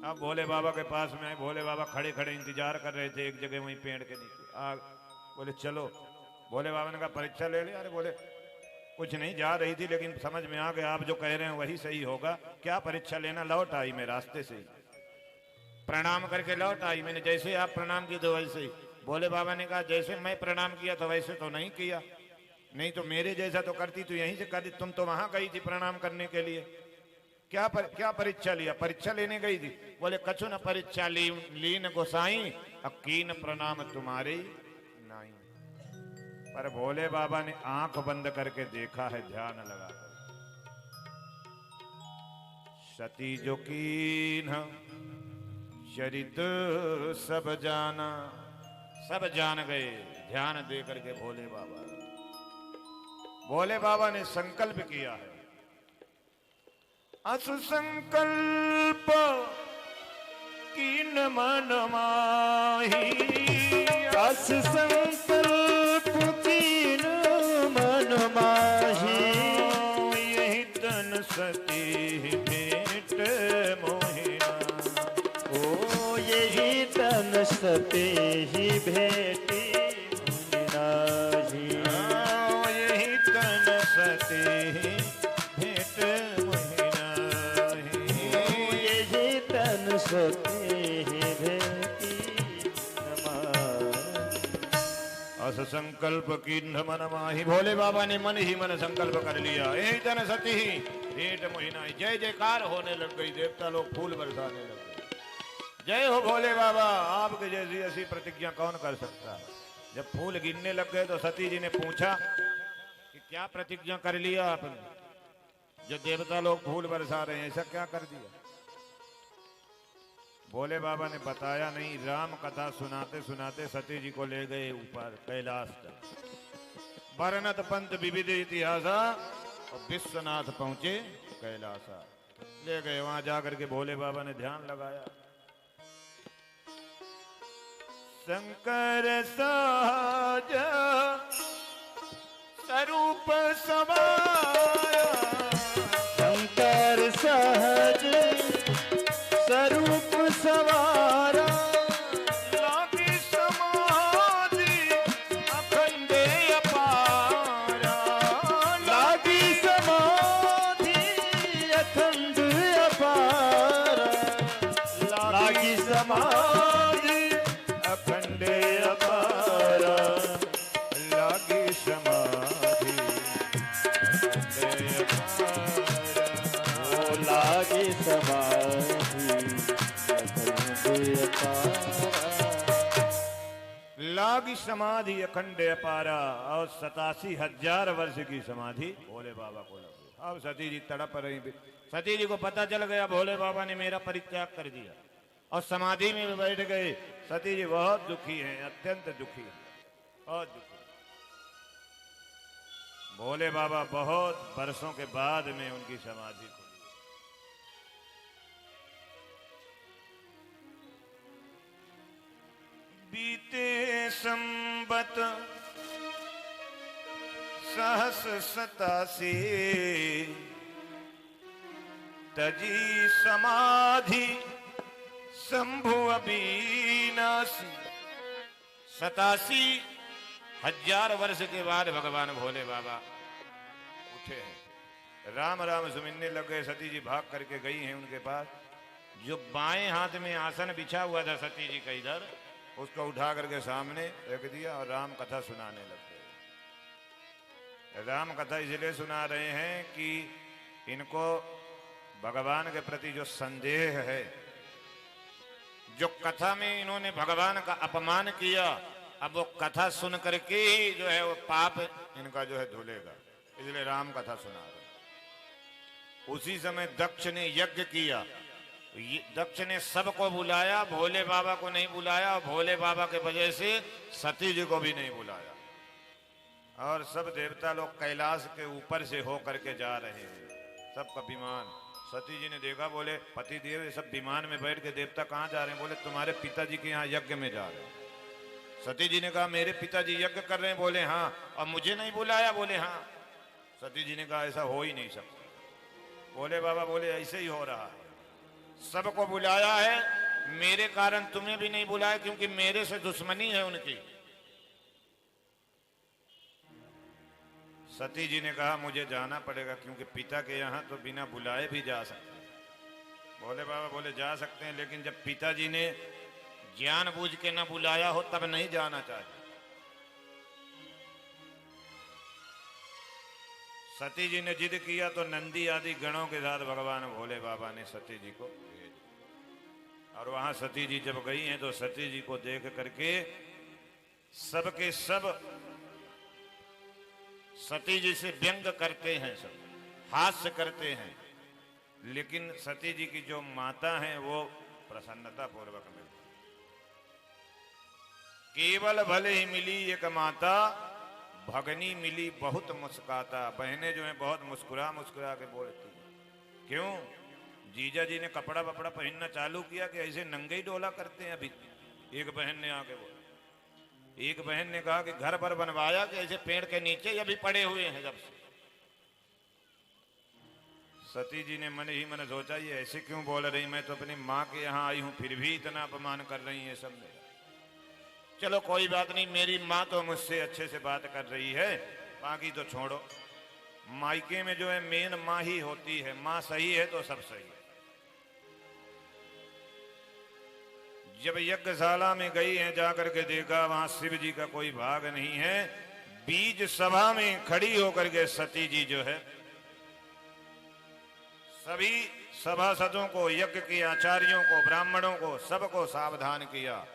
अब भोले बाबा के पास में आए, भोले बाबा खड़े खड़े इंतजार कर रहे थे एक जगह वहीं पेड़ के नीचे। बोले चलो। भोले बाबा ने कहा परीक्षा ले ले। अरे बोले कुछ नहीं, जा रही थी लेकिन समझ में आ गया आप जो कह रहे हैं वही सही होगा। क्या परीक्षा लेना, लौट आई मैं रास्ते से ही, प्रणाम करके लौट आई मैंने, जैसे आप प्रणाम किए तो वैसे ही। भोले बाबा ने कहा जैसे मैं प्रणाम किया तो वैसे तो नहीं किया, नहीं तो मेरे जैसा तो करती तो यहीं से कर दी, तुम तो वहां गई थी प्रणाम करने के लिए। क्या परीक्षा लिया? परीक्षा लेने गई थी। बोले कछु न परीक्षा लीन गोसाई, अकीन प्रणाम तुम्हारी नाई। पर भोले बाबा ने आंख बंद करके देखा है ध्यान लगाकर। सती जो कीन चरित सब जाना, सब जान गए ध्यान दे करके भोले बाबा। भोले बाबा ने संकल्प किया है, असु संकल्प कीन मन माही, अस संकल्प कीन मन माही, यही तन सती भेंट मोहिना। ओ यही तन सते ही भेटी मुनिनाही, यही तन सती भेंट मोहिनाही, यही तन सते ही भेटी अस संकल्प कीन मन माही। भोले बाबा ने मन ही मन संकल्प कर लिया, यही तन सती ही भेंट मोहिनाही। जय जयकार होने लग गई, देवता लोग फूल बरसाने लग गए। जय हो भोले बाबा, आपके जैसी ऐसी प्रतिज्ञा कौन कर सकता है। जब फूल गिरने लग गए तो सती जी ने पूछा कि क्या प्रतिज्ञा कर लिया आपने, जो देवता लोग फूल बरसा रहे हैं ऐसा क्या कर दिया। भोले बाबा ने बताया नहीं। राम कथा सुनाते सुनाते सती जी को ले गए ऊपर कैलाश तक। बरनत पंत विविध इतिहासा, और विश्वनाथ पहुंचे कैलासा। ले गए वहां जाकर के भोले बाबा ने ध्यान लगाया। शंकर सहज स्वरूप समाया, शंकर सहज स्वरूप सवारा, लागी समाधि अखंड अपारा, लागी समाधि अखंड अपारा, लागी समाधि अखंड अपारा, लागी समाधि अखंड अपारा, ओ लागी समाधि अखंड अपारा, लागी समाधि अखंड अपारा। और 87,000 वर्ष की समाधि भोले बाबा को लगी। अब सती जी तड़प रही थी। सती जी को पता चल गया भोले बाबा ने मेरा परित्याग कर दिया और समाधि में बैठ गए। सती जी बहुत दुखी हैं, अत्यंत दुखी हैं, बहुत दुखी। भोले बाबा बहुत वर्षों के बाद में उनकी समाधि खुली। बीते संबत सहस 87 तजी समाधि शंभु अविनाशी। 87,000 वर्ष के बाद भगवान भोले बाबा उठे हैं। राम राम सुमिरने लग गए। सती जी भाग करके गई हैं उनके पास। जो बाएं हाथ में आसन बिछा हुआ था सती जी का इधर, उसको उठा करके सामने रख दिया और राम कथा सुनाने लग गए। राम कथा इसलिए सुना रहे हैं कि इनको भगवान के प्रति जो संदेह है, जो कथा में इन्होंने भगवान का अपमान किया, अब वो कथा सुन करके ही जो है वो पाप इनका जो है धुलेगा, इसलिए राम कथा सुना रहे। उसी समय दक्ष ने यज्ञ किया। दक्ष ने सबको बुलाया, भोले बाबा को नहीं बुलाया, और भोले बाबा के वजह से सती जी को भी नहीं बुलाया। और सब देवता लोग कैलाश के ऊपर से हो करके जा रहे हैं, सबका विमान। सती जी ने देखा, बोले पति देव सब विमान में बैठ के देवता कहाँ जा रहे हैं? बोले तुम्हारे पिताजी के यहाँ यज्ञ में जा रहे हैं। सती जी ने कहा मेरे पिताजी यज्ञ कर रहे हैं? बोले हाँ। और मुझे नहीं बुलाया? बोले हाँ। सती जी ने कहा ऐसा हो ही नहीं सकता। भोले बाबा बोले ऐसे ही हो रहा है। सबको बुलाया है, मेरे कारण तुम्हें भी नहीं बुलाया क्योंकि मेरे से दुश्मनी है उनकी। सती जी ने कहा मुझे जाना पड़ेगा क्योंकि पिता के यहाँ तो बिना बुलाए भी जा सकते हैं। भोले बाबा बोले जा सकते हैं, लेकिन जब पिताजी ने जानबूझ के न बुलाया हो तब नहीं जाना चाहिए। सती जी ने जिद किया तो नंदी आदि गणों के साथ भगवान भोले बाबा ने सती जी को भेजा। और वहां सती जी जब गई हैं तो सती जी को देख करके सबके सब सती जी से व्यंग करते हैं, सब हास्य करते हैं, लेकिन सती जी की जो माता हैं वो प्रसन्नता पूर्वक मिलती। केवल भले ही मिली एक माता, भगनी मिली बहुत मुस्काता। बहनें जो हैं बहुत मुस्कुरा मुस्कुरा के बोलती हैं। क्यों? जीजा जी ने कपड़ा वपड़ा पहनना चालू किया कि ऐसे नंगे ही डोला करते हैं अभी। एक बहन ने आके बोला, एक बहन ने कहा कि घर पर बनवाया कि ऐसे पेड़ के नीचे अभी पड़े हुए हैं जब से। सती जी ने मन ही मन सोचा ये ऐसे क्यों बोल रही, मैं तो अपनी माँ के यहाँ आई हूं फिर भी इतना अपमान कर रही है सब। चलो कोई बात नहीं, मेरी माँ तो मुझसे अच्छे से बात कर रही है, बाकी तो छोड़ो। मायके में जो है मेन माँ ही होती है, माँ सही है तो सब सही है। जब यज्ञशाला में गई है जाकर के देखा वहां शिव जी का कोई भाग नहीं है। बीज सभा में खड़ी होकर के सती जी जो है सभी सभासदों को, यज्ञ के आचार्यों को, ब्राह्मणों को, सबको सावधान किया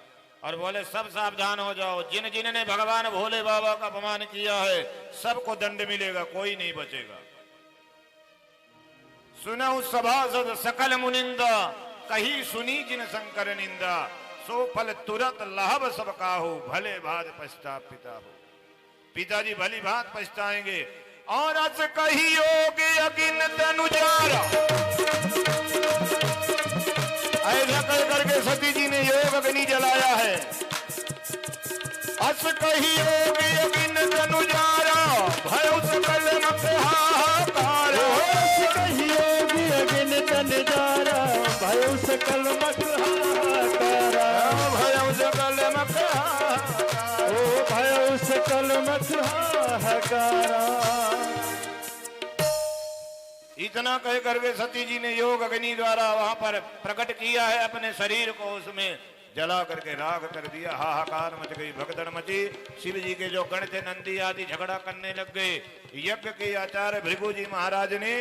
और बोले सब सावधान हो जाओ, जिन जिनने भगवान भोले बाबा का अपमान किया है सबको दंड मिलेगा, कोई नहीं बचेगा। सुनऊ सभासद सकल मुनिंदा, कही सुनी जिन शंकर निंदा, सो फल तुरंत लाभ सब काहू, भले भात पछता पिता हो। पिताजी भली भात पछताएंगे। और अस कही योगी अगिनत अनुजारा, ऐसा कर करके सती जी ने योग अग्नि जलाया है। अस कही योगी अगिनत अनुजारा, भय सकल मत हाहाकार। अस कही योगी अगिनत अनुजारा, भय सकल मत हाहाकारा। भय सकल मत हाहाकारा, ओ भय सकल मत हाहाकारा। इतना कह करके सती जी ने योग अग्नि द्वारा वहां पर प्रकट किया है अपने शरीर को, उसमें जला करके राख कर दिया। हाहाकार मच गई, भगदड़ मची। शिव जी के जो गण थे नंदी आदि झगड़ा करने लग गए। यज्ञ के आचार्य भृगु जी महाराज ने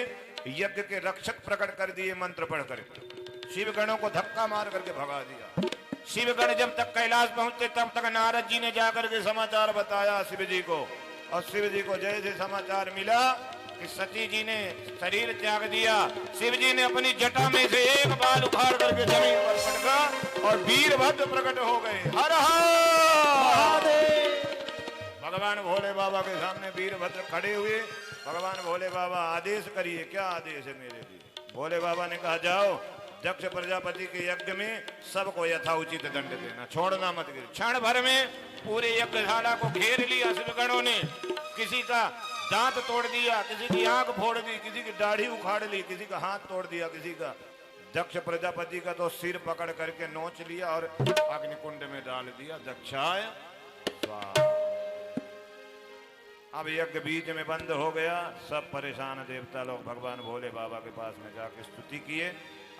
यज्ञ के रक्षक प्रकट कर दिए मंत्र पढ़ करके, शिव गणों को धक्का मार करके भगा दिया। शिव गण जब तक कैलाश पहुंचे तब तक नारद जी ने जाकर के समाचार बताया शिव जी को, और शिव जी को जैसे समाचार मिला कि सती जी ने शरीर त्याग दिया, शिव जी ने अपनी जटा में से एक बाल उखाड़ करके जमीन पर पटका और वीरभद्र प्रकट हो गए। हर हर भगवान भोले बाबा के सामने वीरभद्र खड़े हुए। भगवान भोले बाबा आदेश करिए। क्या आदेश है मेरे लिए? भोले बाबा ने कहा जाओ दक्ष प्रजापति के यज्ञ में सबको यथाउचित दंड देना, छोड़ना मत। क्षण भर में पूरे यज्ञशाला को घेर लिया शिवगणों ने। किसी का दांत तोड़ दिया, किसी की आंख फोड़ दी, किसी की दाढ़ी उखाड़ ली, किसी का हाथ तोड़ दिया, किसी का। दक्ष प्रजापति का तो सिर पकड़ करके नोच लिया और अग्निकुंड में डाल दिया। दक्षाय स्वाहा। अब यज्ञ बीच में बंद हो गया। सब परेशान देवता लोग भगवान भोले बाबा के पास में जाके स्तुति किए।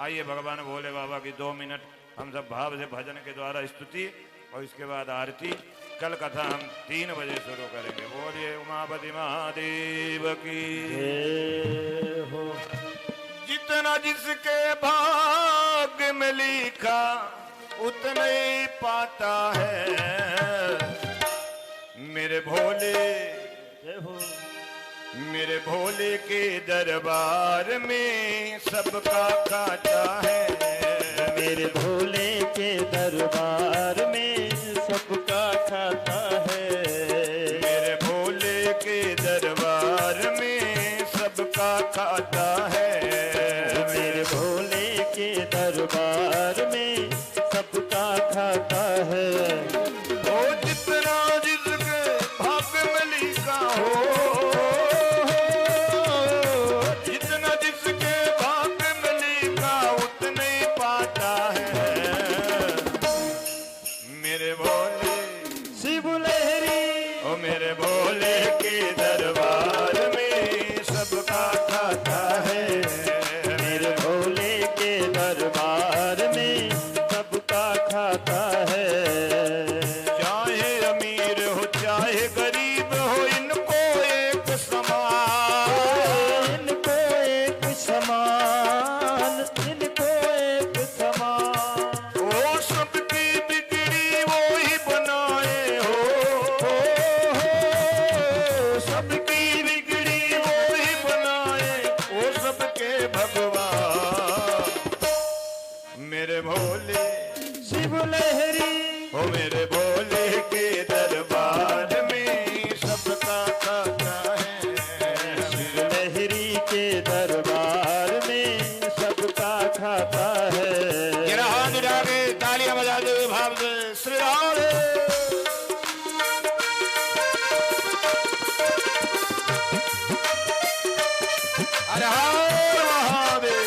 आइए भगवान भोले बाबा की 2 मिनट हम सब भाव से भजन के द्वारा स्तुति और इसके बाद आरती। कल कथा हम 3 बजे शुरू करेंगे। बोलिए उमापति महादेव की जय हो। जितना जिसके भाग्य में लिखा उतना ही पाता है। मेरे भोले जय हो। मेरे भोले के दरबार में सबका खाता है। मेरे भोले के दरबार में सबका खाता है। मेरे भोले के दरबार में सबका खाता है। मेरे भोले के दरबार में सबका खाता है। ओ जितना जिसके भाग्य में लिखा हो, जितना जिसके भाग्य में लिखा उतने ही खाता है। चाहे अमीर हो चाहे गरीब हो इनको एक समान, इनको एक समान, इनको एक समान। वो सबकी बिगड़ी वो ही बनाए हो, सबकी बिगड़ी वो ही बनाए, वो सबके भगवान मेरे भोले शिव लहरी, ओ मेरे भोले के दरबार में सबका खाता है। शिव लहरी के दरबार में सबका खाता है। जरा हाथ उठा के तालियां बजाते हुए भाव से श्री राधे। हर हर महादेव।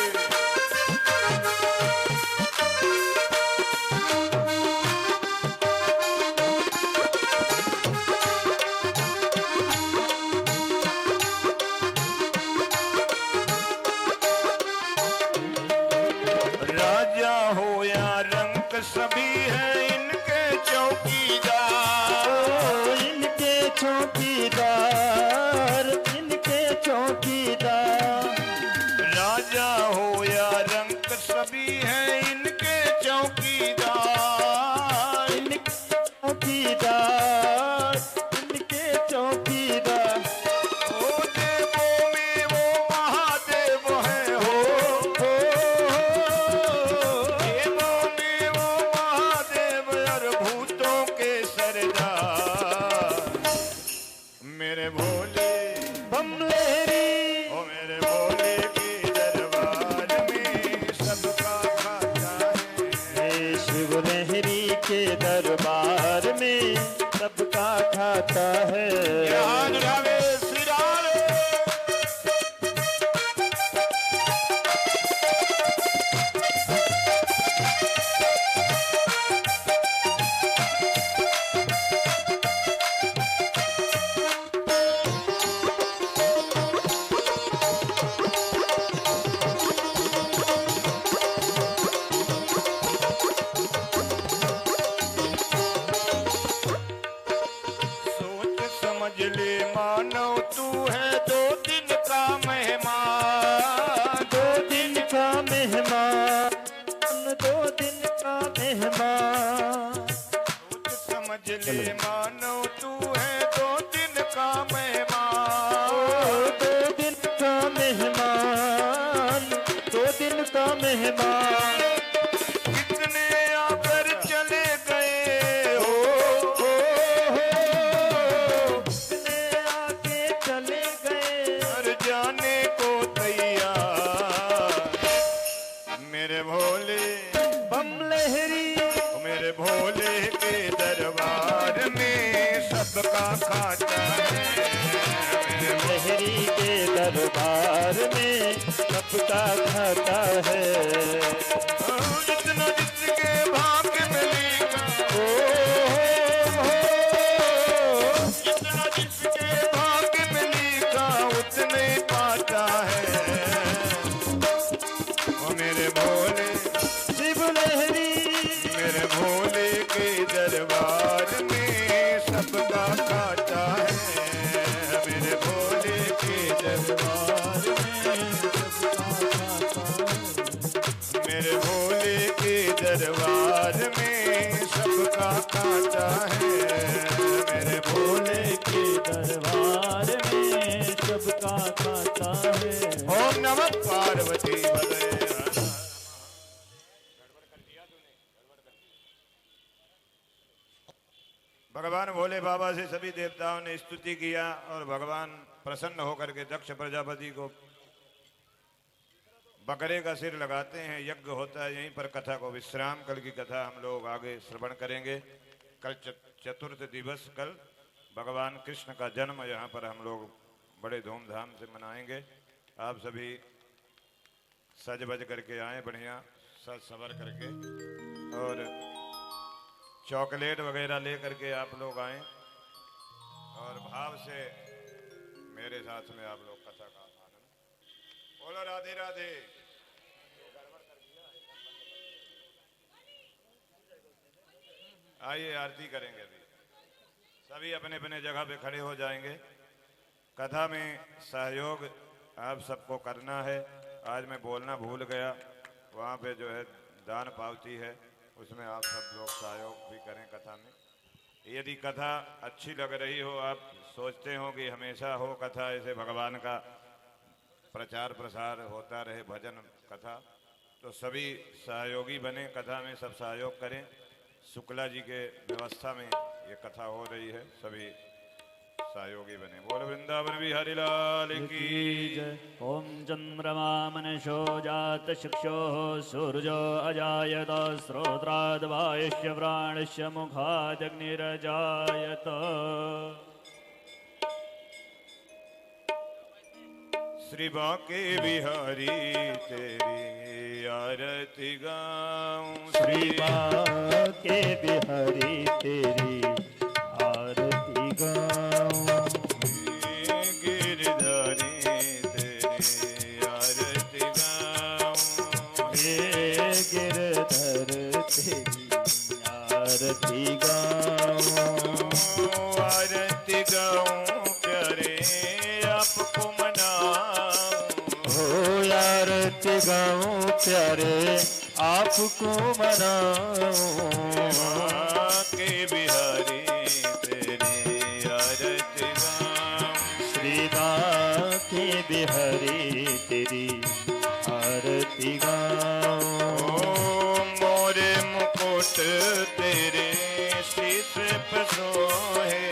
राजा हो या रंक सभी है इनके चौकीदार, इनके चौकीदार, इनके चौकीदार। राजा हो या रंक सभी है इनके चौकीदार, इनके चौकीदार, इनके चौकीदार। ओ देवों में वो महादेव है हो, देवों में वो महादेव और भूतों के सरदार मेरे भोले बम लहरी, ओ मेरे भोले के दरबार में सबका खाता है। शिव लहरी के दरबार में सबका खाता है। याद रहे श्री राधे। सोच समझ ले मानव तू है दो दिन का मेहमान, दो दिन का मेहमान, दो दिन का मेहमान। सोच समझ ले मानव तू है दो दिन का मेहमान, दो दिन का मेहमान, दो दिन का मेहमान। कितने आकर चले गए हो, कितने आके चले गए, हर जाने को तैयार मेरे भोले बम लहरी, मेरे भोले के दरबार में सबका खाता है। मेरे लहरी के दरबार में सबका खाता है। जितना जिसके भाग्य में लिखा, जितना जिसके भाग्य में लिखा उतने पाता है। ओ मेरे भोले शिव लहरी, मेरे भोले के दरबार में सबका खाता है। मेरे भोले के दरबार में मेरे भोले के दरबार में सबका खाता है। मेरे भोले के दरबार में सबका खाता है। ओम नमः पार्वती पतये। भगवान भोले बाबा से सभी देवताओं ने स्तुति किया और भगवान प्रसन्न होकर के दक्ष प्रजापति को बकरे का सिर लगाते हैं। यज्ञ होता है यहीं पर कथा को विश्राम। कल की कथा हम लोग आगे श्रवण करेंगे। कल चतुर्थ दिवस, कल भगवान कृष्ण का जन्म यहाँ पर हम लोग बड़े धूमधाम से मनाएंगे। आप सभी सज बज करके आए, बढ़िया सज सवर करके, और चॉकलेट वगैरह ले करके आप लोग आए और भाव से मेरे साथ में आप लोग कथा का आनंद। बोलो राधे राधे। आइए आरती करेंगे अभी। सभी अपने अपने जगह पे खड़े हो जाएंगे। कथा में सहयोग आप सबको करना है। आज मैं बोलना भूल गया, वहाँ पे जो है दान पावती है, उसमें आप सब लोग सहयोग भी करें कथा में। यदि कथा अच्छी लग रही हो, आप सोचते हो कि हमेशा हो कथा, ऐसे भगवान का प्रचार प्रसार होता रहे, भजन कथा, तो सभी सहयोगी बने, कथा में सब सहयोग करें। शुक्ला जी के व्यवस्था में ये कथा हो रही है, सभी सहयोगी बने। बोल वृंदावन बिहारी लाल की जय। ॐ चन्द्रमा मनशो जात शिक्षोः सूर्यो अजायत स्रोत्राद् वायुश्च प्राणश्च मुखादग्निरजायत। श्री बांके बिहारी तेरी आरती गाऊं, श्री बांके बिहारी तेरी आरती गाऊं। गिरधारी तेरी आरती गाऊं, हे गिरधर तेरी आरती गाऊं। आरती गाऊं प्यारे आपको मनाऊं, हो आरती गाऊं प्यारे आपको मनाऊं। के बिहारी तेरी आरती गाऊं, श्री बांके बिहारी तेरी आरती गाऊं। मोरे मुकुट तेरे शीश पे सोहे,